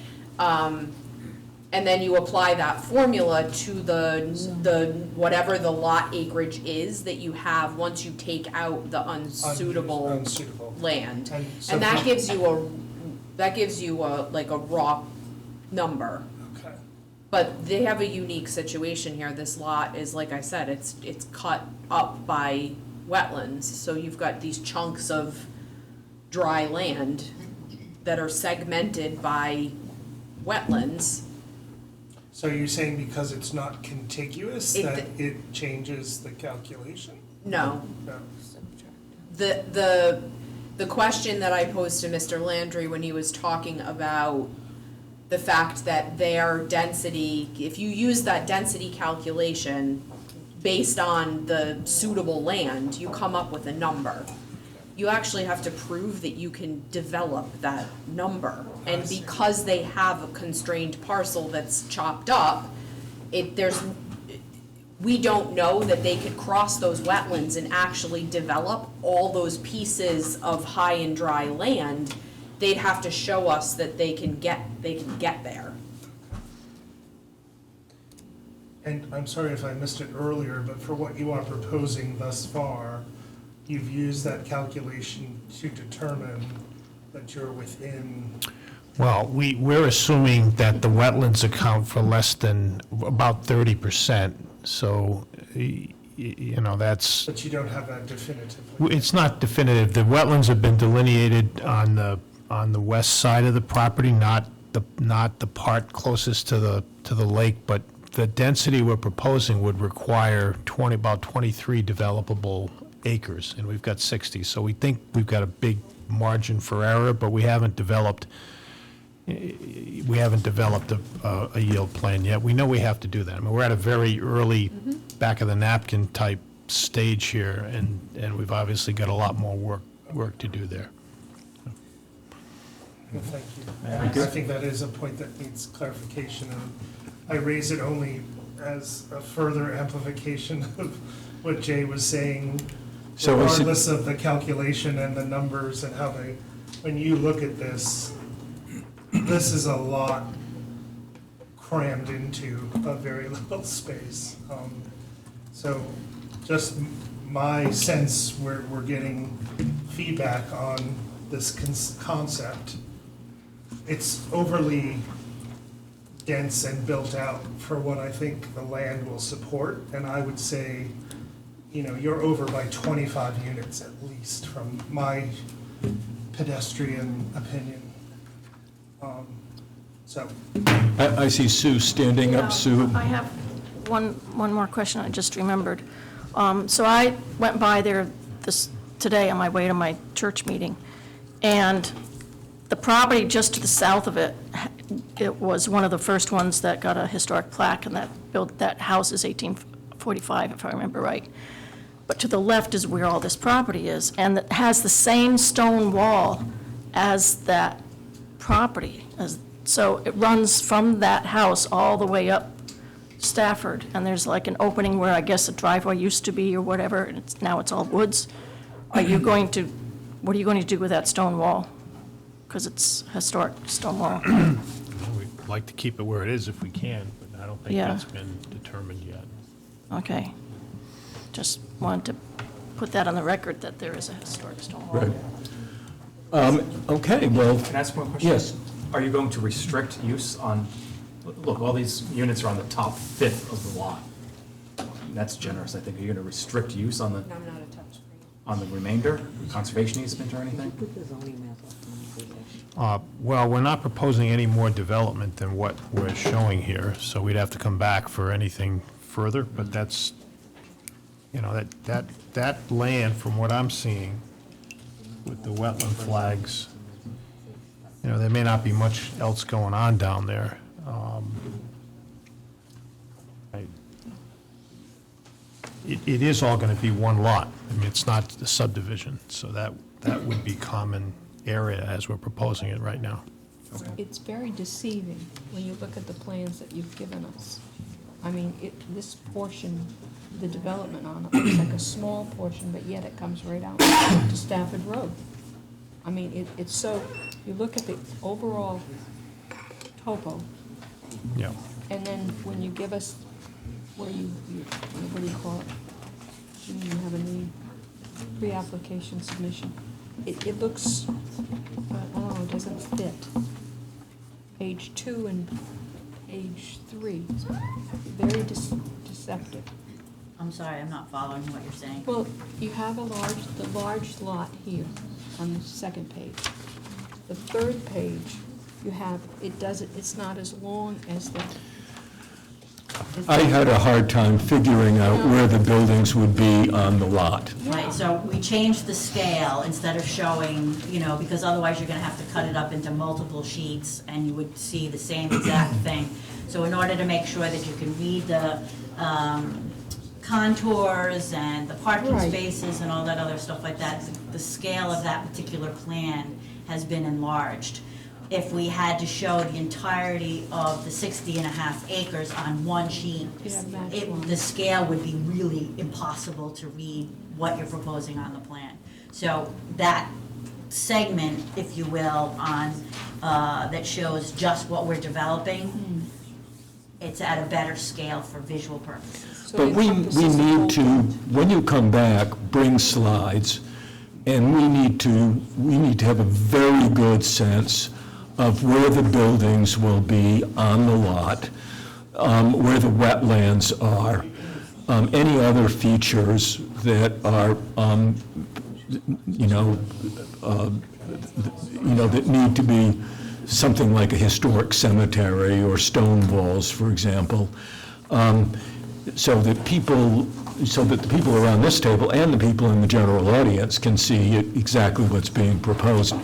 And then you apply that formula to the whatever the lot acreage is that you have once you take out the unsuitable unsuitable. land. And so And that for- gives you a like a raw number. Okay. But they have a unique situation here. This lot is, like I said, it's cut up by wetlands. So you've got these chunks of dry land that are segmented by wetlands. So you're saying because it's not contiguous, It- that it changes the calculation? No. No. The question that I posed to Mr. Landry when he was talking about the fact that their density, if you use that density calculation based on the suitable land, you come up with a number. You actually have to prove that you can develop that number. And because they have a constrained parcel that's chopped up, we don't know that they could cross those wetlands and actually develop all those pieces of high and dry land. They'd have to show us that they can get there. And I'm sorry if I missed it earlier, but for what you are proposing thus far, you've used that calculation to determine that you're within, Well, we're assuming that the wetlands account for less than about 30%, so, that's, but you don't have that definitively. it's not definitive. The wetlands have been delineated on the west side of the property, not the part closest to the lake, but the density we're proposing would require about 23 developable acres, and we've got 60. So we think we've got a big margin for error, but we haven't developed we haven't developed a yield plan yet. We know we have to do that. I mean, we're at a very early, back of the napkin type stage here, and we've obviously got a lot more work to do there. Well, thank you. I think that is a point that needs clarification, and I raise it only as a further amplification of what Jay was saying, So is it- regardless of the calculation and the numbers and how they, when you look at this, this is a lot crammed into a very little space. So just my sense, we're getting feedback on this concept. It's overly dense and built out for what I think the land will support, and I would say, you know, you're over by 25 units at least, from my pedestrian opinion. So, I see Sue standing up. Sue? I have one more question I just remembered. So I went by there today on my way to my church meeting, and the property just to the south of it, it was one of the first ones that got a historic plaque, and that house is 1845, if I remember right. But to the left is where all this property is, and it has the same stone wall as that property. So it runs from that house all the way up Stafford, and there's like an opening where I guess a driveway used to be or whatever, and now it's all woods. What are you going to do with that stone wall? Because it's historic stone wall. We'd like to keep it where it is if we can, but I don't think Yeah. that's been determined yet. Okay. Just wanted to put that on the record that there is a historic stone wall. Right. Okay, well, Can I ask one question? yes. Are you going to restrict use on, look, all these units are on the top fifth of the lot. That's generous, I think. Are you going to restrict use on the, I'm not a touchscreen. on the remainder, conservation easement or anything? Well, we're not proposing any more development than what we're showing here, so we'd have to come back for anything further, but that's, you know, that land, from what I'm seeing, with the wetland flags, you know, there may not be much else going on down there. It is all going to be one lot. I mean, it's not a subdivision, so that would be common area as we're proposing it right now. It's very deceiving when you look at the plans that you've given us. I mean, this portion, the development on it looks like a small portion, but yet it comes right out to Stafford Road. I mean, it's so, you look at the overall topo, Yeah. and then when you give us, what do you call it? When you have a new pre-application submission, it looks, I don't know, it doesn't fit. Page 2 and page 3, very deceptive. I'm sorry, I'm not following what you're saying. Well, you have the large lot here on the second page. The third page, you have, it's not as long as the. I had a hard time figuring out where the buildings would be on the lot. Right, so we changed the scale instead of showing, you know, because otherwise you're gonna have to cut it up into multiple sheets and you would see the same exact thing. So in order to make sure that you can read the contours and the parking Right. spaces and all that other stuff like that, the scale of that particular plan has been enlarged. If we had to show the entirety of the 60.5 acres on one sheet, Yeah, match one. the scale would be really impossible to read what you're proposing on the plan. So that segment, if you will, on, that shows just what we're developing, it's at a better scale for visual purposes. So But it we encompasses the need whole to, when you come back, bring slides, and we need to have a very good sense of where the buildings will be on the lot, where the wetlands are, any other features that are, that need to be something like a historic cemetery or stone walls, for example, so that the people around this table and the people in the general audience can see exactly what's being proposed.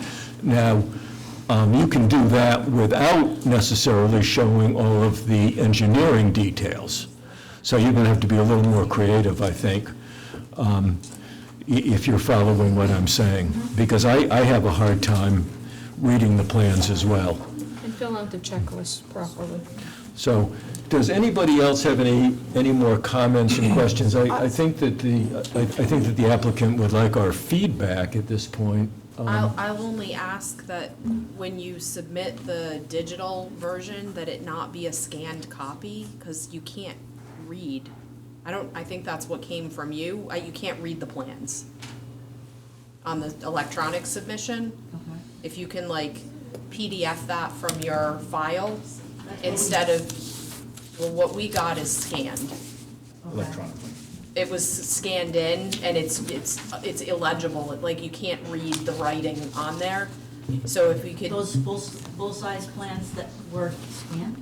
Now, You can do that without necessarily showing all of the engineering details. So you're going to have to be a little more creative, I think, if you're following what I'm saying, because I have a hard time reading the plans as well. And fill out the checklist properly. So, does anybody else have any more comments and questions? I think that the applicant would like our feedback at this point. I'll only ask that when you submit the digital version, that it not be a scanned copy, because you can't read. I think that's what came from you. You can't read the plans on the electronic submission. If you can like PDF that from your file instead of, well, what we got is scanned. Electronically. It was scanned in and it's illegible, like you can't read the writing on there. So if we could. Those full-size plans that were scanned?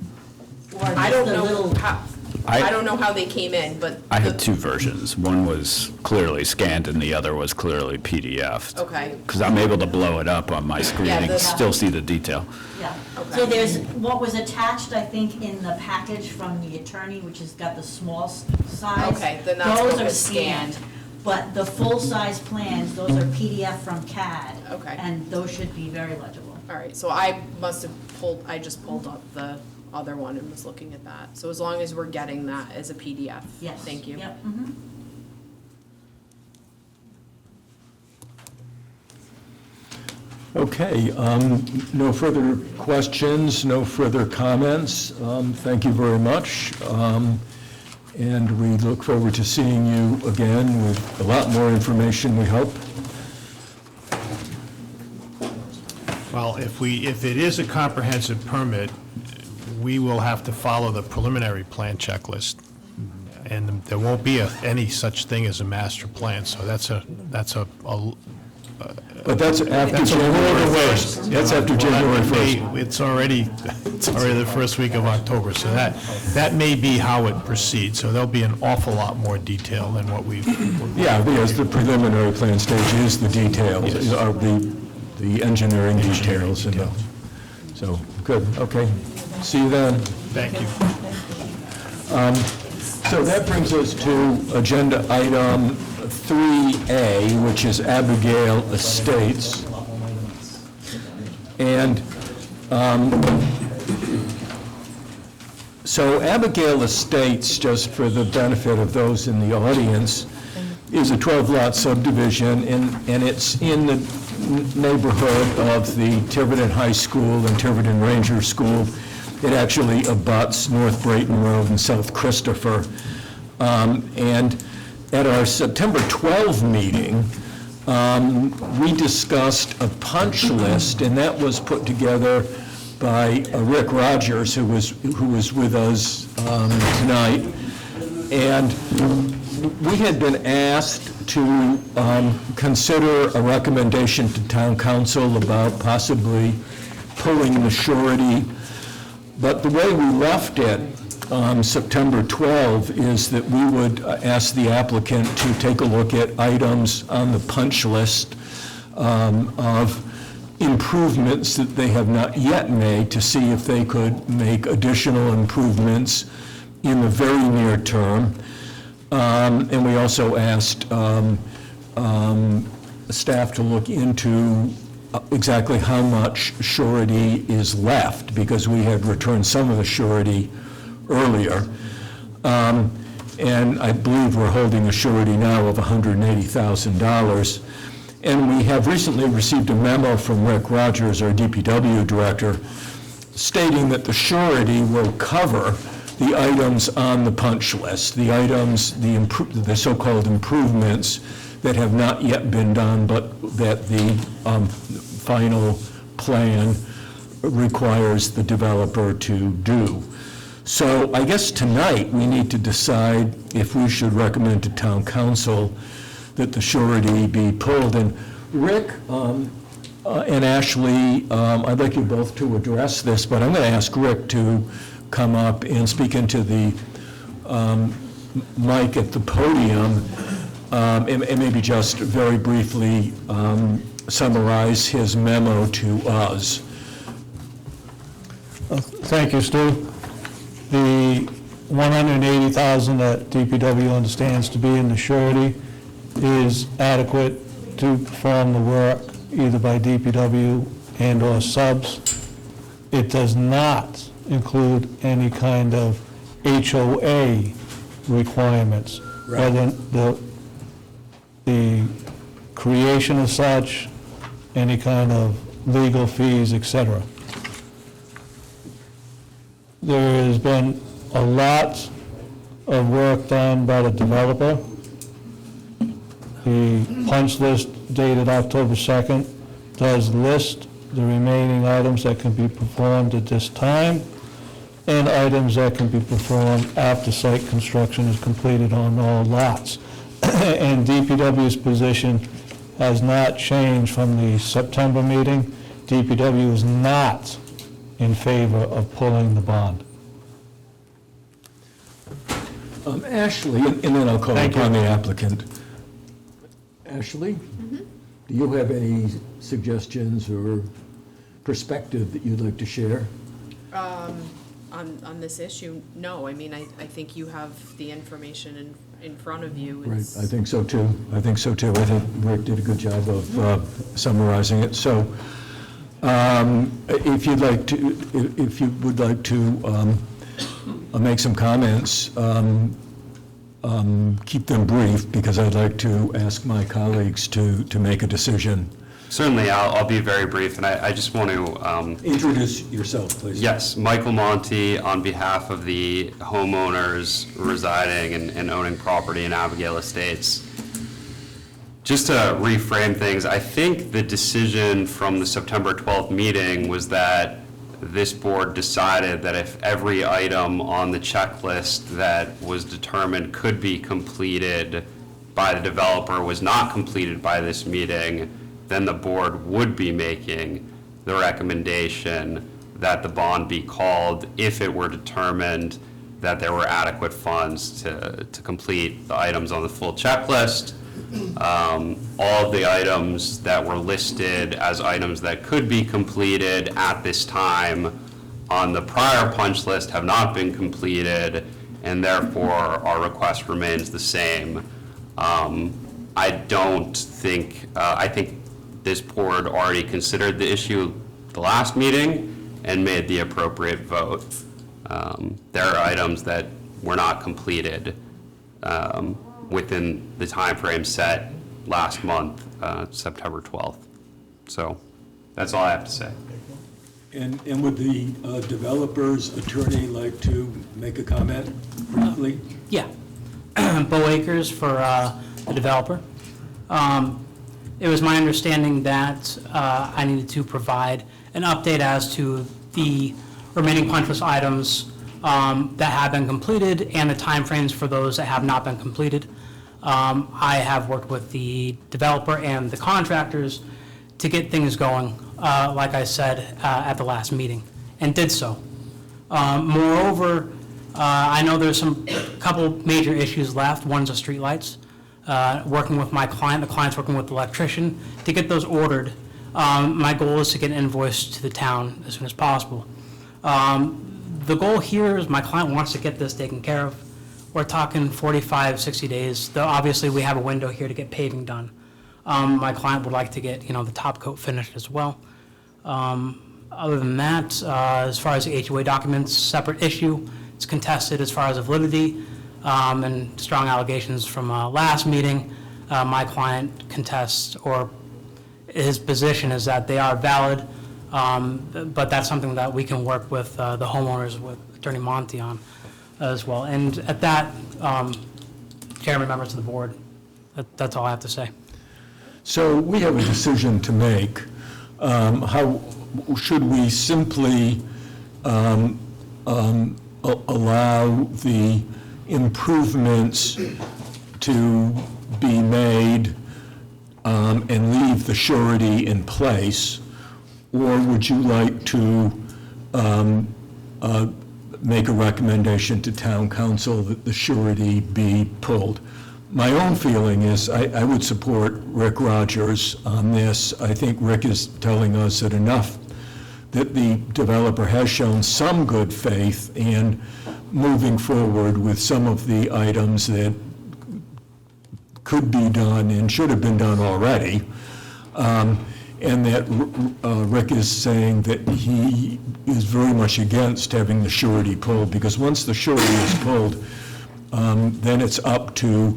Or I don't just the know little- how, I don't know how they came in, but. I had two versions. One was clearly scanned and the other was clearly PDF'd. Okay. Because I'm able to blow it up on my screen Yeah, and still see the detail. Yeah. Okay. So there's, what was attached, I think, in the package from the attorney, which has got the small size. Okay, then that's what Those are was scanned. But the full-size plans, those are PDF from CAD. Okay. And those should be very legible. All right, so I must have I just pulled up the other one and was looking at that. So as long as we're getting that as a PDF. Yes. Thank you. Yep. Okay, no further questions, no further comments. Thank you very much. And we look forward to seeing you again with a lot more information, we hope. Well, if it is a comprehensive permit, we will have to follow the preliminary plan checklist. And there won't be any such thing as a master plan, so that's a But that's after That's a world January away. 1st. That's after January 1st. It's already the first week of October, so that may be how it proceeds. So there'll be an awful lot more detail than what we've. Yeah, because the preliminary plan stage is the details, are the engineering details. And so, good, okay. See you then. Thank you. So that brings us to agenda item 3A, which is Abigail Estates. And so Abigail Estates, just for the benefit of those in the audience, is a 12-lot subdivision, and it's in the neighborhood of the Tiverton High School and Tiverton Ranger School. It actually abuts North Brayton Road and South Christopher. And at our September 12 meeting, we discussed a punch list, and that was put together by Rick Rogers, who was with us tonight. And we had been asked to consider a recommendation to town council about possibly pulling the surety. But the way we left it September 12 is that we would ask the applicant to take a look at items on the punch list of improvements that they have not yet made to see if they could make additional improvements in the very near term. And we also asked staff to look into exactly how much surety is left, because we had returned some of the surety earlier. And I believe we're holding a surety now of $180,000. And we have recently received a memo from Rick Rogers, our DPW director, stating that the surety will cover the items on the punch list, the items, the so-called improvements that have not yet been done, but that the final plan requires the developer to do. So I guess tonight we need to decide if we should recommend to town council that the surety be pulled. And Rick and Ashley, I'd like you both to address this, but I'm going to ask Rick to come up and speak into the mic at the podium and maybe just very briefly summarize his memo to us. Thank you, Stu. The 180,000 that DPW understands to be in the surety is adequate to perform the work either by DPW and/or subs. It does not include any kind of HOA requirements, whether the creation of such, any kind of legal fees, etc. There has been a lot of work done by the developer. The punch list dated October 2nd does list the remaining items that can be performed at this time and items that can be performed after site construction is completed on all lots. And DPW's position has not changed from the September meeting. DPW is not in favor of pulling the bond. Ashley, and then I'll call upon the applicant. Ashley, do you have any suggestions or perspective that you'd like to share? On this issue, no. I mean, I think you have the information in front of you. Right, It's- I think so too. I think Rick did a good job of summarizing it. So if you'd like to, if you would like to make some comments, keep them brief, because I'd like to ask my colleagues to make a decision. Certainly, I'll be very brief, and I just want to... Introduce yourself, please. Yes, Michael Monti, on behalf of the homeowners residing and owning property in Abigail Estates. Just to reframe things, I think the decision from the September 12th meeting was that this board decided that if every item on the checklist that was determined could be completed by the developer was not completed by this meeting, then the board would be making the recommendation that the bond be called if it were determined that there were adequate funds to complete the items on the full checklist. All of the items that were listed as items that could be completed at this time on the prior punch list have not been completed, and therefore our request remains the same. I don't think, I think this board already considered the issue the last meeting and made the appropriate vote. There are items that were not completed within the time frame set last month, September 12th. So that's all I have to say. And would the developer's attorney like to make a comment briefly? Yeah. Bo Akers for the developer. It was my understanding that I needed to provide an update as to the remaining punch list items that have been completed and the timeframes for those that have not been completed. I have worked with the developer and the contractors to get things going, like I said at the last meeting, and did so. Moreover, I know there's some couple major issues left. One's the streetlights. Working with my client, the client's working with the electrician to get those ordered. My goal is to get an invoice to the town as soon as possible. The goal here is my client wants to get this taken care of. We're talking 45, 60 days. Though obviously we have a window here to get paving done. My client would like to get, the top coat finished as well. Other than that, as far as the HOA documents, separate issue. It's contested as far as the validity, and strong allegations from last meeting. My client contests, or his position is that they are valid, but that's something that we can work with the homeowners, with Attorney Monti on as well. And at that, Chairman, members of the board, that's all I have to say. So we have a decision to make. How should we simply allow the improvements to be made and leave the surety in place? Or would you like to make a recommendation to town council that the surety be pulled? My own feeling is I would support Rick Rogers on this. I think Rick is telling us that enough that the developer has shown some good faith in moving forward with some of the items that could be done and should have been done already. And that Rick is saying that he is very much against having the surety pulled, because once the surety is pulled, then it's up to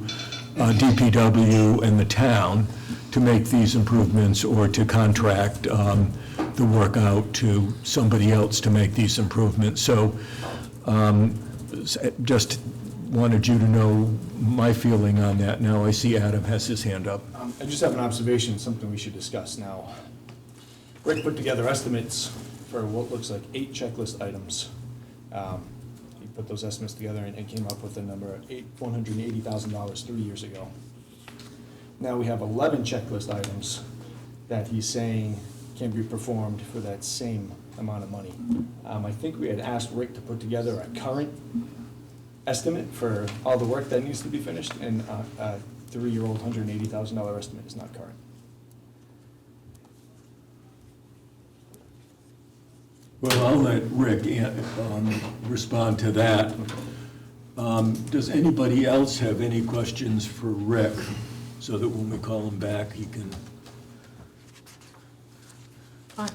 DPW and the town to make these improvements or to contract the work out to somebody else to make these improvements. So just wanted you to know my feeling on that. Now I see Adam has his hand up. I just have an observation, something we should discuss now. Rick put together estimates for what looks like 8 checklist items. He put those estimates together and came up with a number of $180,000 3 years ago. Now we have 11 checklist items that he's saying can be performed for that same amount of money. I think we had asked Rick to put together a current estimate for all the work that needs to be finished, and a 3-year-old $180,000 estimate is not current. Well, I'll let Rick respond to that. Does anybody else have any questions for Rick, so that when we call him back, he can...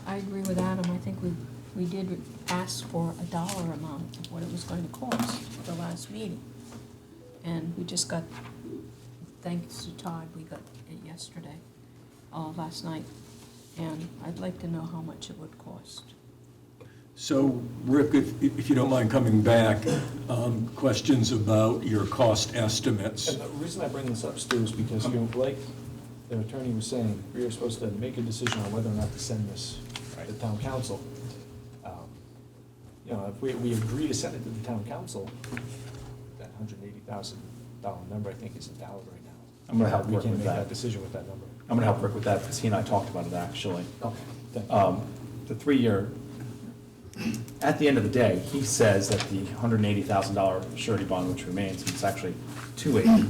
I agree with Adam. I think we did ask for a dollar amount of what it was going to cost at the last meeting. And we just got, thanks to Todd, we got it yesterday, last night. And I'd like to know how much it would cost. So, Rick, if you don't mind coming back, questions about your cost estimates. And the reason I bring this up, Stu, is because, you know, like the attorney was saying, we are supposed to make a decision on whether or not to send this to the town council. You know, if we agree to send it to the town council, that $180,000 number, I think, is a dollar right now. I'm gonna help We Rick can't with make that. that decision with that number. I'm gonna help Rick with that, because he and I talked about it, actually. Okay, thank you. The 3-year, at the end of the day, he says that the $180,000 surety bond, which remains, it's actually $280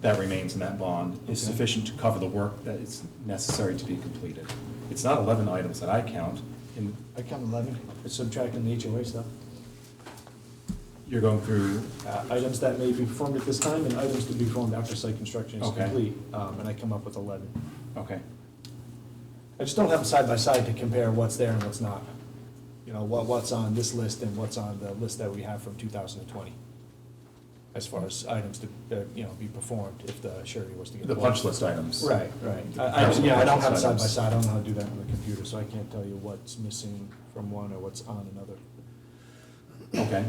that remains in that bond, is sufficient to cover the work that is necessary to be completed. It's not 11 items that I count. I count 11, it's subtracting the HOA stuff. You're going through, Items that may be performed at this time and items to be performed after site construction is Okay. complete, and I come up with 11. okay. I just don't have them side by side to compare what's there and what's not. You know, what's on this list and what's on the list that we have from 2020, as far as items to, you know, be performed if the surety was to get. The pulled. punch list items. Right. I don't have it side by side, I don't know how to do that on the computer, so I can't tell you what's missing from one or what's on another. Okay.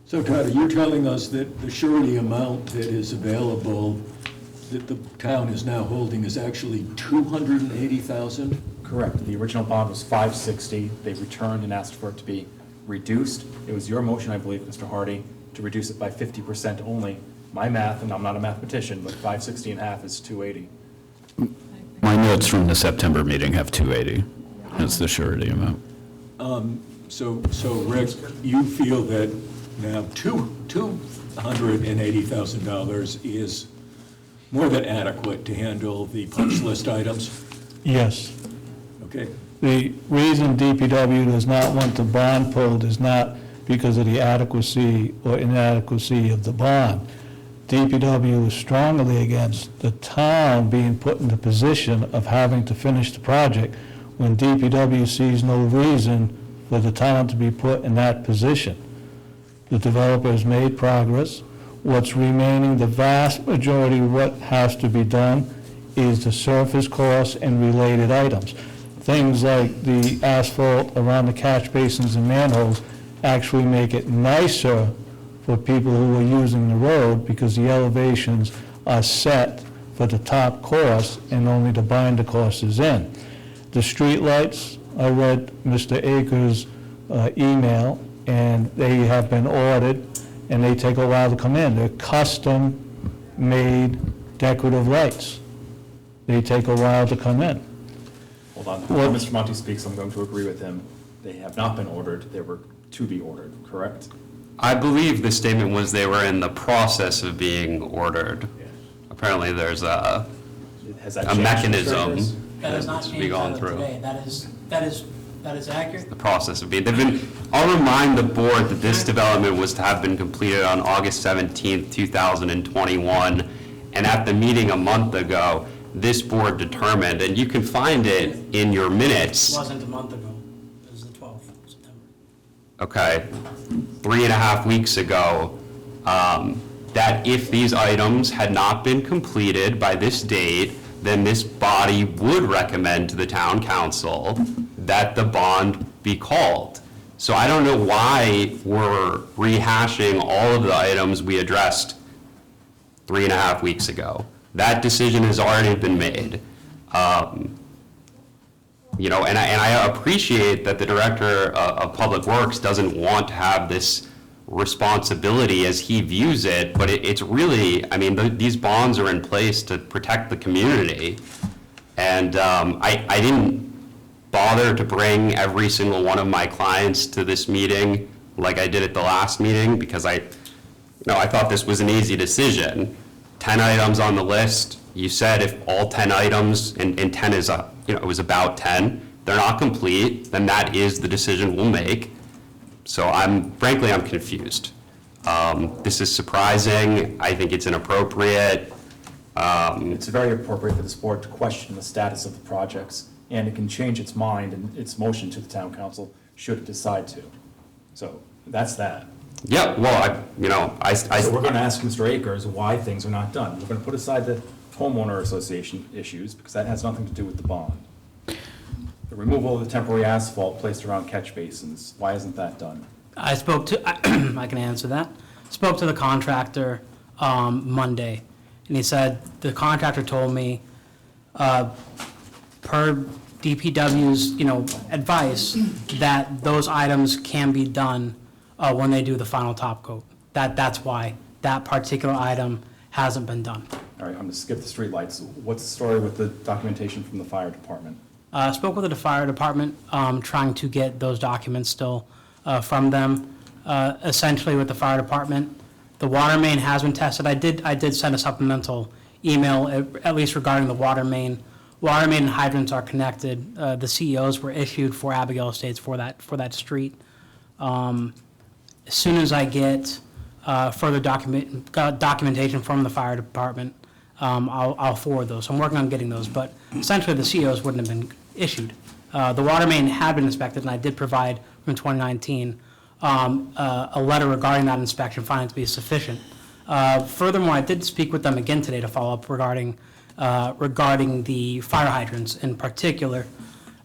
So, Todd, you're telling us that the surety amount that is available, that the town is now holding, is actually $280,000? Correct. The original bond was $560. They returned and asked for it to be reduced. It was your motion, I believe, Mr. Hardy, to reduce it by 50% only. My math, and I'm not a mathematician, but 560 and a half is 280. My notes from the September meeting have 280 as the surety amount. So Rick, you feel that now $280,000 is more than adequate to handle the punch list items? Yes. Okay. The reason DPW does not want the bond pulled is not because of the adequacy or inadequacy of the bond. DPW is strongly against the town being put in the position of having to finish the project when DPW sees no reason for the town to be put in that position. The developer has made progress. What's remaining, the vast majority of what has to be done is the surface costs and related items. Things like the asphalt around the catch basins and manholes actually make it nicer for people who are using the road because the elevations are set for the top course and only the binder course is in. The streetlights, I read Mr. Akers' email, and they have been ordered, and they take a while to come in. They're custom-made decorative lights. They take a while to come in. Hold on. Before Mr. Monti speaks, I'm going to agree with him. They have not been ordered. They were to be ordered, correct? I believe the statement was they were in the process of being ordered. Apparently there's Has that a changed, Mr. mechanism. Akers? That is not to be changed gone as of through. today. That is accurate. The process would be, I'll remind the board that this development was to have been completed on August 17th, 2021. And at the meeting a month ago, this board determined, and you can find it in your It minutes, wasn't a month ago. It was the 12th of September. okay, 3.5 weeks ago, that if these items had not been completed by this date, then this body would recommend to the town council that the bond be called. So I don't know why we're rehashing all of the items we addressed 3.5 weeks ago. That decision has already been made. You know, and I appreciate that the Director of Public Works doesn't want to have this responsibility as he views it, but it's really, I mean, these bonds are in place to protect the community. And I didn't bother to bring every single one of my clients to this meeting like I did at the last meeting, because I thought this was an easy decision. 10 items on the list. You said if all 10 items, and 10 is, it was about 10, they're not complete, then that is the decision we'll make. So frankly, I'm confused. This is surprising. I think it's inappropriate. It's very appropriate for this board to question the status of the projects, and it can change its mind and its motion to the town council should it decide to. So that's that. Yeah, well, So we're going to ask Mr. Akers why things are not done. We're going to put aside the homeowner association issues, because that has nothing to do with the bond. The removal of the temporary asphalt placed around catch basins, why isn't that done? I spoke to, I can answer that. Spoke to the contractor Monday, and he said, the contractor told me, per DPW's, advice, that those items can be done when they do the final top coat. That's why that particular item hasn't been done. All right, I'm going to skip the streetlights. What's the story with the documentation from the fire department? Spoke with the fire department, trying to get those documents still from them. Essentially with the fire department, the water main has been tested. I did send a supplemental email, at least regarding the water main. Water main and hydrants are connected. The CEOs were issued for Abigail Estates for that street. As soon as I get further documentation from the fire department, I'll forward those. So I'm working on getting those, but essentially the COs wouldn't have been issued. The water main had been inspected, and I did provide from 2019 a letter regarding that inspection, finding it to be sufficient. Furthermore, I did speak with them again today to follow up regarding the fire hydrants in particular,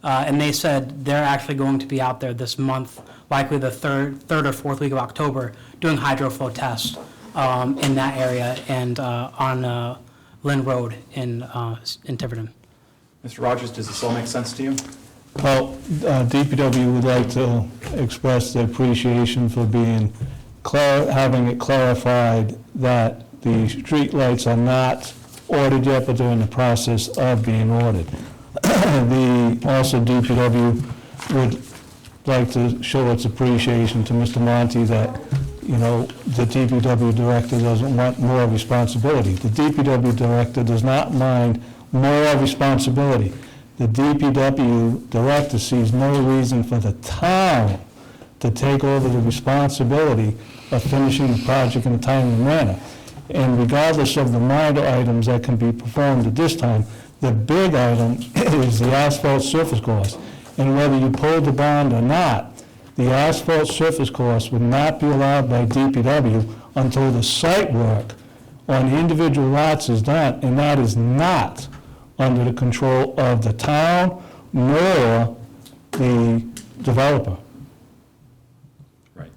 and they said they're actually going to be out there this month, likely the third or fourth week of October, doing hydroflow tests in that area and on Lynn Road in Tiverton. Mr. Rogers, does this all make sense to you? Well, DPW would like to express their appreciation for having it clarified that the streetlights are not ordered yet, but they're in the process of being ordered. Also, DPW would like to show its appreciation to Mr. Monty that, the DPW director doesn't want more responsibility. The DPW director does not mind more responsibility. The DPW director sees no reason for the town to take over the responsibility of finishing the project in a timely manner. And regardless of the minor items that can be performed at this time, the big item is the asphalt surface course. And whether you pull the bond or not, the asphalt surface course would not be allowed by DPW until the site work on the individual lots is done, and that is not under the control of the town nor the developer. Right.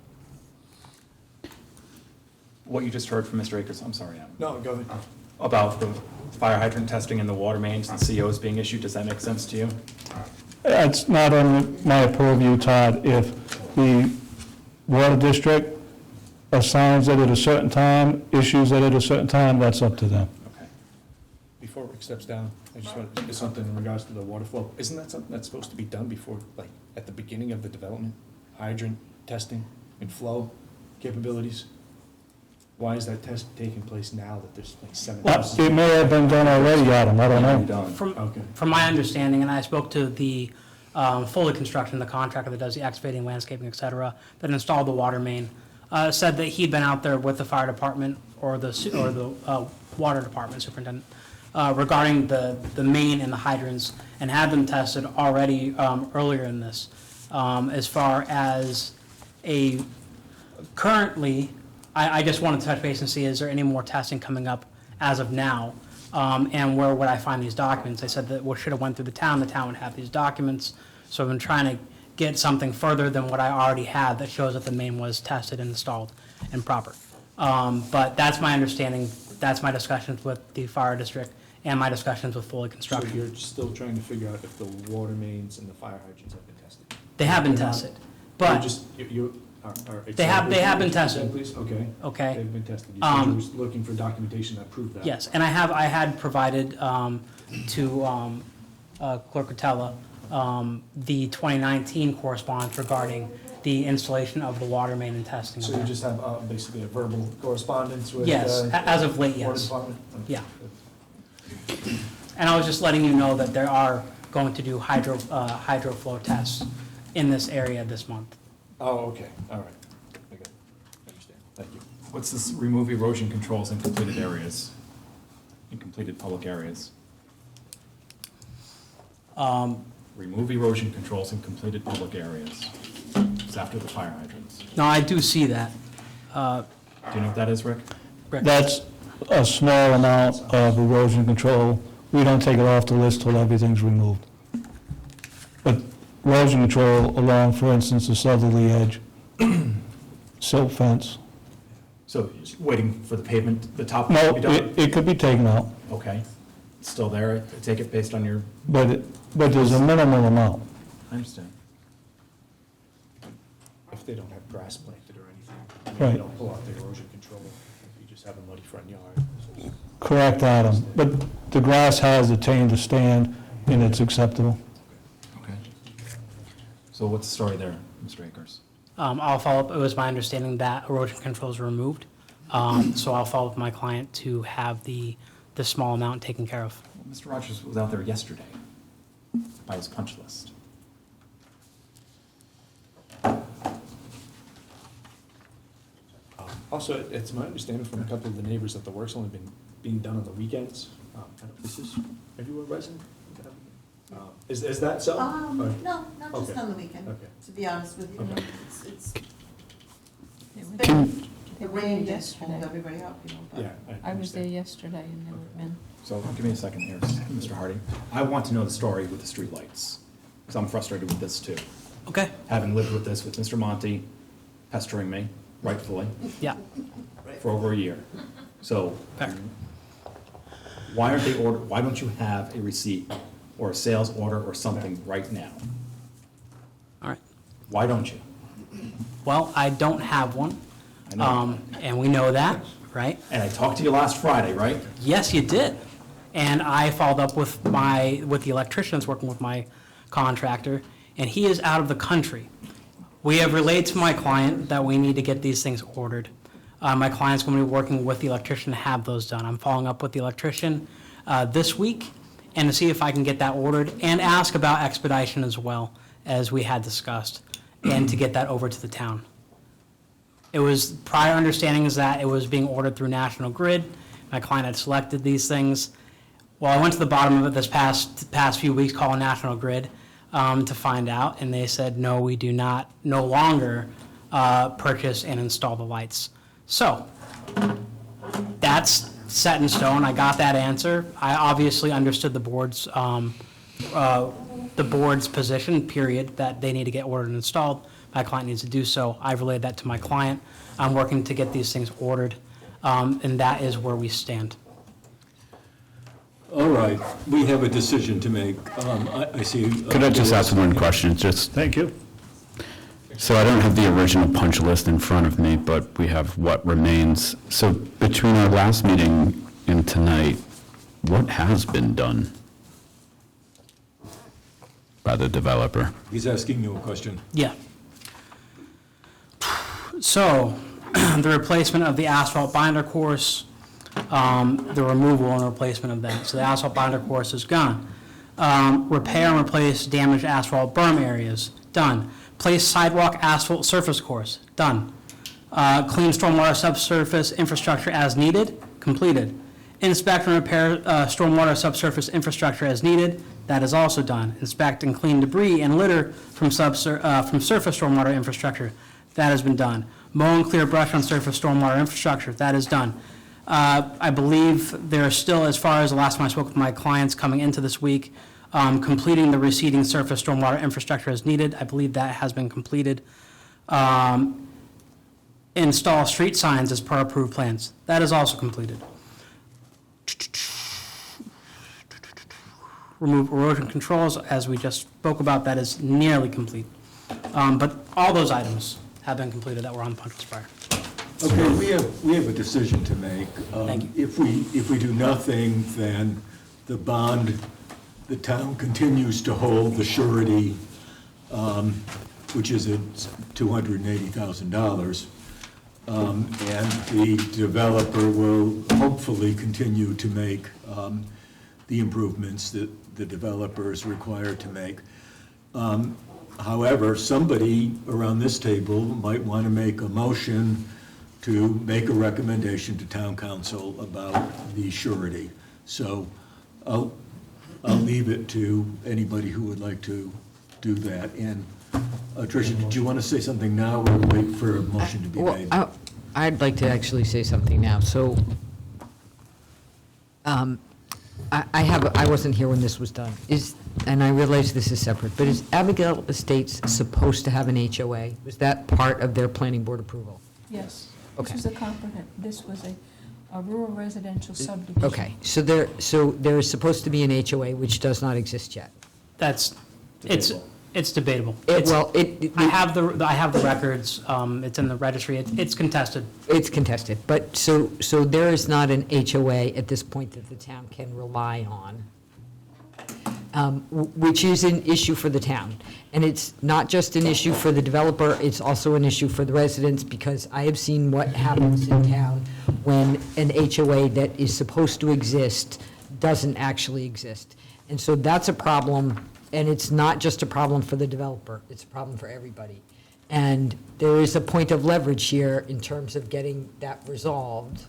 What you just heard from Mr. Akers, I'm sorry, Adam. No, go ahead. About the fire hydrant testing and the water mains and COs being issued, does that make sense to you? It's not on my purview, Todd. If the water district assigns it at a certain time, issues it at a certain time, that's up to them. Okay. Before Rick steps down, I just want to say something in regards to the water flow. Isn't that something that's supposed to be done before, like, at the beginning of the development? Hydrant testing and flow capabilities? Why is that test taking place now that there's like 7,000? Well, it may have been done already, Adam, I don't know. Okay. From my understanding, and I spoke to the Foley Construction, the contractor that does the excavating, landscaping, et cetera, that installed the water main, said that he'd been out there with the fire department or the water department superintendent regarding the main and the hydrants, and had them tested already earlier in this. As far as currently, I just wanted to touch base and see, is there any more testing coming up as of now? And where would I find these documents? They said that we should have went through the town would have these documents. So I've been trying to get something further than what I already had that shows that the main was tested and installed and proper. But that's my understanding, that's my discussions with the fire district and my discussions with Foley So Construction. you're still trying to figure out if the water mains and the fire hydrants have been tested? They have been They're not- tested, You're but just, you are. They have been tested. Please, okay. Okay. They've been tested. You said you were looking for documentation that proved that. Yes, and I had provided to Clerk Catella the 2019 correspondence regarding the installation of the water main and testing. So of you that. just have basically a verbal correspondence with? Yes, as of late, Water yes. Department? Okay. Yeah. And I was just letting you know that there are going to do hydro flow tests in this area this month. Oh, okay, all right. I got it. I understand. Thank you. What's this, remove erosion controls in completed areas, in completed public areas? Remove erosion controls in completed public areas. It's after the fire hydrants. No, I do see that. Do you know what that is, Rick? That's a small amount of erosion control. We don't take it off the list till everything's removed. But erosion control along, for instance, the southerly edge, silt fence. So you're just waiting for the pavement, the top No, to be done? it could be taken out, Okay. It's still there, I take it based on your, but there's a minimal amount. I understand. If they don't have grass planted or anything. Right. They don't pull out the erosion control. You just have a muddy front yard. Correct, Adam, but the grass has attained a stand and it's acceptable. Okay. So what's the story there, Mr. Akers? I'll follow up. It was my understanding that erosion controls were removed. So I'll follow up with my client to have the small amount taken care of. Well, Mr. Rogers was out there yesterday by his punch list. Also, it's my understanding from a couple of the neighbors that the work's only been being done on the weekends. This is, are you a resident? Is that so? Or- No, not just Okay. on the weekend, Okay. to be honest with you. Okay. It's Can- the rain just hold everybody up, you know, but. Yeah. I was there yesterday and there were men. So give me a second here, Mr. Hardy. I want to know the story with the streetlights, because I'm frustrated with this too. Okay. Having lived with this, with Mr. Monty pestering me, rightfully, Yeah. for over a year. So why aren't they ordered, why don't you have a receipt or a sales order or something right now? All right. Why don't you? Well, I don't have one. I know. And we know that, right? And I talked to you last Friday, right? Yes, you did. And I followed up with the electrician that's working with my contractor, and he is out of the country. We have relayed to my client that we need to get these things ordered. My client's going to be working with the electrician to have those done. I'm following up with the electrician this week and to see if I can get that ordered and ask about expedition as well, as we had discussed, and to get that over to the town. It was, prior understanding is that it was being ordered through National Grid. My client had selected these things. Well, I went to the bottom of it this past few weeks, calling National Grid to find out, and they said, no, we do not, no longer purchase and install the lights. So, that's set in stone. I got that answer. I obviously understood the board's position, period, that they need to get ordered and installed. My client needs to do so. I've relayed that to my client. I'm working to get these things ordered, and that is where we stand. All right, we have a decision to make. I see. Could I just ask one question? Just, Thank you. so I don't have the original punch list in front of me, but we have what remains. So between our last meeting and tonight, what has been done by the developer? He's asking you a question. Yeah. So, the replacement of the asphalt binder course, the removal and replacement of that. So the asphalt binder course is gone. Repair and replace damaged asphalt berm areas, done. Place sidewalk asphalt surface course, done. Clean stormwater subsurface infrastructure as needed, completed. Inspect and repair stormwater subsurface infrastructure as needed, that is also done. Inspect and clean debris and litter from surface stormwater infrastructure, that has been done. Mow and clear brush on surface stormwater infrastructure, that is done. I believe there are still, as far as the last time I spoke with my clients coming into this week, completing the receding surface stormwater infrastructure as needed. I believe that has been completed. Install street signs as per approved plans. That is also completed. Remove erosion controls, as we just spoke about, that is nearly complete. But all those items have been completed that were on the punch list prior. Okay, we have a decision to make. Thank you. If we do nothing, then the bond, the town continues to hold the surety, which is at $280,000. And the developer will hopefully continue to make the improvements that the developer is required to make. However, somebody around this table might want to make a motion to make a recommendation to town council about the surety. So I'll leave it to anybody who would like to do that. And Tricia, did you want to say something now or wait for a motion to be made? I'd like to actually say something now. So I wasn't here when this was done. And I realize this is separate, but is Abigail Estates supposed to have an HOA? Was that part of their planning board approval? Yes. Okay. This was a rural residential subdivision. Okay, so there is supposed to be an HOA, which does not exist yet. It's debatable. I have the records, it's in the registry, it's contested. It's contested, but so there is not an HOA at this point that the town can rely on, which is an issue for the town. And it's not just an issue for the developer, it's also an issue for the residents, because I have seen what happens in town when an HOA that is supposed to exist doesn't actually exist. And so that's a problem, and it's not just a problem for the developer, it's a problem for everybody. And there is a point of leverage here in terms of getting that resolved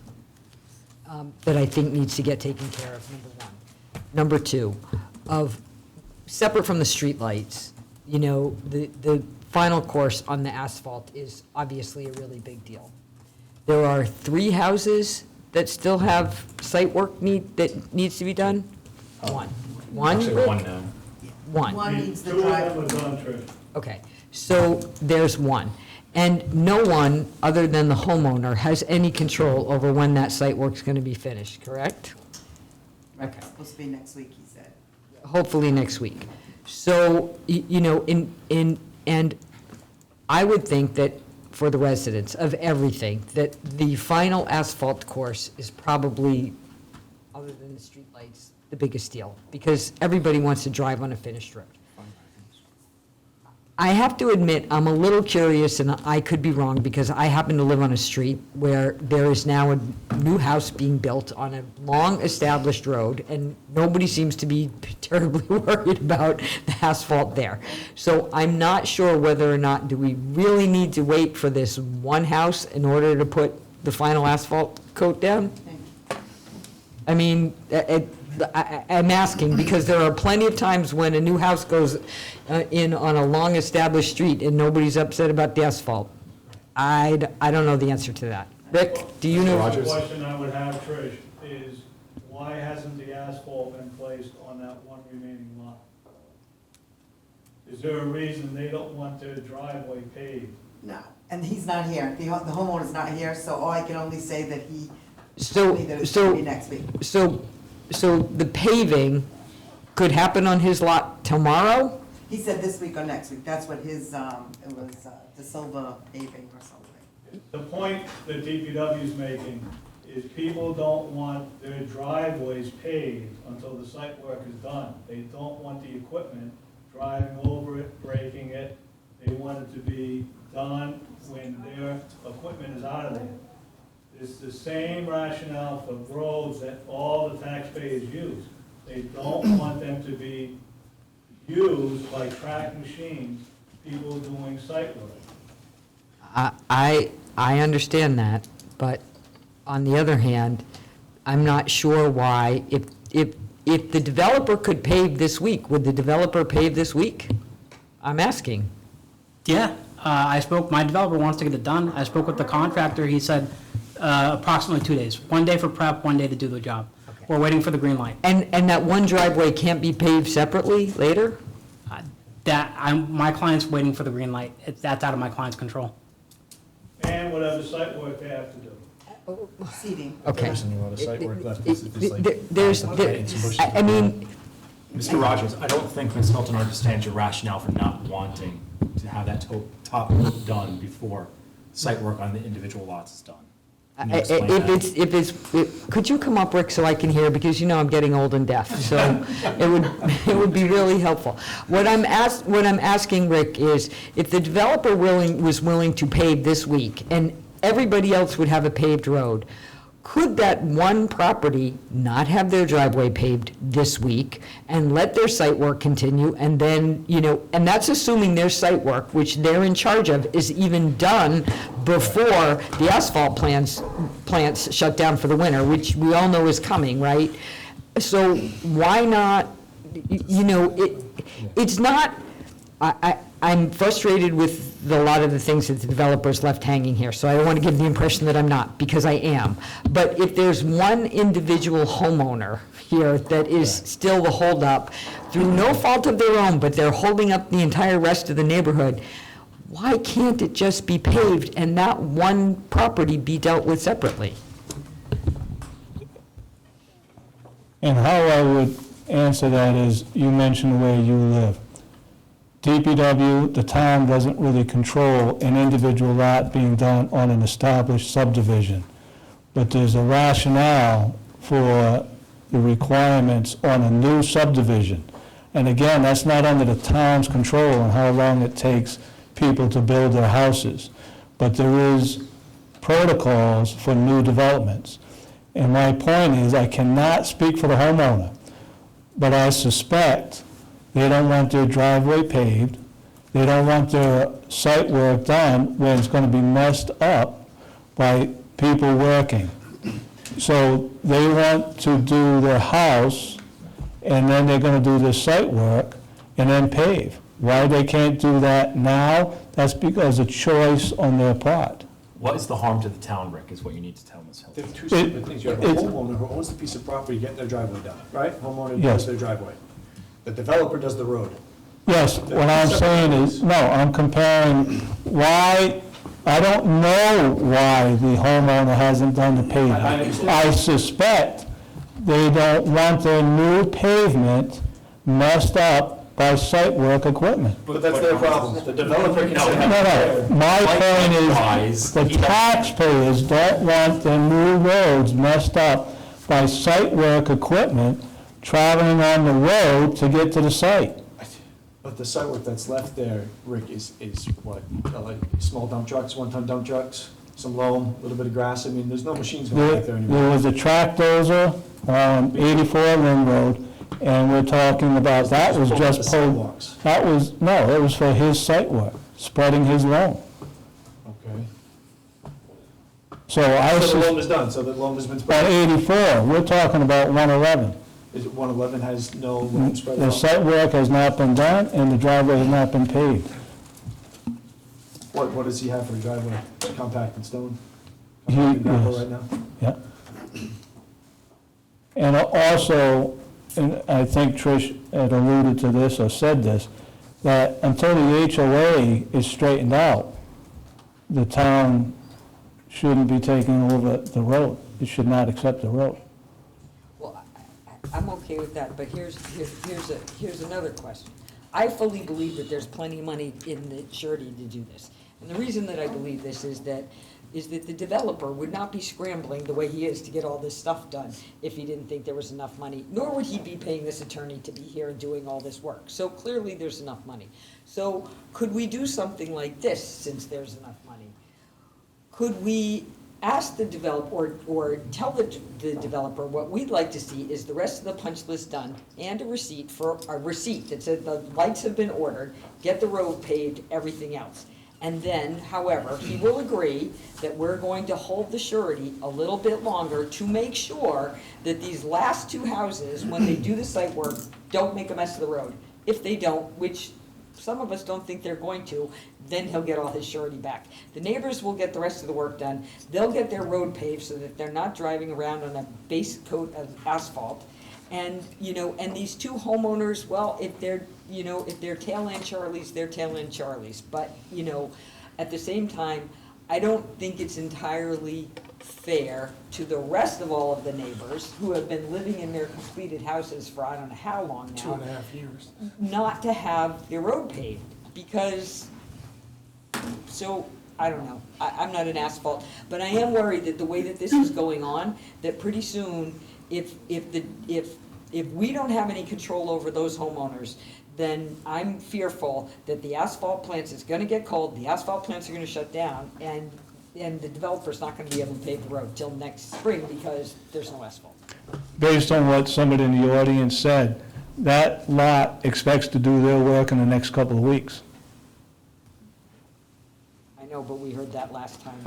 that I think needs to get taken care of, number one. Number two, separate from the streetlights, you know, the final course on the asphalt is obviously a really big deal. There are 3 houses that still have site work that needs to be done? One? Actually, one now. One. needs the driveway. Okay, so there's one. And no one, other than the homeowner, has any control over when that site work's gonna be finished, correct? Okay. It's supposed to be next week, he said. Hopefully next week. So, you know, and I would think that for the residents of everything, that the final asphalt course is probably, other than the streetlights, the biggest deal, because everybody wants to drive on a finished road. I have to admit, I'm a little curious, and I could be wrong, because I happen to live on a street where there is now a new house being built on a long-established road, and nobody seems to be terribly worried about the asphalt there. So I'm not sure whether or not, do we really need to wait for this one house in order to put the final asphalt coat down? I mean, I'm asking, because there are plenty of times when a new house goes in on a long-established street and nobody's upset about the asphalt. I don't know the answer to that. Rick, do you know? The question I would have, Trish, is why hasn't the asphalt been placed on that one remaining lot? Is there a reason they don't want their driveway paved? No, and he's not here. The homeowner's not here, so all I can only say that he So, told me that it's going to be next week. So the paving could happen on his lot tomorrow? He said this week or next week. That's what his, it was De Silva paving or something. The point that DPW's making is people don't want their driveways paved until the site work is done. They don't want the equipment driving over it, breaking it. They want it to be done when their equipment is out of there. It's the same rationale for roads that all the taxpayers use. They don't want them to be used by track machines, people doing site work. I understand that, but on the other hand, I'm not sure why, if the developer could pave this week, would the developer pave this week? I'm asking. Yeah, my developer wants to get it done. I spoke with the contractor, he said approximately 2 days. 1 day for prep, 1 day to do the job. We're waiting for the green light. And that one driveway can't be paved separately later? My client's waiting for the green light. That's out of my client's control. And whatever site work they have to do. Seating. Okay. There isn't a lot of site work left. This is just like- I mean, Mr. Rogers, I don't think Ms. Hilton understands your rationale for not wanting to have that top work done before site work on the individual lots is done. Can you explain that? could you come up, Rick, so I can hear, because you know I'm getting old and deaf, so it would be really helpful. What I'm asking, Rick, is if the developer was willing to pave this week, and everybody else would have a paved road, could that one property not have their driveway paved this week and let their site work continue, and then, and that's assuming their site work, which they're in charge of, is even done before the asphalt plants shut down for the winter, which we all know is coming, right? So why not, it's not, I'm frustrated with a lot of the things that the developers left hanging here, so I don't want to give the impression that I'm not, because I am. But if there's one individual homeowner here that is still the holdup, through no fault of their own, but they're holding up the entire rest of the neighborhood, why can't it just be paved and not one property be dealt with separately? And how I would answer that is, you mentioned where you live. DPW, the town doesn't really control an individual lot being done on an established subdivision. But there's a rationale for the requirements on a new subdivision. And again, that's not under the town's control on how long it takes people to build their houses. But there is protocols for new developments. And my point is, I cannot speak for the homeowner, but I suspect they don't want their driveway paved, they don't want their site work done when it's going to be messed up by people working. So they want to do their house, and then they're going to do their site work, and then pave. Why they can't do that now, that's because of choice on their part. What is the harm to the town, Rick, is what you need to tell Ms. Hilton. There are two separate things. You have a homeowner who owns the piece of property getting their driveway done, right? Homeowner Yes. does their driveway. The developer does the road. Yes, what I'm saying is, no, I'm comparing why, I don't know why the homeowner hasn't done the I pavement. understand. I suspect they don't want their new pavement messed up by site work equipment. But that's their problem. The developer can say. No, my point is, the taxpayers don't want their new roads messed up by site work equipment traveling on the road to get to the site. But the site work that's left there, Rick, is what, like small dump trucks, one-ton dump trucks, some loam, a little bit of grass. I mean, there's no machines going back there anymore. There was a track dozer on 84 Lynn Road, and we're talking about, that was just pulled. That was, no, it was for his site work, spreading his loam. Okay. So I. So the loam is done, so the loam has been On spread. 84, we're talking about 111. Is it 111 has no loam spread The out? site work has not been done, and the driveway has not been paved. What does he have for a driveway? Compact and stone? He- Compact and gravel yes. right now? Yeah. And also, and I think Trish had alluded to this or said this, that until the HOA is straightened out, the town shouldn't be taking over the road. It should not accept the road. Well, I'm okay with that, but here's another question. I fully believe that there's plenty of money in the surety to do this. And the reason that I believe this is that the developer would not be scrambling the way he is to get all this stuff done if he didn't think there was enough money, nor would he be paying this attorney to be here and doing all this work. So clearly, there's enough money. So could we do something like this, since there's enough money? Could we ask the developer, or tell the developer, what we'd like to see is the rest of the punch list done, and a receipt that said the lights have been ordered, get the road paved, everything else. And then, however, he will agree that we're going to hold the surety a little bit longer to make sure that these last two houses, when they do the site work, don't make a mess of the road. If they don't, which some of us don't think they're going to, then he'll get all his surety back. The neighbors will get the rest of the work done. They'll get their road paved so that they're not driving around on a base coat of asphalt. And, and these two homeowners, well, if they're tail end Charlies, they're tail end Charlies. But, at the same time, I don't think it's entirely fair to the rest of all of the neighbors who have been living in their completed houses for I don't know how long now. 2.5 years. Not to have their road paved, because, I don't know, I'm not an asphalt, but I am worried that the way that this is going on, that pretty soon, if we don't have any control over those homeowners, then I'm fearful that the asphalt plants is gonna get cold, the asphalt plants are gonna shut down, and the developer's not gonna be able to pave the road till next spring because there's no asphalt. Based on what somebody in the audience said, that lot expects to do their work in the next couple of weeks. I know, but we heard that last time.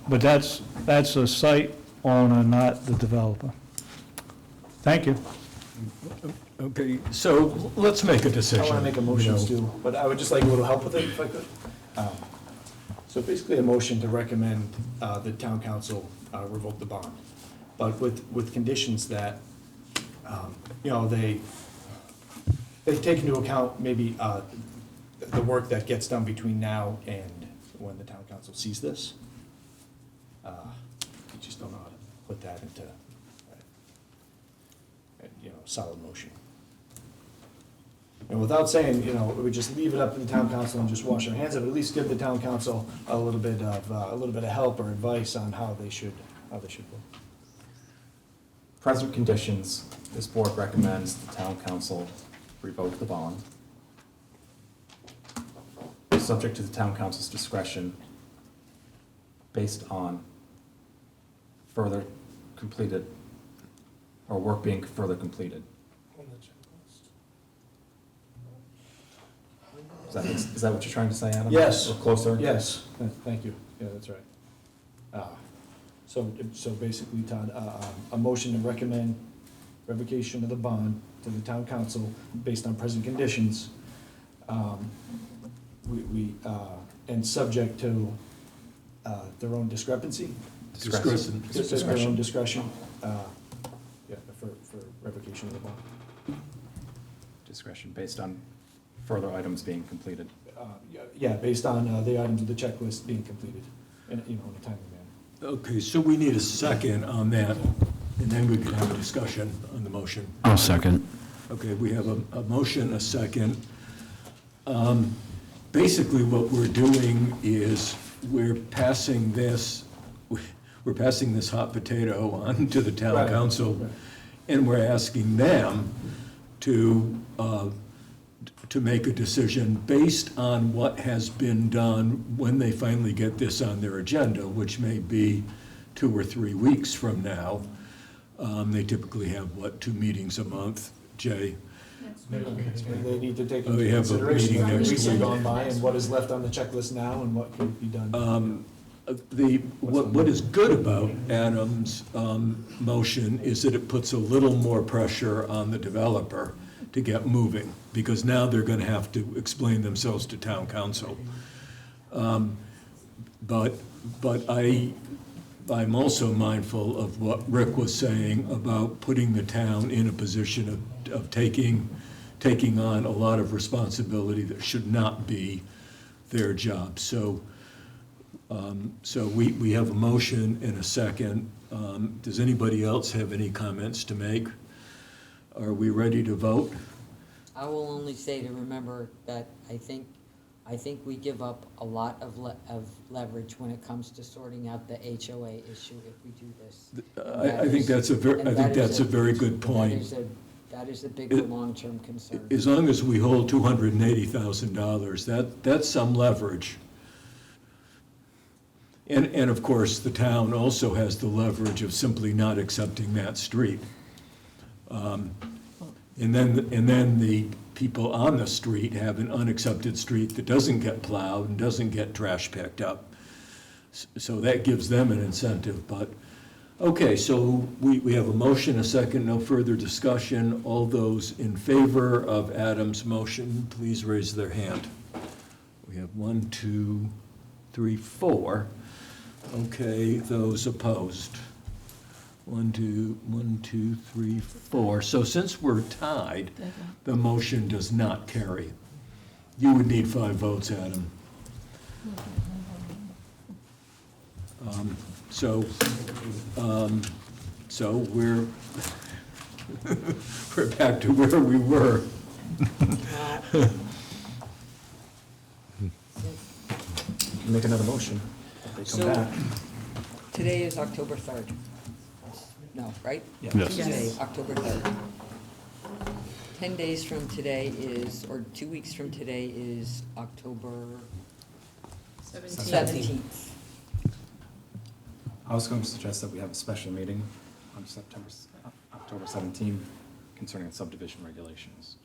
But that's a site owner, not the developer. Thank you. Okay, so let's make a decision. I want to make a motion too, but I would just like a little help with it if I could. So basically a motion to recommend the town council revoke the bond, but with conditions that, they take into account maybe the work that gets done between now and when the town council sees this. We just don't know how to put that into, solid motion. And without saying, we just leave it up to the town council and just wash our hands of it, at least give the town council a little bit of help or advice on how they should work. Present conditions, this board recommends the town council revoke the bond, subject to the town council's discretion, based on further completed, or work being further completed. Is that what you're trying to say, Adam? Yes. Or closer? Yes, thank you, yeah, that's right. So basically, Todd, a motion to recommend revocation of the bond to the town council based on present conditions. And subject to their own discrepancy? Discretion. Their own discretion, for revocation of the bond. Discretion based on further items being completed. Yeah, based on the items of the checklist being completed in a timely manner. Okay, so we need a second on that, and then we can have a discussion on the motion. I'll second. Okay, we have a motion, a second. Basically, what we're doing is we're passing this hot potato on to the town Right. council, and we're asking them to make a decision based on what has been done when they finally get this on their agenda, which may be 2 or 3 weeks from now. They typically have, 2 meetings a month, Jay? And they need to take Oh, into we have a consideration meeting what next weeks have week. gone by and what is left on the checklist now and what could be done. What is good about Adam's motion is that it puts a little more pressure on the developer to get moving, because now they're gonna have to explain themselves to town council. But I'm also mindful of what Rick was saying about putting the town in a position of taking on a lot of responsibility that should not be their job. So we have a motion and a second. Does anybody else have any comments to make? Are we ready to vote? I will only say to remember that I think I think we give up a lot of leverage when it comes to sorting out the HOA issue if we do this. I think that's a very good point. That is a bigger long-term concern. As long as we hold $280,000, that's some leverage. And of course, the town also has the leverage of simply not accepting that street. And then the people on the street have an unaccepted street that doesn't get plowed and doesn't get trash picked up. So that gives them an incentive, but, okay, so we have a motion, a second, no further discussion. All those in favor of Adam's motion, please raise their hand. We have 1, 2, 3, 4. Okay, those opposed. 1, 2, 3, 4. So since we're tied, the motion does not carry. You would need 5 votes, Adam. So we're we're back to where we were. Make another motion. They come So, back. today is October 3rd. No, right? Yeah. Yes. Today, October 3rd. 10 days from today is, or 2 weeks from today is October 17th. I was going to suggest that we have a special meeting on October 17th concerning subdivision regulations.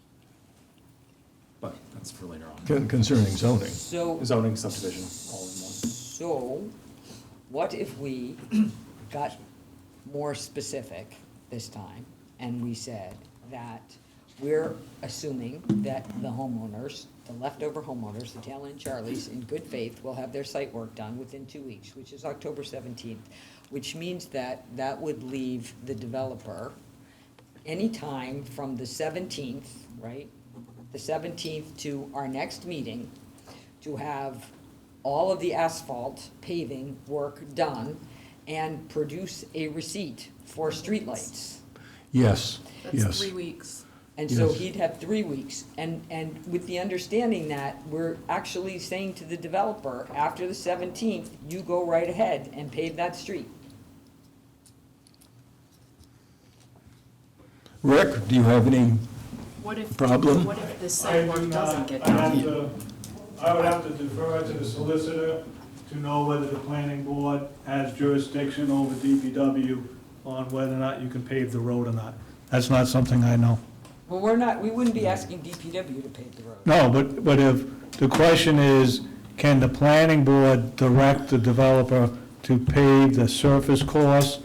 But that's for later on. Concerning zoning. So. Zoning, subdivision, all in one. So, what if we got more specific this time, and we said that we're assuming that the homeowners, the leftover homeowners, the Taylor and Charlies, in good faith, will have their site work done within 2 weeks, which is October 17th, which means that that would leave the developer anytime from the 17th, right? The 17th to our next meeting to have all of the asphalt paving work done and produce a receipt for streetlights. Yes, yes. That's 3 weeks. And so Yes. he'd have 3 weeks, and with the understanding that we're actually saying to the developer, after the 17th, you go right ahead and pave that street. Rick, do you have any problem? What if the I site do work not, doesn't get done? I would have to defer to the solicitor to know whether the planning board has jurisdiction over DPW on whether or not you can pave the road or not. That's not something I know. Well, we wouldn't be asking DPW to pave the road. No, but if, the question is, can the planning board direct the developer to pave the surface course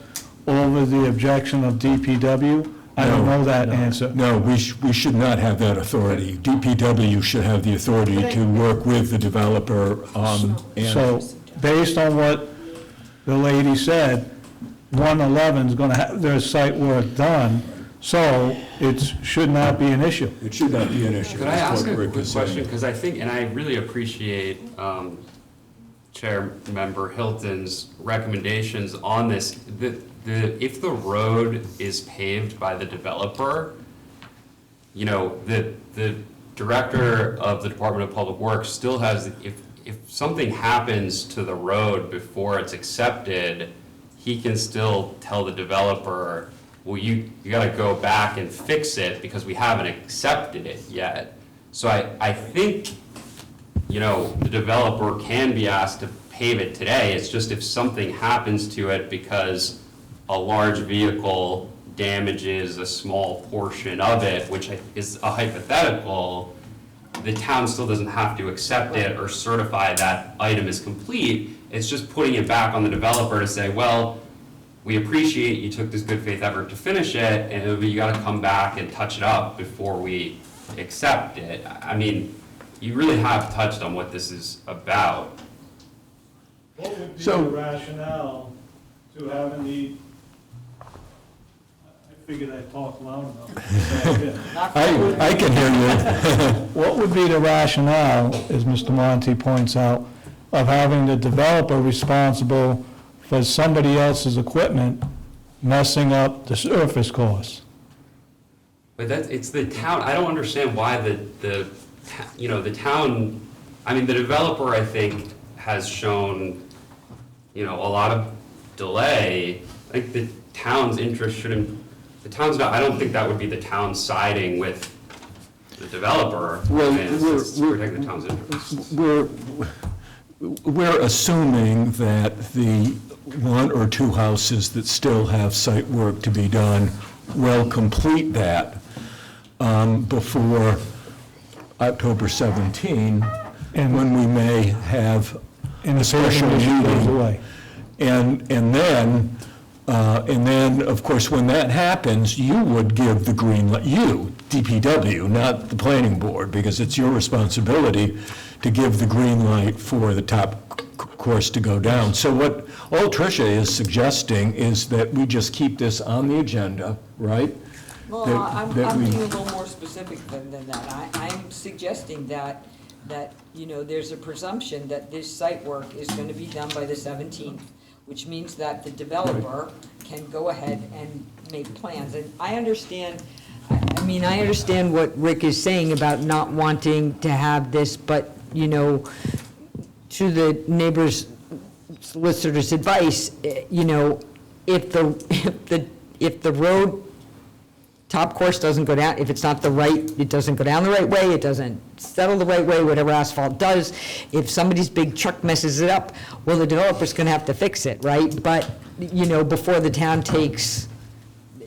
over the objection of DPW? I don't know that answer. No, we should not have that authority. DPW should have the authority to work with the developer, and So, based on what the lady said, 111 is gonna have their site work done, so it should not be an issue. it should not be an issue. Could I is ask what a Rick quick is saying. question? Because I think, and I really appreciate Chair Member Hilton's recommendations on this. If the road is paved by the developer, you know, the director of the Department of Public Works still has, if something happens to the road before it's accepted, he can still tell the developer, well, you gotta go back and fix it because we haven't accepted it yet. So I think, you know, the developer can be asked to pave it today. It's just if something happens to it because a large vehicle damages a small portion of it, which is a hypothetical, the town still doesn't have to accept it or certify that item is complete. It's just putting it back on the developer to say, well, we appreciate you took this good faith effort to finish it, and you gotta come back and touch it up before we accept it. I mean, you really have touched on what this is about. What would be So- the rationale to having the, I figured I'd talk loud enough. I can hear you. What would be the rationale, as Mr. Monti points out, of having the developer responsible for somebody else's equipment messing up the surface course? But it's the town, I don't understand why the town I mean, the developer, I think, has shown, you know, a lot of delay. I think the town's interest shouldn't, the town's not, I don't think that would be the town siding with the developer. Well, I mean, it's to protect the town's interests. We're assuming that the one or two houses that still have site work to be done will complete that before October 17, and when we may have a special meeting. And then, of course, when that happens, you would give the green light, you, DPW, not the planning board, because it's your responsibility to give the green light for the top course to go down. So what all Tricia is suggesting is that we just keep this on the agenda, right? Well, I'm being a little more specific than that. I'm suggesting that, you know, there's a presumption that this site work is going to be done by the 17th, which means that the developer can go ahead and make plans. And I understand, I understand what Rick is saying about not wanting to have this, but, you know, to the neighbor's solicitor's advice, you know, if the road top course doesn't go down, if it's not the right, it doesn't go down the right way, it doesn't settle the right way, whatever asphalt does, if somebody's big truck messes it up, well, the developer's gonna have to fix it, right? But, you know, before the town takes,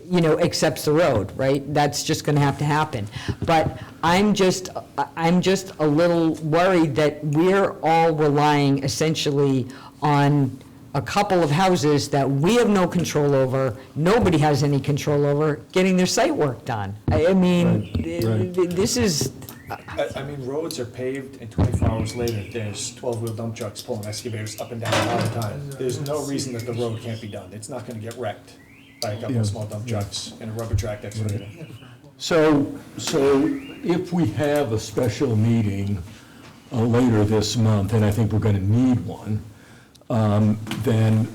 you know, accepts the road, right? That's just gonna have to happen. But I'm just a little worried that we're all relying essentially on a couple of houses that we have no control over, nobody has any control over, getting their site work done. I mean, this is... I mean, roads are paved, and 24 hours later, there's 12-wheel dump trucks pulling excavators up and down all the time. There's no reason that the road can't be done. It's not gonna get wrecked by a couple of small dump trucks and a rubber track excavator. So if we have a special meeting later this month, and I think we're going to need one, then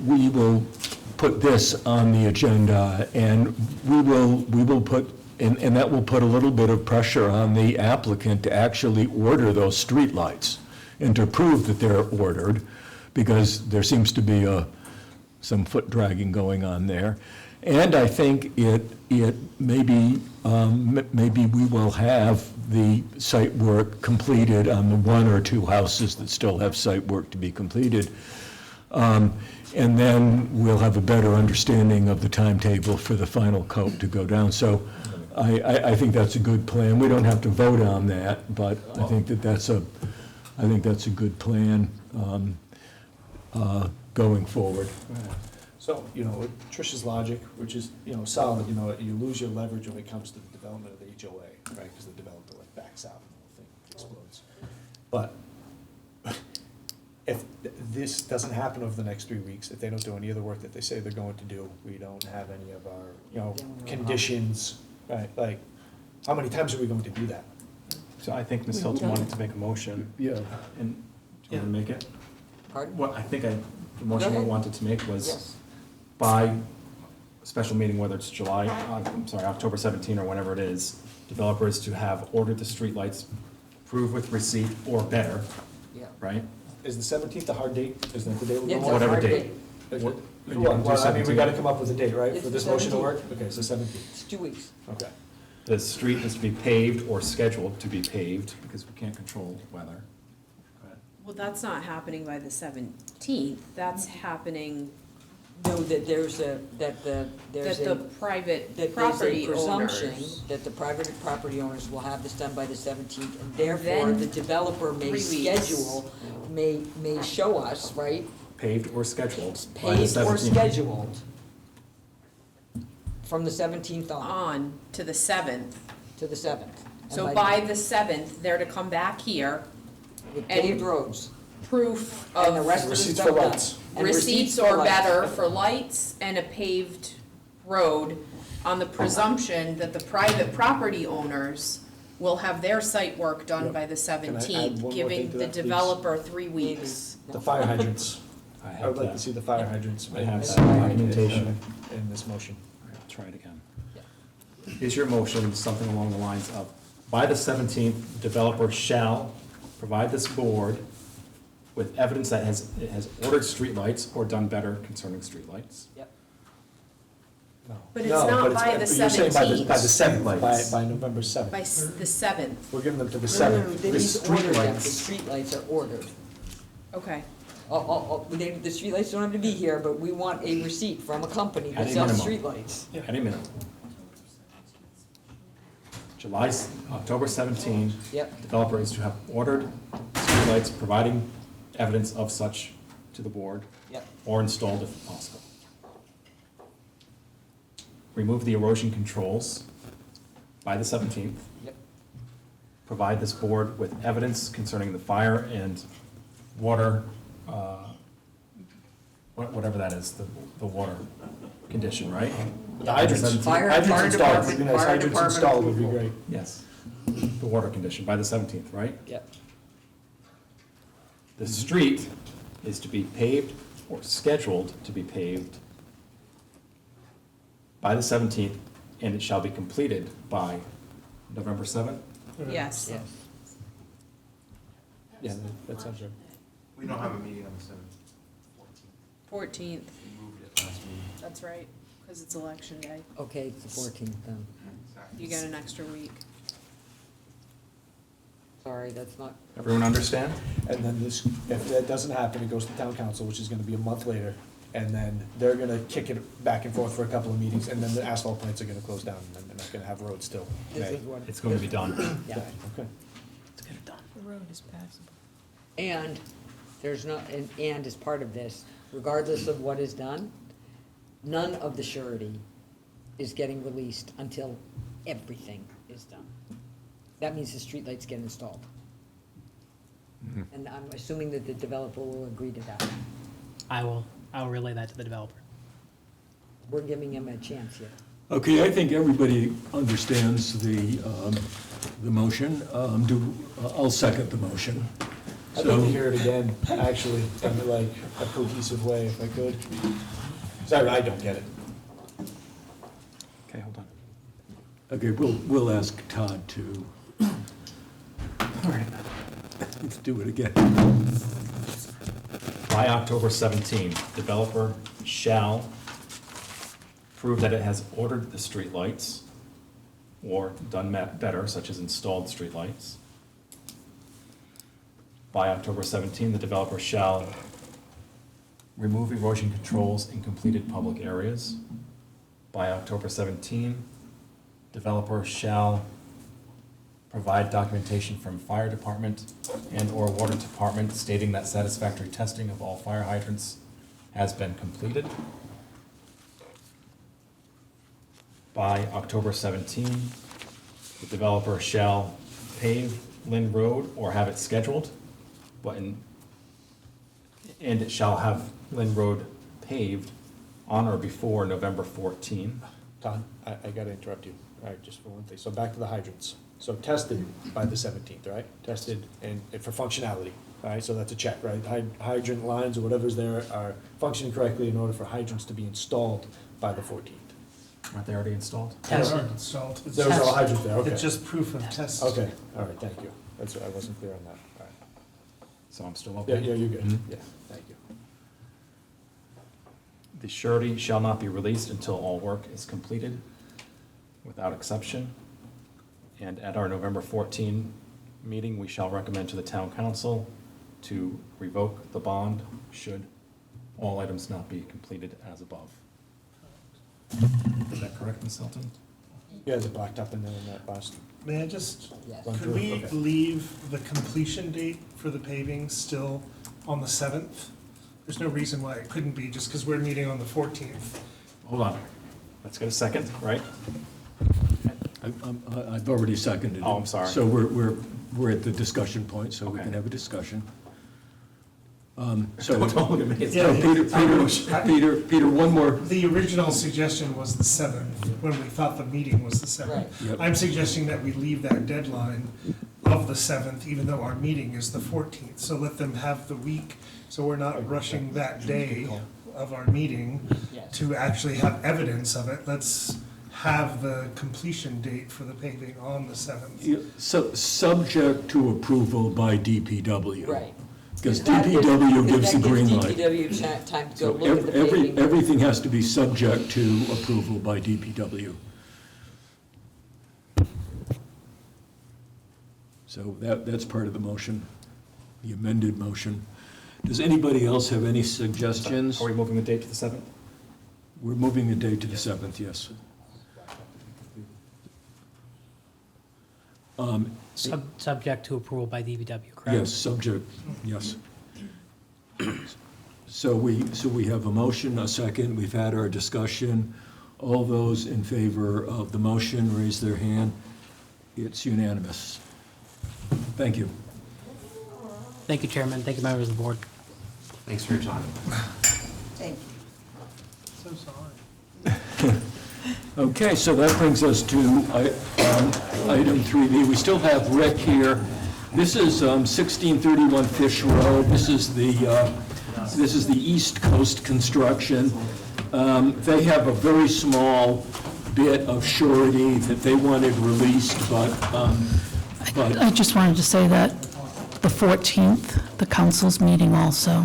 we will put this on the agenda, and we will put, and that will put a little bit of pressure on the applicant to actually order those streetlights and to prove that they're ordered, because there seems to be some foot dragging going on there. And I think it maybe we will have the site work completed on the one or two houses that still have site work to be completed. And then we'll have a better understanding of the timetable for the final coat to go down. So I think that's a good plan. We don't have to vote on that, but I think that's a good plan going forward. So, you know, with Trish's logic, which is, you know, solid, you know, you lose your leverage when it comes to the development of the HOA, right? Because the developer like backs out and the whole thing explodes. But if this doesn't happen over the next 3 weeks, if they don't do any of the work that they say they're going to do, we don't have any of our, you know, conditions, right? Like, how many times are we going to do that? So I think Ms. Hilton wanted to make a motion. Yeah. And, do you want to make it? Pardon? Well, I think the motion I ahead. wanted to make was Yes. by a special meeting, whether it's October 17 or whenever it is, developers to have ordered the streetlights, approved with receipt or better, Yeah. right? Is the 17th a hard date? Isn't that the day we're Yeah, going? it's a Whatever hard date. date. Well, You can do I mean, we 17. gotta come up with a date, right, It's for the this motion to 17th. work? Okay, so 17th, It's 2 weeks. okay. The street is to be paved or scheduled to be paved, because we can't control weather. Well, that's not happening by the 17th, that's happening No, that there's a private that property there's a presumption owners. that the private property owners will have this done by the 17th, and therefore, Then the developer may 3 weeks. schedule, may show us, right? Paved or scheduled by the Paved or 17th. scheduled from the 17th On to the 7th. to the 7th. And So by the 7th, they're to come back here, With and paved roads, proof and the of rest of the Receipts stuff for done. lights. And receipts for or lights. better for lights and a paved road on the presumption that the private property owners will have their site work done by the add one 17th, more giving thing to the that, please? developer 3 weeks. The fire hydrants. I I have would like to that. see the fire hydrants. I have in- that documentation. In this motion. I'll try it again. Is your motion something along the lines of, by the 17th, developer shall provide this board with evidence that it has ordered streetlights or done better concerning streetlights. Yep. But it's not by the You're saying by the 17th. 7th, by November 7th. By the 7th. We're giving them to the No, no, 7th. they The need to order them, the streetlights. streetlights are ordered. Okay. The streetlights don't have to be here, but we want a receipt from a company that At a sells minimum. streetlights. At a minimum. October 17, Yep. developer is to have ordered streetlights, providing evidence of such to the board. Yep. Or installed if possible. Remove the erosion controls by the 17th. Yep. Provide this board with evidence concerning the fire and water, whatever that is, the water condition, right? The hydrants, Fire hydrants installed, would be department, nice, fire hydrants department installed would be approval. great. Yes. The water condition by the 17th, right? Yep. The street is to be paved or scheduled to be paved by the 17th, and it shall be completed by November 7th? Yes. Yes. Yeah, that sounds right. We don't have a meeting on the 7th. 14th. We moved it last meeting. That's right, because it's election day. Okay, it's the 14th then. You get an extra week. Sorry, that's not, Everyone understand? And then this, if that doesn't happen, it goes to town council, which is gonna be a month later. And then they're gonna kick it back and forth for a couple of meetings, and then the asphalt plants are gonna close down, and they're not gonna have roads still. this is what. It's going to be done. Yeah. Okay. The road is passable. And there's not, and as part of this, regardless of what is done, none of the surety is getting released until everything is done. That means the streetlights get installed. And I'm assuming that the developer will agree to that. I will relay that to the developer. We're giving him a chance here. Okay, I think everybody understands the motion. I'll second the motion. I'd like to hear it again, actually, in like a cohesive way, if I could. Sorry, I don't get it. Okay, hold on. Okay, we'll ask Todd to. All right. Let's do it again. By October 17th, developer shall prove that it has ordered the streetlights or done better, such as installed streetlights. By October 17th, the developer shall remove erosion controls in completed public areas. By October 17th, developer shall provide documentation from fire department and/or water department stating that satisfactory testing of all fire hydrants has been completed. By October 17, the developer shall pave Lynn Road or have it scheduled, and it shall have Lynn Road paved on or before November 14. Todd, I gotta interrupt you, all right, just for one thing. So back to the hydrants. So tested by the 17th, right? Tested and for functionality, all right? So that's a check, right? Hydrant lines or whatever's there are functioning correctly in order for hydrants to be installed by the 14th. Aren't they already installed? They are installed. It's There was just- no hydrants there, okay. It's just proof of test. Okay, all right, thank you. That's, I wasn't clear on that, all right. So I'm still Yeah, okay? yeah, you're good, Mhm. yeah, thank you. The surety shall not be released until all work is completed, without exception. And at our November 14 meeting, we shall recommend to the town council to revoke the bond should all items not be completed as above. Is that correct, Ms. Hilton? Yeah, the blacktop in there in that last. May I just, Run could through, we okay. leave the completion date for the paving still on the 7th? There's no reason why it couldn't be, just because we're meeting on the 14th. Hold on. Let's get a second, right? I've already seconded it. Oh, I'm sorry. So we're at the discussion point, so we Okay. can have a discussion. Don't look at me. It's- So Peter, one more. The original suggestion was the 7th, when we thought the meeting was the 7th. Right. Yep. I'm suggesting that we leave that deadline of the 7th, even though our meeting is the 14th. So let them have the week, so we're not rushing that day of our meeting Yes. to actually have evidence of it. Let's have the completion date for the paving on the 7th. So, subject to approval by DPW. Right. Because That gives- DPW gives the that green gives light. DPW time to So go look at the paving. everything has to be subject to approval by DPW. So that's part of the motion, the amended motion. Does anybody else have any suggestions? Are we moving the date to the 7th? We're moving the date to the 7th, yes. Subject to approval by DPW, correct? Yes, subject, yes. So we have a motion, a second, we've had our discussion. All those in favor of the motion, raise their hand. It's unanimous. Thank you. Thank you, Chairman. Thank you, members of the board. Thanks for your time. Thank you. So sorry. Okay, so that brings us to item 3B. We still have Rick here. This is 1631 Fish Road. This is the East Coast construction. They have a very small bit of surety that they wanted released, but I just wanted to say that the 14th, the council's meeting also.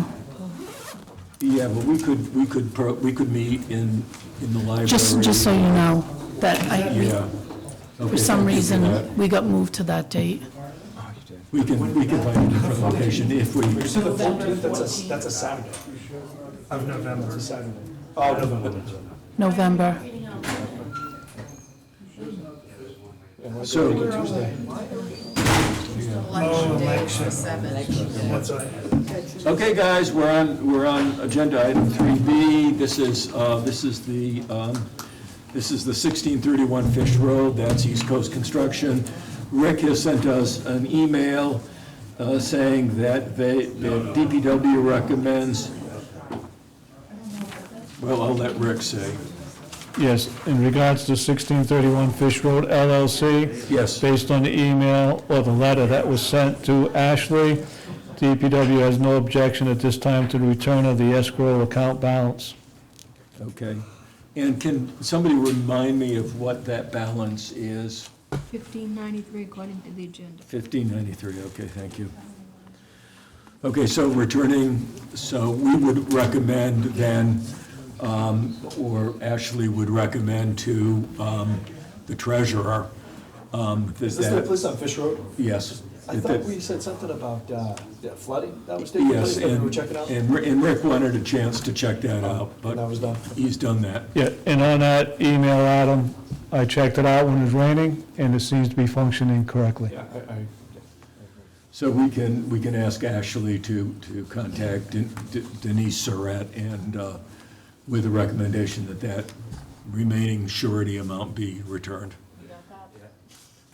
yeah, but we could meet in the library. Just so you know, that Yeah. for Okay, some thank you for that. reason, we got moved to that date. We can find a different location if we. You said the 14th, that's a Saturday. Of November. It's a Saturday. Oh, November. November. So- Tuesday. Oh, election. That's right. Okay, guys, we're on agenda item 3B. This is the 1631 Fish Road, that's East Coast Construction. Rick has sent us an email saying that the DPW recommends, well, I'll let Rick say. Yes, in regards to 1631 Fish Road LLC. Yes. Based on the email or the letter that was sent to Ashley, DPW has no objection at this time to the return of the escrow account balance. Okay. And can somebody remind me of what that balance is? 1593 according to the agenda. 1593, okay, thank you. Okay, so returning, so we would recommend then, or Ashley would recommend to the treasurer. Is this the place on Fish Road? Yes. I thought we said something about flooding that was taking Yes, place, that we were and checking out? and Rick wanted a chance to check that out, but That was done. he's done that. Yeah, and on that email, Adam, I checked it out when it was raining, and it seems to be functioning correctly. Yeah, So we can ask Ashley to contact Denise Surratt and with a recommendation that remaining surety amount be returned.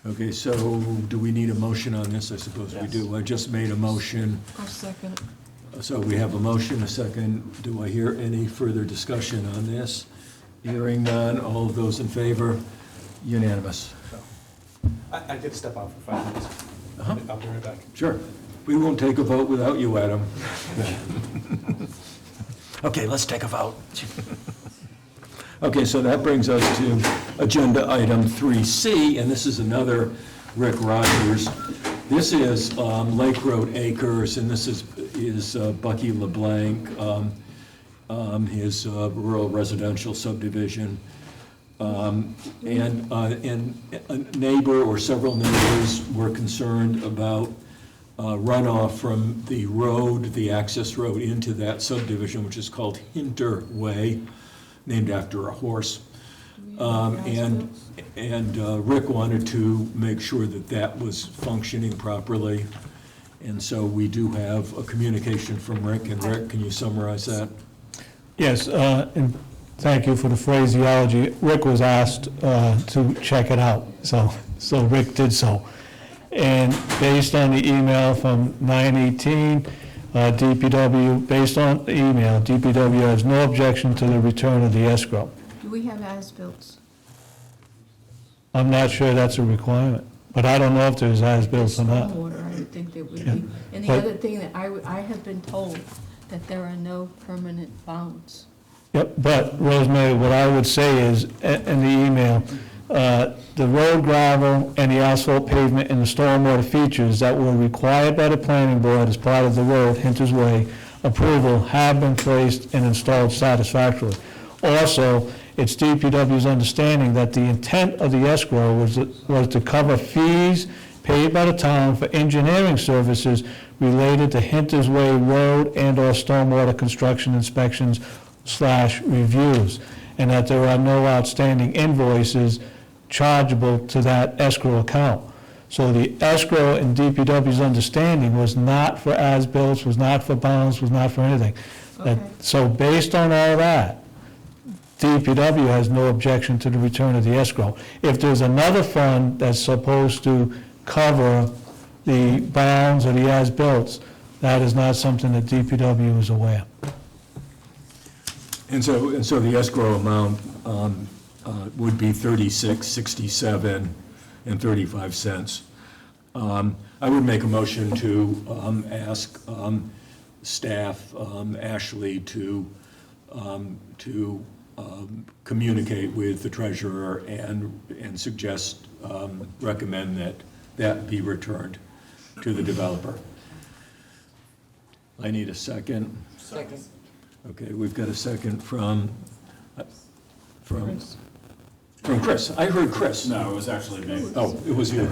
Okay, so do we need a motion on this? I suppose we do. I just made a motion. I'll second. So we have a motion, a second. Do I hear any further discussion on this? Hearing none, all of those in favor? Unanimous. I did step out for 5 minutes. I'll be right back. Sure. We won't take a vote without you, Adam. Okay, let's take a vote. Okay, so that brings us to agenda item 3C, and this is another Rick Rogers. This is Lake Road Acres, and this is Bucky LeBlanc, his rural residential subdivision. And a neighbor or several neighbors were concerned about runoff from the road, the access road into that subdivision, which is called Hinter Way, named after a horse. And Rick wanted to make sure that that was functioning properly. And so we do have a communication from Rick. And Rick, can you summarize that? Yes, and thank you for the phraseology. Rick was asked to check it out, so Rick did so. And based on the email from 9/18, DPW, based on the email, DPW has no objection to the return of the escrow. Do we have as-bills? I'm not sure that's a requirement, but I don't know if there's as-bills or not. Stormwater, I would think there would Yeah. be. And the But- other thing that I have been told that there are no permanent bounds Yep, but Rosemary, what I would say is, in the email, the road gravel and the asphalt pavement and the stormwater features that were required by the planning board as part of the road, Hinter's Way, approval have been placed and installed satisfactorily. Also, it's DPW's understanding that the intent of the escrow was to cover fees paid by the town for engineering services related to Hinter's Way Road and/or stormwater construction inspections / reviews, and that there are no outstanding invoices chargeable to that escrow account. So the escrow in DPW's understanding was not for as-built, was not for bounds, was not for anything. So based on all that, DPW has no objection to the return of the escrow. If there's another fund that's supposed to cover the bounds or the as-built, that is not something that DPW is aware. And so the escrow amount would be $36.67 I would make a motion to ask staff, Ashley, to communicate with the treasurer and suggest, recommend that be returned to the developer. I need a second. Second. Okay, we've got a second from Chris. I heard Chris. No, it was actually me. Oh, it was you.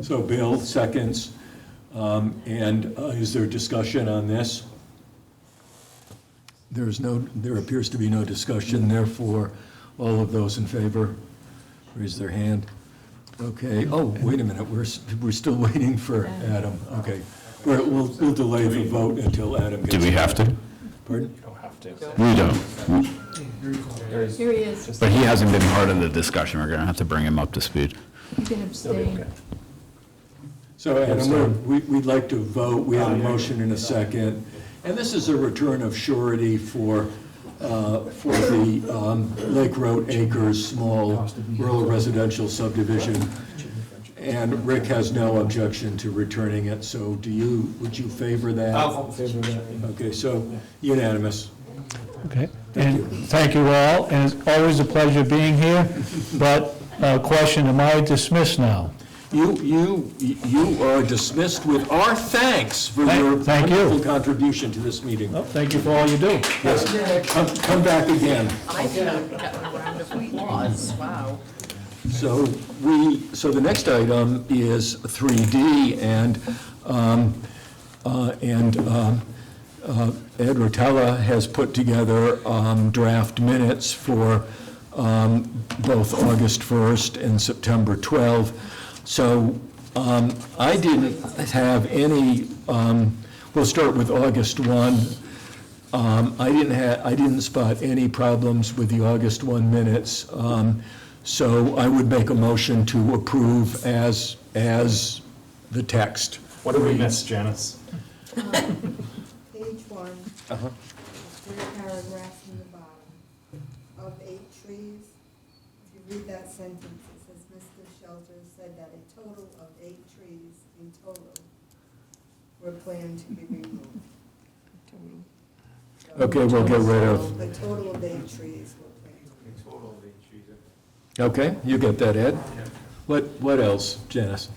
So Bill seconds. And is there discussion on this? There appears to be no discussion, therefore, all of those in favor, raise their hand. Okay, oh, wait a minute, we're still waiting for Adam, okay. We'll delay the vote until Adam gets. Do we have to? Pardon? You don't have to. We don't. Here he is. But he hasn't been part of the discussion. We're going to have to bring him up to speed. You can abstain. So Adam, we'd like to vote, we have a motion and a second, and this is a return of surety for the Lake Road Acres small rural residential subdivision. And Rick has no objection to returning it, so would you favor that? I'll vote in favor of that. Okay, so unanimous. Okay, and thank you all, and it's always a pleasure being here, but question, am I dismissed now? You are dismissed with our thanks for your wonderful contribution to this meeting. Well, thank you for all you do. Yes, come back again. I didn't get a round of applause, wow. So the next item is 3D, and Ed Rotella has put together draft minutes for both August 1st and September 12th. So I didn't have any, we'll start with August 1. I didn't spot any problems with the August 1 minutes. So I would make a motion to approve as the text. What did we miss, Janice? Page 1, 3 paragraphs from the bottom, of 8 trees. If you read that sentence, it says, Mr. Shelter said that a total of 8 trees in total were planned to be removed. Okay, we'll get rid of. A total of 8 trees were planned. A total of 8 trees. Okay, you get that, Ed? What else, Janice?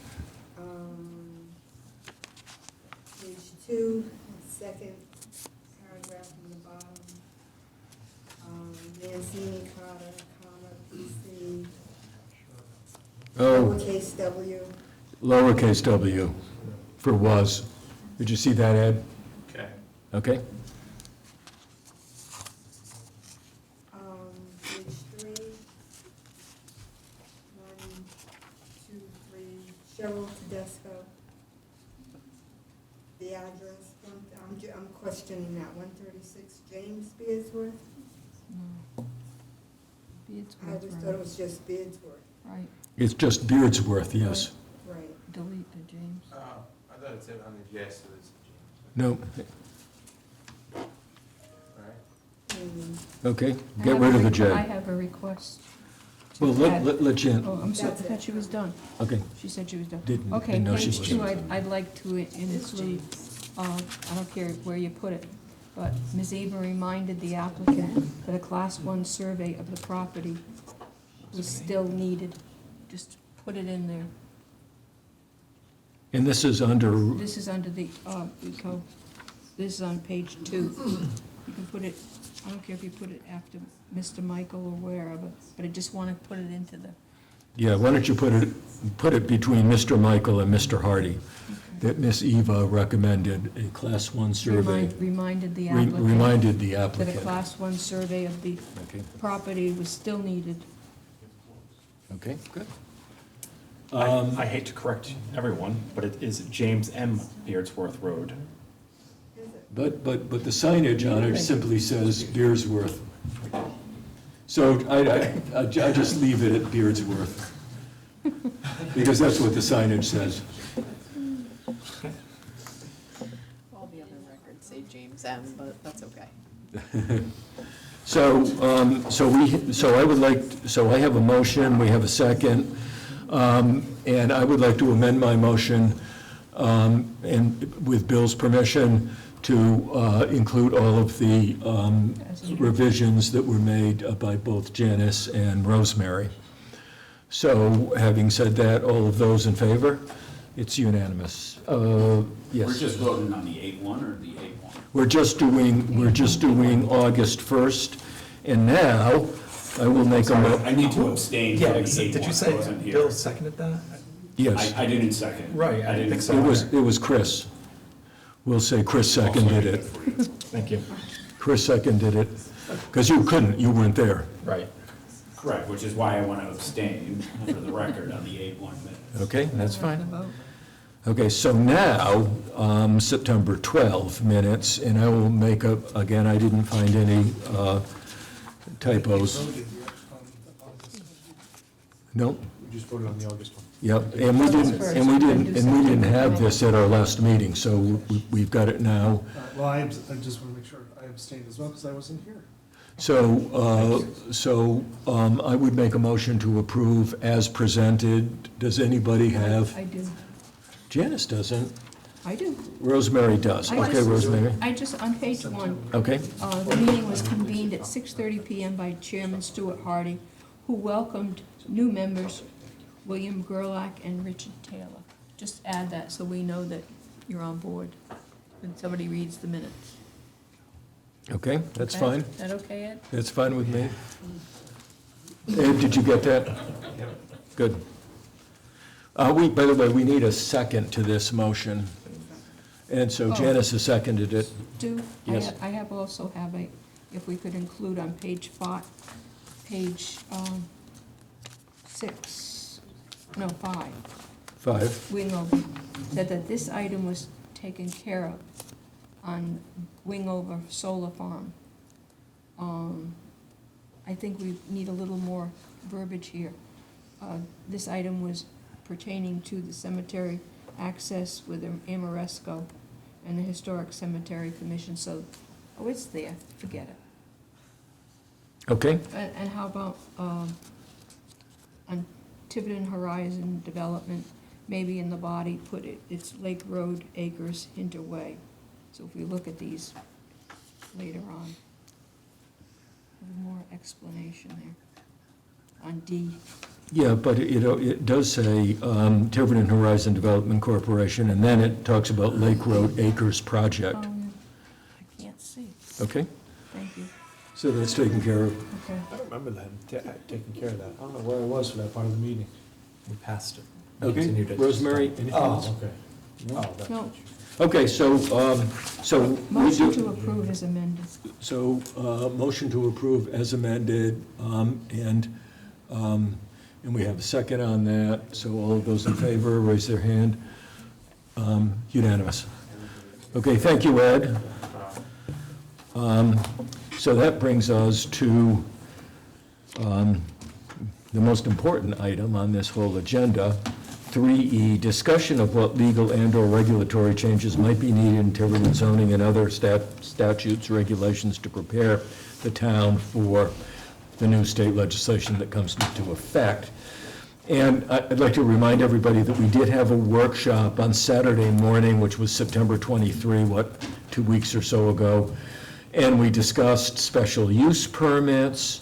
Page 2, second paragraph from the bottom. Mancini, Carter, comma, PC, Oh, lowercase w. lowercase w for was. Did you see that, Ed? Okay. Okay. Page 3, 1, 2, 3, Cheryl Tedesco. The address, I'm questioning that, 136 James Beardsworth? I always thought it was just Beardsworth. Right, It's just Beardsworth, yes. Right. delete the James. I thought it said on the GIS it was James. No, All right. okay, get rid of the I J. have a request. Well, let Jen, Oh, I'm sorry, I thought she was done. okay. She said she was done. Didn't Okay, know she page was. 2, I'd like to include, I don't care where you put it, but Ms. Eva reminded the applicant that a Class 1 survey of the property was still needed. Just put it in there. And this is under, This is under the eco, this is on page 2. You can put it, I don't care if you put it after Mr. Michael or wherever, but I just want to put it into the, yeah, why don't you put it between Mr. Michael and Mr. Hardy, that Miss Eva recommended a Class 1 survey. reminded the Re- applicant. reminded the That a applicant. Class 1 survey of the Okay. property was still needed. Okay, good. I hate to correct everyone, but it is James M. Beardsworth Road. But the signage on it simply says Beardsworth. So I just leave it at Beardsworth, because that's what the signage says. All the other records say James M., but that's okay. So I have a motion, we have a second, and I would like to amend my motion, and with Bill's permission, to include all of the revisions that were made by both Janice and Rosemary. So, having said that, all of those in favor? It's unanimous. Yes. We're just voting on the 8-1 or the 8-1? We're just doing August 1st, and now I will make a I need to abstain from the 8-1. Did you say Bill seconded that? Yes. I didn't second. Right, I didn't think so. It was Chris. We'll say Chris seconded it. Thank you. Chris seconded it, because you couldn't, you weren't there. Right. Correct, which is why I want to abstain for the record on the 8-1 minutes. Okay, that's fine. Okay, so now, September 12 minutes, and I will make up, again, I didn't find any typos. Nope. We just voted on the August one. Yep, and we didn't have this at our last meeting, so we've got it now. Well, I just want to make sure I abstained as well, because I wasn't here. So I would make a motion to approve as presented. Does anybody have? I do. Janice doesn't. I do. Rosemary does. I Okay, just- Rosemary. I just, on page 1. Okay. The meeting was convened at 6:30 PM by Chairman Stuart Hardy, who welcomed new members, William Gerlach and Richard Taylor. Just add that so we know that you're on board when somebody reads the minutes. Okay, that's Okay? fine. Is that okay, Ed? That's fine with me. Ed, did you get that? Good. By the way, we need a second to this motion. And so Oh. Janice has seconded it. Yes. I have also have a, if we could include on page 5, page 5. 5. Wingover, that this item was taken care of on Wingover Solar Farm. I think we need a little more verbiage here. This item was pertaining to the cemetery access with Amoresco and the Historic Cemetery Commission, so, it's there, forget it. Okay. And how about, on Tiverton Horizon Development, maybe in the body, put it's Lake Road Acres Hinterway. So if we look at these later on, a little more explanation there on D. Yeah, but it does say Tiverton Horizon Development Corporation, and then it talks about Lake Road Acres Project. Oh, I can't see. Okay? Thank you. So that's taken care of. Okay. I don't remember that, taking care of that. I don't know where I was for that part of the meeting. We passed it. Okay, Continued it. Rosemary, anything else? Oh, okay. Oh, that's No, Okay, so we motion do. to approve is amended. So, motion to approve as amended, and we have a second on that. So all of those in favor, raise their hand. Unanimous. Okay, thank you, Ed. So that brings us to the most important item on this whole agenda, 3E, discussion of what legal and/or regulatory changes might be needed in Tiverton zoning and other statutes, regulations to prepare the town for the new state legislation that comes into effect. And I'd like to remind everybody that we did have a workshop on Saturday morning, which was September 23, 2 weeks or so ago, And we discussed special use permits.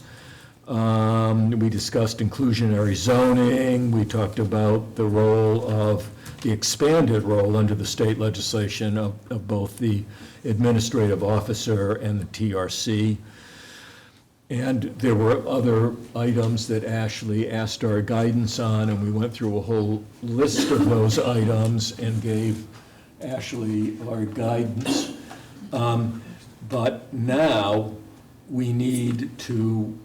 We discussed inclusionary zoning. We talked about the role of, the expanded role under the state legislation of both the administrative officer and the TRC. And there were other items that Ashley asked our guidance on, and we went through a whole list of those items and gave Ashley our guidance. But now we need to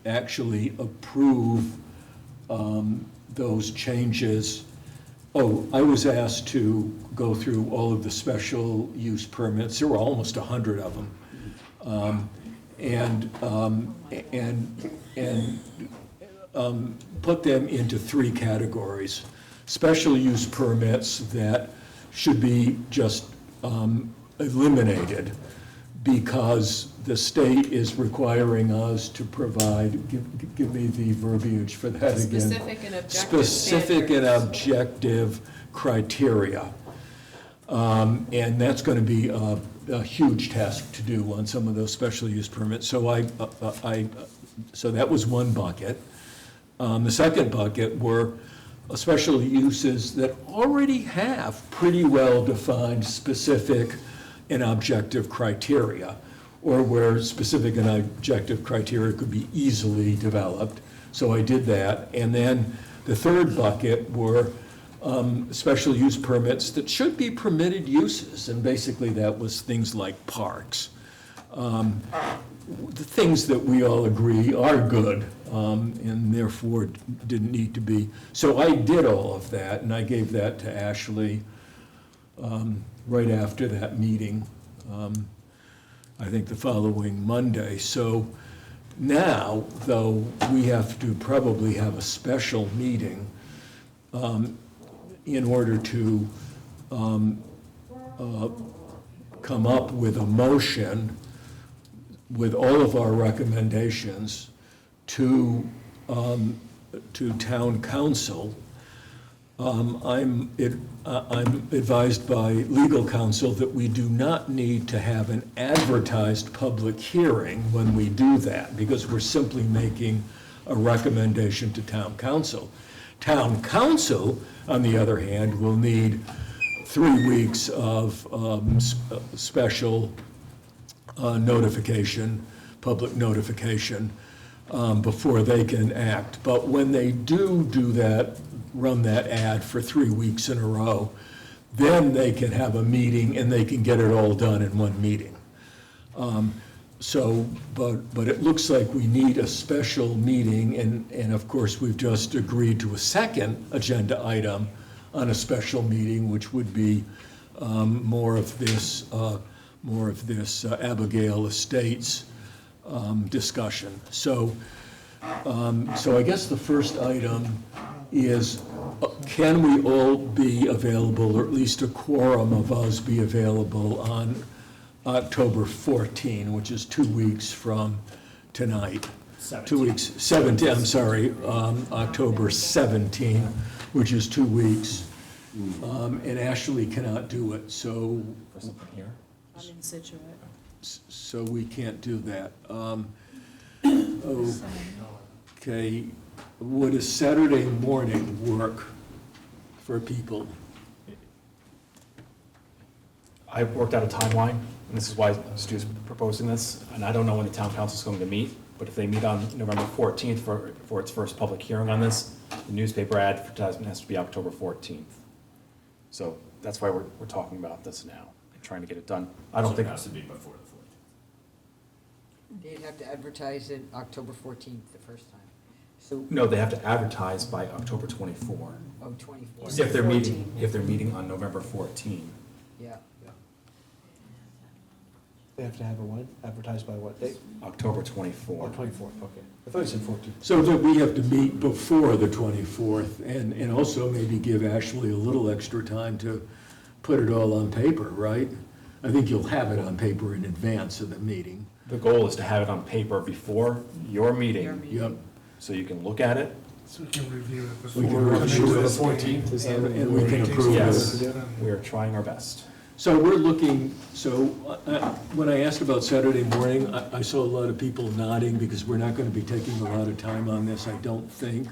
actually approve those changes. Oh, I was asked to go through all of the special use permits. There were almost 100 of them. And put them into three categories. Special use permits that should be just eliminated because the state is requiring us to provide, give me the verbiage for that again. Specific and objective Specific and objective criteria. And that's going to be a huge task to do on some of those special use permits. So so that was one bucket. The second bucket were special uses that already have pretty well-defined specific and objective criteria, or where specific and objective criteria could be easily developed. So I did that. And then the third bucket were special use permits that should be permitted uses, and basically that was things like parks. The things that we all agree are good, and therefore didn't need to be. So I did all of that, and I gave that to Ashley right after that meeting, I think the following Monday. So now, though, we have to probably have a special meeting in order to come up with a motion with all of our recommendations to town council. I'm advised by legal counsel that we do not need to have an advertised public hearing when we do that, because we're simply making a recommendation to town council. Town council, on the other hand, will need 3 weeks of special notification, public notification, before they can act. But when they do that, run that ad for 3 weeks in a row, then they can have a meeting and they can get it all done in one meeting. But it looks like we need a special meeting, and of course, we've just agreed to a second agenda item on a special meeting, which would be more of this Abigail Estates discussion. So I guess the first item is, can we all be available, or at least a quorum of us be available on October 14, which is 2 weeks from tonight? 2 weeks, 17, I'm sorry, October 17, which is 2 weeks. And Ashley cannot do it, so. For something here? I'm in Situate. So we can't do that. Okay, would a Saturday morning work for people? I worked out a timeline, and this is why Stu's proposing this, and I don't know when the town council is going to meet, but if they meet on November 14th for its first public hearing on this, the newspaper advertisement has to be October 14th. So that's why we're talking about this now, and trying to get it done. I don't think. It has to be before the 14th. They'd have to advertise it October 14th the first time. So No, they have to advertise by October 24. Oh, 24. If they're meeting on November 14. Yeah. They have to have a what? Advertised by what date? October 24. Or 24th, okay. I thought you said 14th. So that we have to meet before the 24th, and also maybe give Ashley a little extra time to put it all on paper, right? I think you'll have it on paper in advance of the meeting. The goal is to have it on paper before your meeting. Yep. So you can look at it. So we can review it We before. can review it. The 14th, is that? And we can approve Yes, it. we are trying our best. So we're looking, when I asked about Saturday morning, I saw a lot of people nodding because we're not going to be taking a lot of time on this, I don't think.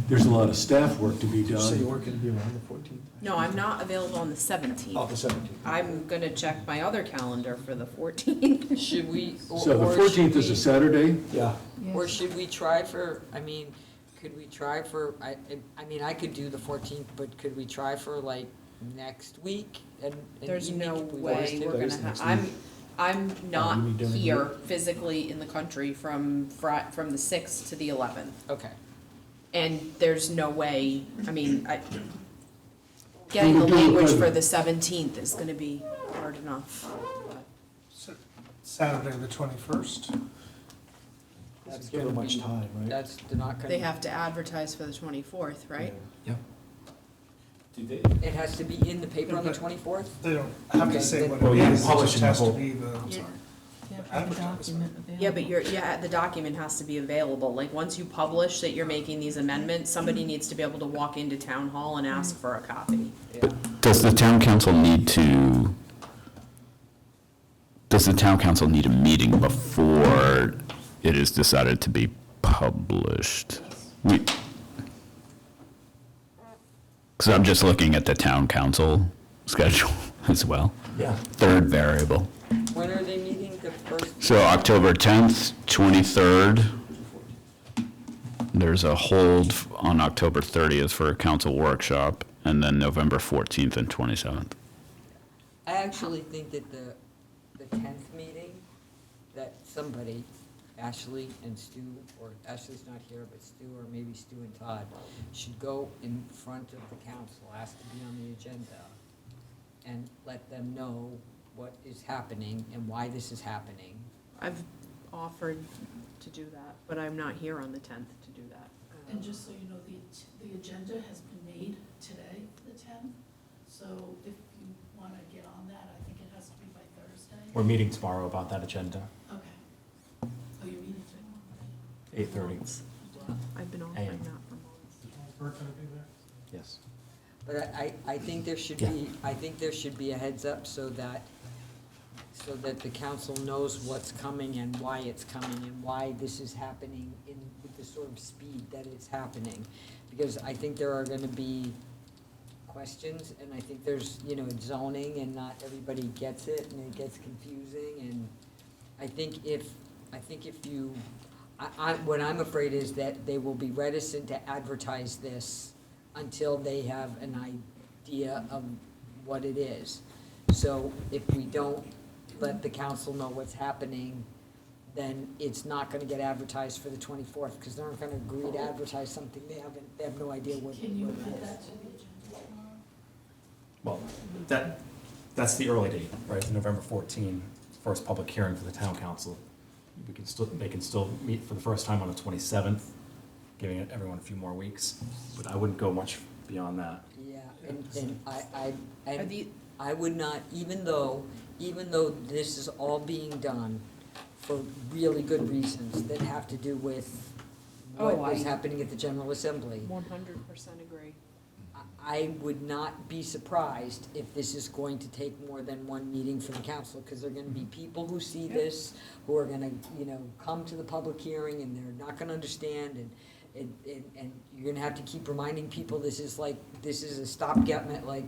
There's a lot of staff work to be So you done. weren't gonna be around the 14th? No, I'm not available on the 17th. Oh, the 17th. I'm gonna check my other calendar for the 14th. Should we? So the or 14th should is a we- Saturday? Yeah. Or should we try for, I mean, could we try for, I mean, I could do the 14th, but could we try for like next week? And There's evening no if we way wanted to? we're gonna have, I'm not you mean during the here week? physically in the country from the 6th to the 11th. Okay. And there's no way, I mean, getting the We could do it language by for the- the 17th is gonna be hard enough. Saturday, the 21st. That's Give them gonna much be- time, right? That's, they're not gonna. They have to advertise for the 24th, right? Yep. Do they? It has to be in the paper on the 24th? They don't have Okay, to say then- what Well, it you is, it publish just in the has to whole- be the advertisement. Yeah, but the document has to be available. Like, once you publish that you're making these amendments, somebody needs to be able to walk into town hall and ask for a copy. Does the town council need to, does the town council need a meeting before it is decided to be published? Because I'm just looking at the town council schedule as well. Yeah. Third variable. When are they meeting the first? So October 10th, 23rd. There's a hold on October 30th for a council workshop, and then November 14th and 27th. I actually think that the 10th meeting, that somebody, Ashley and Stu, or Ashley's not here, but Stu, or maybe Stu and Todd, should go in front of the council, ask to be on the agenda, and let them know what is happening and why this is happening. I've offered to do that, but I'm not here on the 10th to do that. And just so you know, the agenda has been made today, the 10th, so if you want to get on that, I think it has to be by Thursday. We're meeting tomorrow about that agenda, Okay. Oh, you're meeting tomorrow? 8:30. I've been offering that for months. Yes. But I think there should be, I think there should be a heads up so that the council knows what's coming and why it's coming and why this is happening with the sort of speed that it's happening. Because I think there are gonna be questions, and I think there's, it's zoning and not everybody gets it, and it gets confusing, and I think if you, what I'm afraid is that they will be reticent to advertise this until they have an idea of what it is. So if we don't let the council know what's happening, then it's not gonna get advertised for the 24th, because they're not gonna agree to advertise something they have no idea what it is. Can you add that to the agenda tomorrow? Well, that's the early date, right, November 14, first public hearing for the town council. They can still meet for the first time on the 27th, giving everyone a few more weeks, but I wouldn't go much beyond that. Yeah, and I would not, even though this is all being done for really good reasons that have to do with what is happening at the General Assembly. 100% agree. I would not be surprised if this is going to take more than one meeting for the council, because there are gonna be people who see this, who are gonna, come to the public hearing, and they're not gonna understand, and you're gonna have to keep reminding people this is a stopgap, like,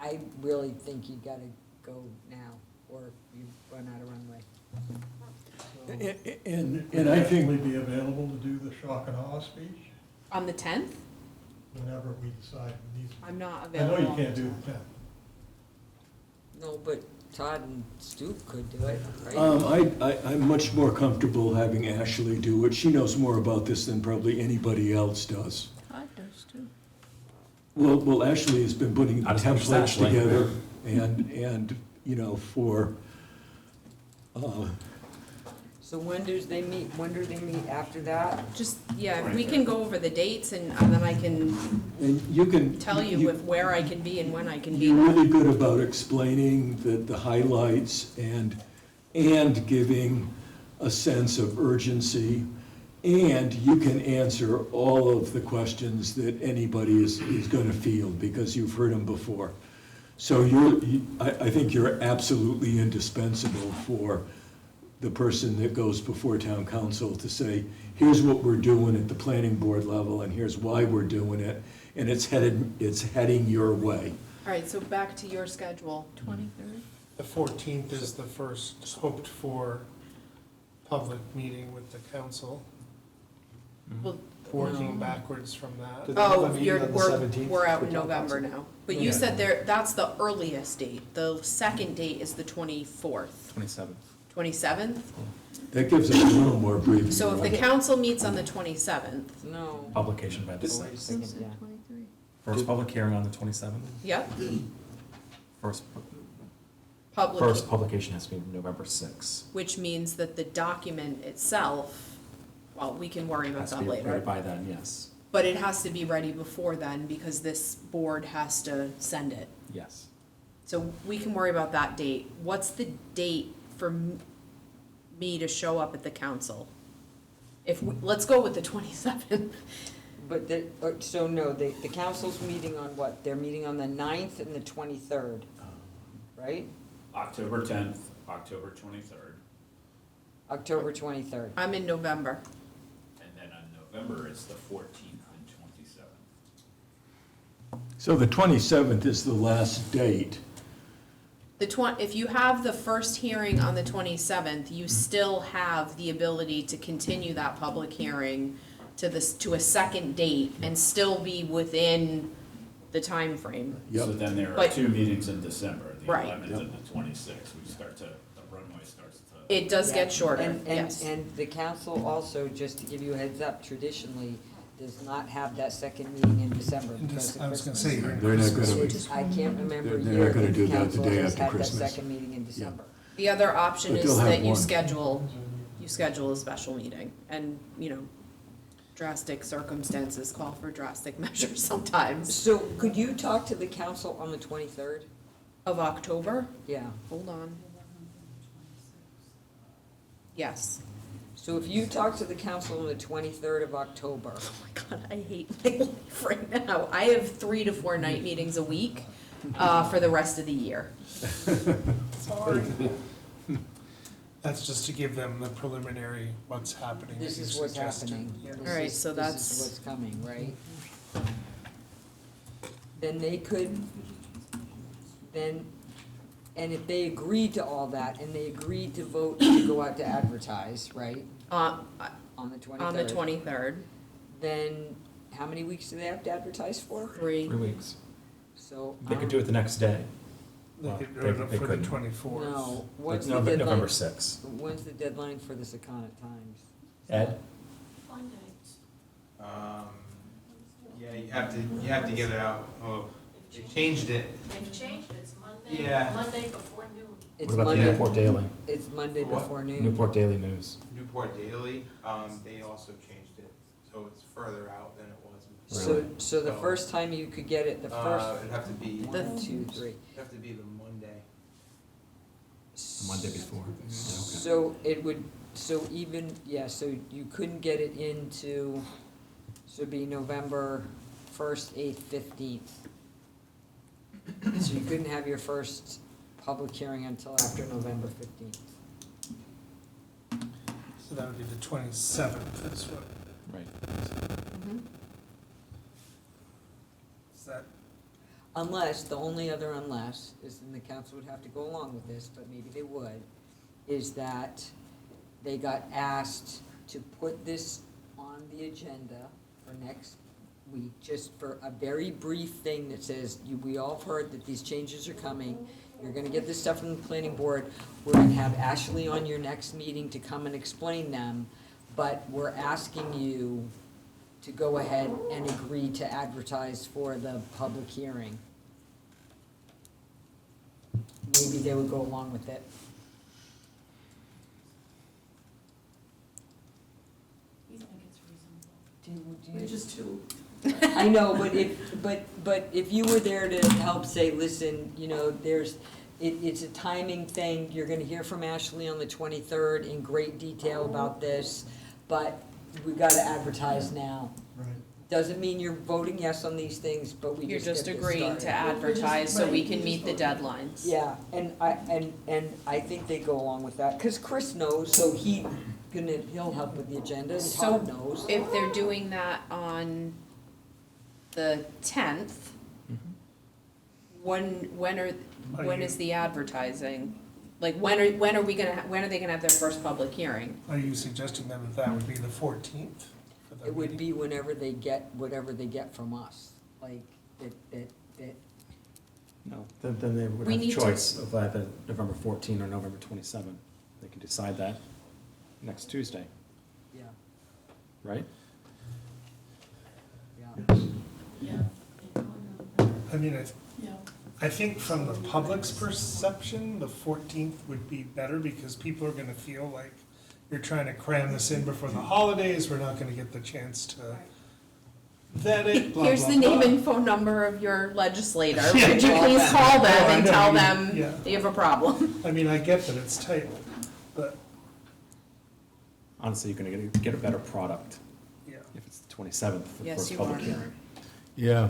I really think you gotta go now, or you run out of runway. And I think. Will be available to do the shock and awe speech On the 10th? whenever we decide we need. I'm not I available. know you can't do the 10th. No, but Todd and Stu could do it, right? I'm much more comfortable having Ashley do it. She knows more about this than probably anybody else does. I does too. Well, Ashley has been putting the I'd have to templates Ashley. together and, for, So when do they meet after that? Just, yeah, we can go over the dates and then I can and you can. tell you where I can be and when I can be. You're really good about explaining the highlights and giving a sense of urgency. And you can answer all of the questions that anybody is going to field because you've heard them before. So I think you're absolutely indispensable for the person that goes before town council to say, here's what we're doing at the planning board level, and here's why we're doing it, and it's heading your way. All right, so back to your schedule. 23rd? The 14th is the first hoped-for public meeting with the council, Well, working backwards from that. Did they have a oh, meeting on the 17th we're out for in town November council? now. But you said that's the earliest date. The second date is the 24th. 27th. 27th? That gives us a little more breathing So if the room. council meets on the 27th, No. Publication by the Wait a 6th. second, yeah. First public hearing on the 27th. yep, First public, publication has to be November 6th. which means that the document itself, well, we can worry about Has to that be ready later. by then, yes. But it has to be ready before then because this board has to send it. Yes. So we can worry about that date. What's the date for me to show up at the council? Let's go with the 27th. But so no, the council's meeting on what? They're meeting on the 9th and the 23rd, right? October 10th, October 23rd, October 23rd. I'm in November. and then on November, it's the 14th and 27th. So the 27th is the last date. If you have the first hearing on the 27th, you still have the ability to continue that public hearing to a second date and still be within the timeframe. Yep. So then there are But- 2 meetings in December, the Right. 11th and the 26th. The runway starts to. It does get shorter, And yes. the council also, just to give you a heads up, traditionally does not have that second meeting in December because of I was Christmas. gonna say, during They're not Christmas gonna- I can't remember a They're year not gonna that do the that the council day has after had that Christmas. second meeting in December. The other option But is they'll have that you one. schedule a special meeting and, drastic circumstances call for drastic measures sometimes. So could you talk to the council on the 23rd? Of October? Yeah. Hold on. Yes. So if you talk to the council on the 23rd of October, Oh my God, I hate my life right now. I have 3 to 4 night meetings a week for the rest of the year. That's just to give them the preliminary what's happening. that this you is what's suggested. happening. Yeah. This All right, is- so This that's- is what's coming, right? Then they could, and if they agreed to all that, and they agreed to vote to go out to advertise, right, On on the 23rd? on the 23rd, Then, how many weeks do they have to advertise for? 3. 3 weeks. So. They could do it the next day. They Well, could do they- it they for the couldn't. 24th. No, what's the November deadline? 6th. When's the deadline for the Secana Times? Ed? Monday. Yeah, you have to get it out, they changed it. They've changed it, it's Monday, Yeah. Monday before noon. It's What about the Monday- Newport Daily? It's Monday What? before noon. Newport Daily News. Newport Daily, they also changed it, so it's further out than it was before. So the first time you could get it, the first, It'd have to be, 1, 2, 3. it'd have to be the Monday. Monday before. So it would, so you couldn't get it into, so it'd be November 1st, 8th, 15th. So you couldn't have your first public hearing until after November 15th. So that would be the 27th, that's what, Right. is that, Unless, the only other unless, is then the council would have to go along with this, but maybe they would, is that they got asked to put this on the agenda for next week, just for a very brief thing that says, we all have heard that these changes are coming. You're gonna get this stuff from the planning board. We're gonna have Ashley on your next meeting to come and explain them, but we're asking you to go ahead and agree to advertise for the public hearing. Maybe they would go along with it. We think it's reasonable. Do you- We're just two. I know, but if you were there to help say, listen, it's a timing thing, you're gonna hear from Ashley on the 23rd in great detail about this, but we gotta advertise now. Right. doesn't mean you're voting yes on these things, but we You're just just get this agreeing to started. advertise so we can meet the deadlines. Yeah, and I think they go along with that, because Chris knows, so he'll help with the agenda, and So Todd knows. if they're doing that on the 10th, when is the advertising? Like, when are we gonna, when are they gonna have their first public hearing? Are you suggesting then that would be the 14th? for the It would meeting? be whenever they get, whatever they get from us, like, No, then they would We have need a to- choice of either November 14 or November 27. They can decide that next Tuesday, yeah, right? yeah. Yeah. I mean, Yeah. I think from the public's perception, the 14th would be better because people are gonna feel like you're trying to cram this in before the holidays, we're not gonna get the chance to vet it, blah, Here's blah, the name blah. and phone number of your legislator. Yeah. Would you please call them Oh, I and know, tell you- them yeah. you have a problem? I mean, I get that it's tight, but, Honestly, you're gonna get a better product yeah. if it's the 27th for the Yes, first you public are. hearing. Yeah,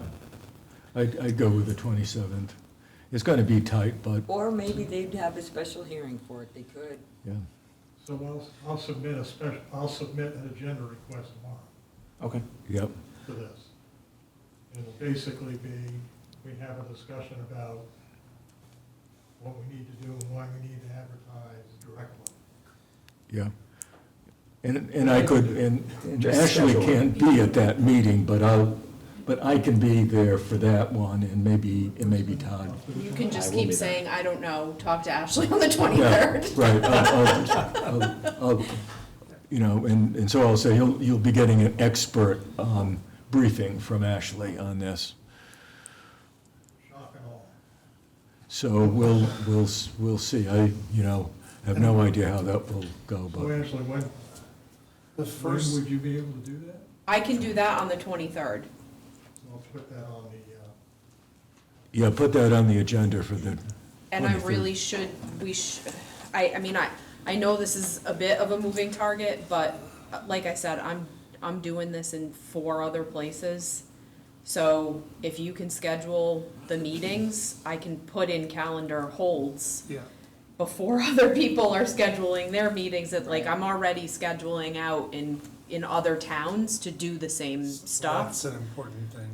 I'd go with the 27th. It's going to be tight, but, Or maybe they'd have a special hearing for it, they could. yeah. So I'll submit an agenda request tomorrow Okay. Yep. for this. It'll basically be, we have a discussion about what we need to do and why we need to advertise directly. Yeah. And I could, and Just Ashley schedule it. can't be at that meeting, but I can be there for that one, and maybe Todd. You can just I will keep be there. saying, I don't know, talk to Ashley on the Yeah, 23rd. right. I'll, you know, and so I'll say, you'll be getting an expert briefing from Ashley on this. Shock and all. So we'll see. I, have no idea how that will go, So but, Ashley, when first- would you be able to do that? I can do that on the 23rd. So I'll put that on the, yeah, put that on the agenda for the And I 23rd. really I mean, I know this is a bit of a moving target, but like I said, I'm doing this in 4 other places. So if you can schedule the meetings, I can put in calendar holds Yeah. before other people are scheduling their meetings. That like, I'm already scheduling out in other towns to do the same stuff. That's an important thing.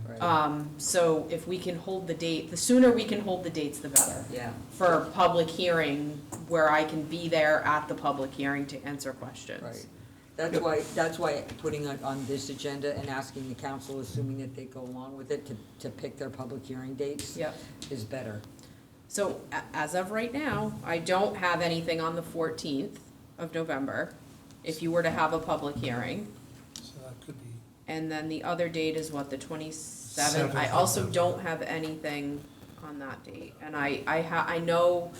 So if we can hold the date, the sooner we can hold the dates, the better. Yeah. For a public hearing, where I can be there at the public hearing to answer questions. Right. That's why putting it on this agenda and asking the council, assuming that they go along with it, to pick their public hearing dates Yep. is better. So as of right now, I don't have anything on the 14th of November, if you were to have a public hearing. So that could be, And then the other date is what, the 27th? Seventh I of also November. don't have anything on that date. And I know,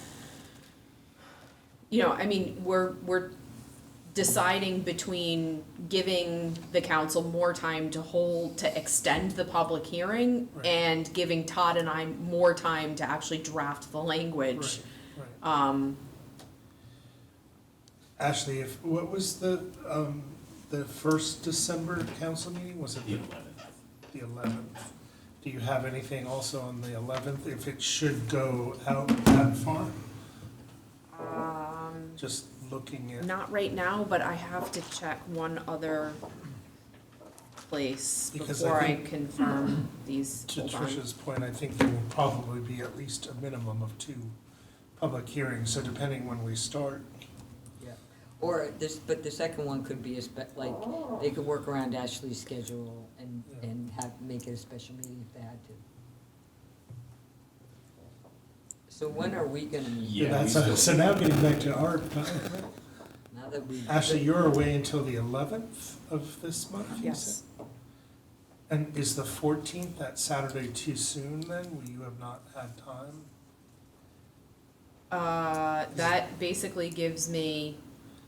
I mean, we're deciding between giving the council more time to extend the public hearing Right. and giving Todd and I more time to actually draft the language. right. Ashley, what was the first December council meeting? Was it the 11th? Do you have anything also on the 11th, if it should go out that far? Just looking at, Not right now, but I have to check one other place Because I before I think- confirm these. to Hold on. Trish's point, I think there will probably be at least a minimum of 2 public hearings, so depending when we start. Yeah. Or but the second one could be like, they could work around Ashley's schedule and make it a special meeting if they had to. So when are we gonna meet? Yeah, so now getting back to our time. Now that we. Ashley, you're away until the 11th of this month, you Yes. said? And is the 14th, that Saturday, too soon then? Will you have not had time? That basically gives me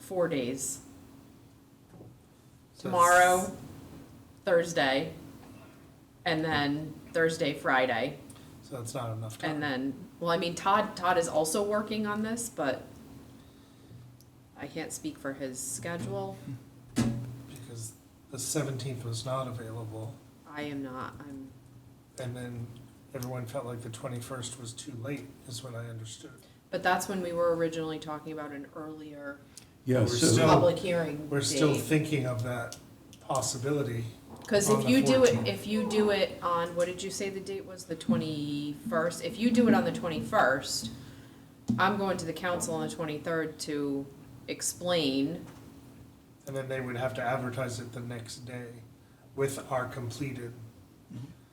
4 days. So Tomorrow, Thursday, and then Thursday, Friday, So that's not enough time. and then, well, I mean, Todd is also working on this, but I can't speak for his schedule. Because the 17th was not available. I am not, And then everyone felt like the 21st was too late, is what I understood. but that's when we were originally talking about an earlier Yeah, We're so, still- public hearing We're still date. thinking of that possibility. Because on if the you do it, 14th. if you do it on, what did you say the date was, the 21st? If you do it on the 21st, I'm going to the council on the 23rd to explain. And then they would have to advertise it the next day with our completed.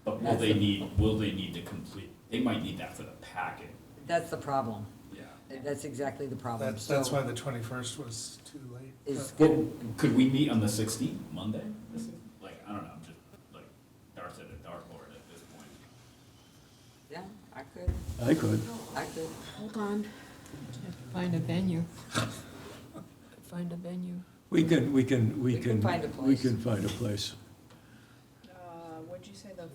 But will they need to complete, they might need that for the packet. That's the problem. Yeah. That's exactly the problem. That's So why the 21st was too late. is Well, good. could we meet on the 16th, Monday? Like, I don't know, just like darts at a dartboard at this point. Yeah, I could, I could. I could. Hold on. Find a venue. Find a venue. We can find a we place. can find a place. What'd you say, the,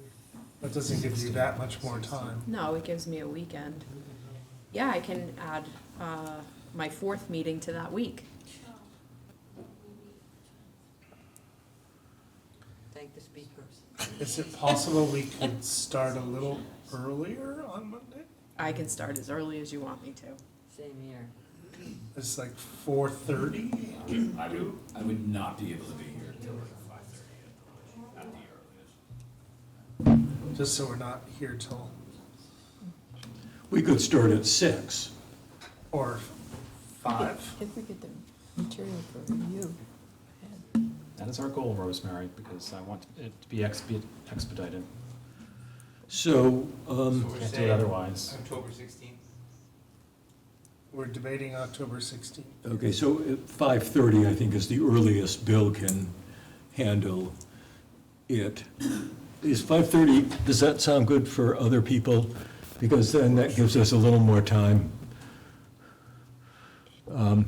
That doesn't give you that much more time. no, it gives me a weekend. Yeah, I can add, my 4th meeting to that week. Thank the speakers. Is it possible we could start a little earlier on Monday? I can start as early as you want me to. Same here. It's like 4:30? I would not be able to be here until like 5:30 at the earliest. Just so we're not here till, We could start at 6. or 5. If we get the material for review. That is our goal, Rosemary, because I want it to be expedited. So, So we're Can't do it saying otherwise. October 16th? We're debating October 16th. okay, so at 5:30, I think, is the earliest Bill can handle it. Is 5:30, does that sound good for other people? Because then that gives us a little more time. What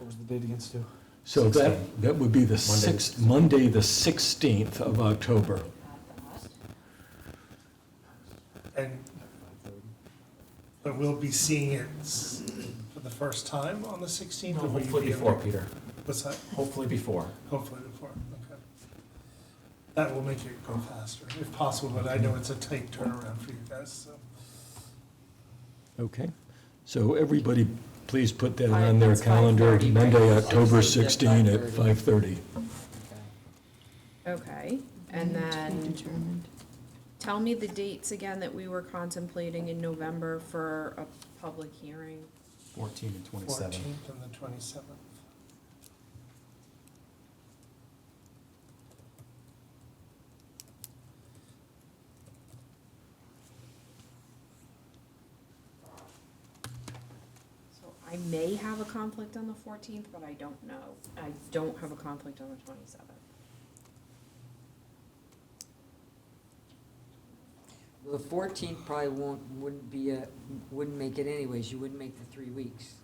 was the date again, Stu? So that would be the Monday, the 16th of October. But we'll be seeing it for the first time on the 16th? or will you Hopefully be before, able to- Peter. What's that? Hopefully before. Hopefully before, okay. That will make it go faster, if possible, but I know it's a tight turnaround for you guys, so. Okay, so everybody, please put that Five- on their that's calendar, 5:30, right? Monday, October 16th 16 at at 5:30. Okay, and then tell me the dates again that we were contemplating in November for a public hearing. 14 and 27. 14th and the 27th. So I may have a conflict on the 14th, but I don't know. I don't have a conflict on the 27th. Well, the 14th probably wouldn't make it anyways, you wouldn't make the 3 weeks.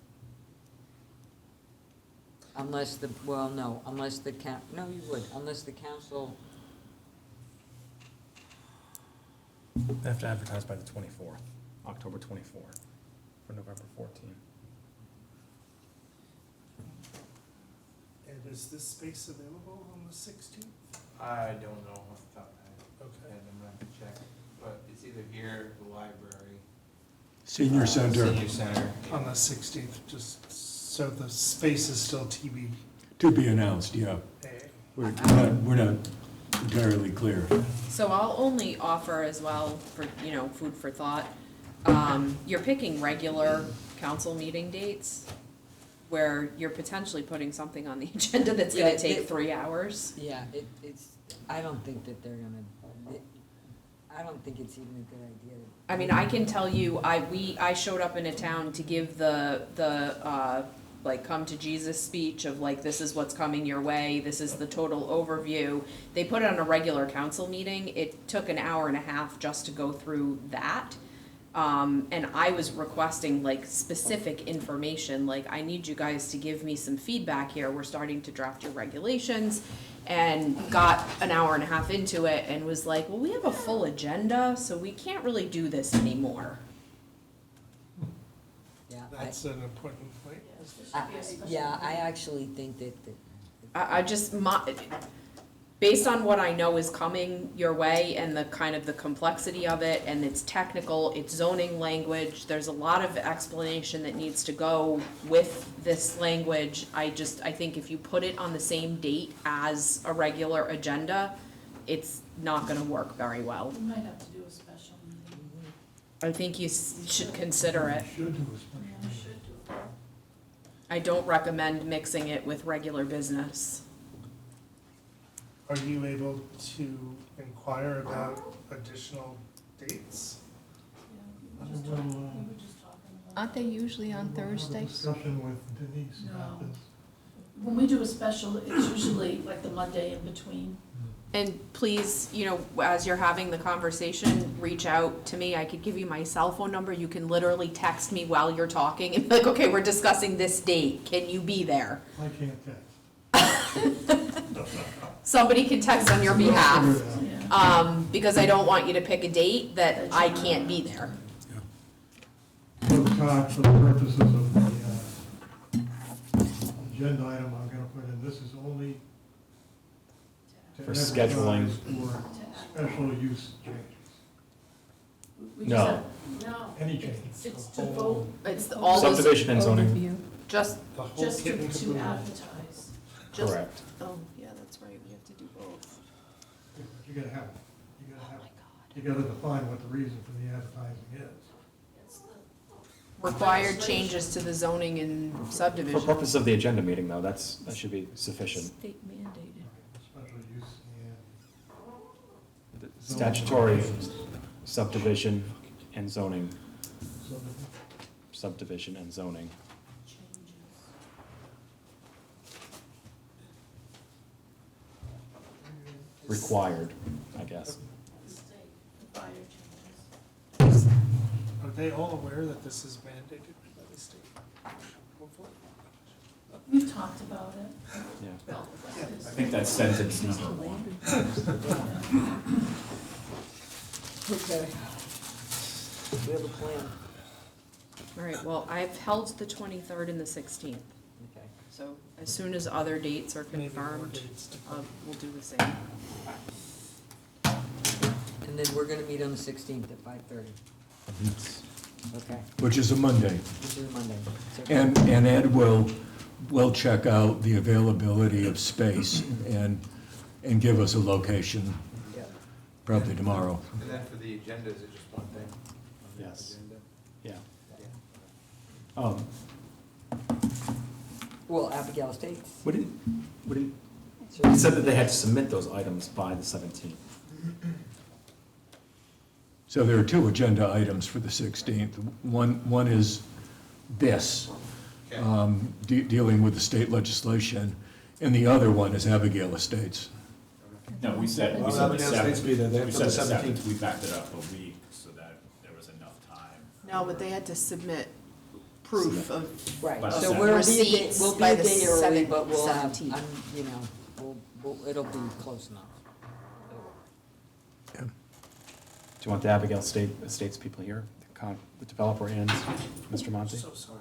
Unless the, well, no, unless the no, you would, unless the council, They have to advertise by the 24th, October 24th, for November 14th. And is this space available on the 16th? I don't know off the top of my head. Okay. And I'm gonna have to check, but it's either here, the library. Senior Center, Senior Center. On the 16th, just so the space is still TBA. to be announced, yeah. We're not entirely clear. So I'll only offer as well for, food for thought. You're picking regular council meeting dates where you're potentially putting something on the agenda that's Yeah, gonna it- take 3 hours. yeah, it's, I don't think that they're gonna, I don't think it's even a good idea. I mean, I can tell you, I showed up in a town to give the come to Jesus speech of this is what's coming your way, this is the total overview. They put it on a regular council meeting. It took an hour and a half just to go through that. And I was requesting specific information, I need you guys to give me some feedback here. We're starting to draft your regulations, and got an hour and a half into it and was like, well, we have a full agenda, so we can't really do this anymore. Yeah, That's an important point. yeah, I actually think that, I just, based on what I know is coming your way and the kind of the complexity of it, and it's technical, it's zoning language, there's a lot of explanation that needs to go with this language. I think if you put it on the same date as a regular agenda, it's not gonna work very well. We might have to do a special meeting. I think you should consider it. Yeah, we should do it. I don't recommend mixing it with regular business. Are you able to inquire about additional dates? Yeah, we were just talking about. Aren't they usually on Thursdays? Discussion with Denise about No. this. When we do a special, it's usually like the Monday in between. And please, as you're having the conversation, reach out to me. I could give you my cell phone number. You can literally text me while you're talking and be like, okay, we're discussing this date. Can you be there? I can't text. Somebody can text on your behalf, because I don't want you to pick a date that I can't be there. For the time, for the purposes of the agenda item, I'm gonna put in, this is only to For advertise scheduling. For special use changes. We just No. have- No. Any changes. It's to vote. It's all those. Subdivision and zoning. Just, The whole Just kit and to caboodle. advertise. just, Correct. oh, yeah, that's right. We have to do both. You gotta have it. You gotta have it. You gotta define what the reason for the advertising is. It's the Required changes to the zoning and For subdivision. purpose of the agenda meeting, though, that should be sufficient. State mandated. Special use and. Statutory subdivision and zoning, Subdivision. subdivision and zoning. changes. Required, I guess. The state, the fire changes. Are they all aware that this is mandated by the state? Hopefully. We've talked about it. Yeah. Well, I think that sentence, no. Okay. We have a plan. All right, well, I've held the 23rd and the 16th. Okay. So as soon as other dates are Maybe more confirmed, dates to we'll do the same. And then we're gonna meet on the 16th at 5:30. Okay, Which is a Monday. which is Monday. So- And Ed will check out the availability of space and give us a location Yeah. probably tomorrow. And then for the agenda, is it just one thing? on the Yes. agenda? Yeah. Well, Abigail Estates. We didn't, So- it said that they had to submit those items by the 17th. So there are two agenda items for the 16th. One is this, dealing with the state legislation, and the other one is Abigail Estates. No, we said Well, the Abigail Estates be there. They have We to said the the 17th, 17th. we backed it up a week so that there was enough time. No, but they had to submit proof of, Right, By the so seventh. we'll be a day, Receipts we'll be by a the day early, but we'll have, 17th. it'll be close enough. Do you want the Abigail Estates people here, the developer and Mr. Monty? So sorry.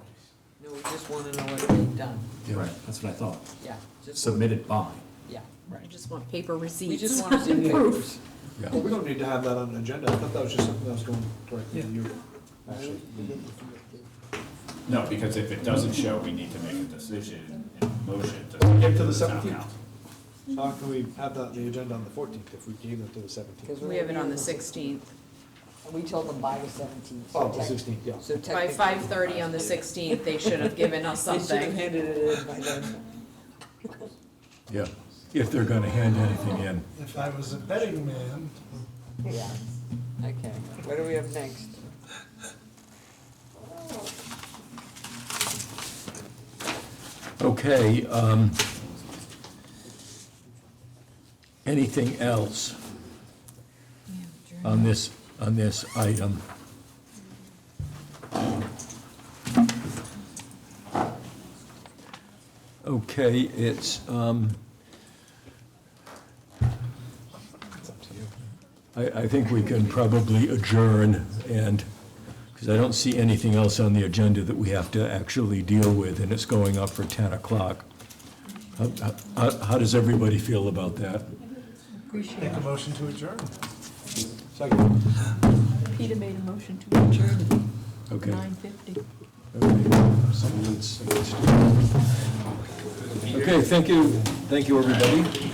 No, we just wanna know what they've done, Right, that's what I thought. yeah. Just Submitted by. Yeah, I just want paper receipts. we just wanna see papers. Yeah. Well, we don't need to have that on the agenda. I thought that was just something that was going directly to you, actually. No, because if it doesn't show, we need to make a decision in motion to. Get to the town 17th. council. So how can we have that on the agenda on the 14th if we gave it to the 17th? Because We have it on the 16th. And we told them by the 17th. Oh, the 16th, yeah. So By technically. 5:30 on the 16th, they should have given us They should have something. handed it in by then. Yeah, if they're going to hand anything in. If I was a betting man, Yeah, okay. What do we have next? Okay, anything else on this item? Okay, it's, I think we can probably adjourn, and, because I don't see anything else on the agenda that we have to actually deal with, and it's going up for 10 o'clock. How does everybody feel about that? Appreciate Make a it. motion to adjourn. Peter made a motion to adjourn at Okay. 9:50. Okay, thank you, everybody.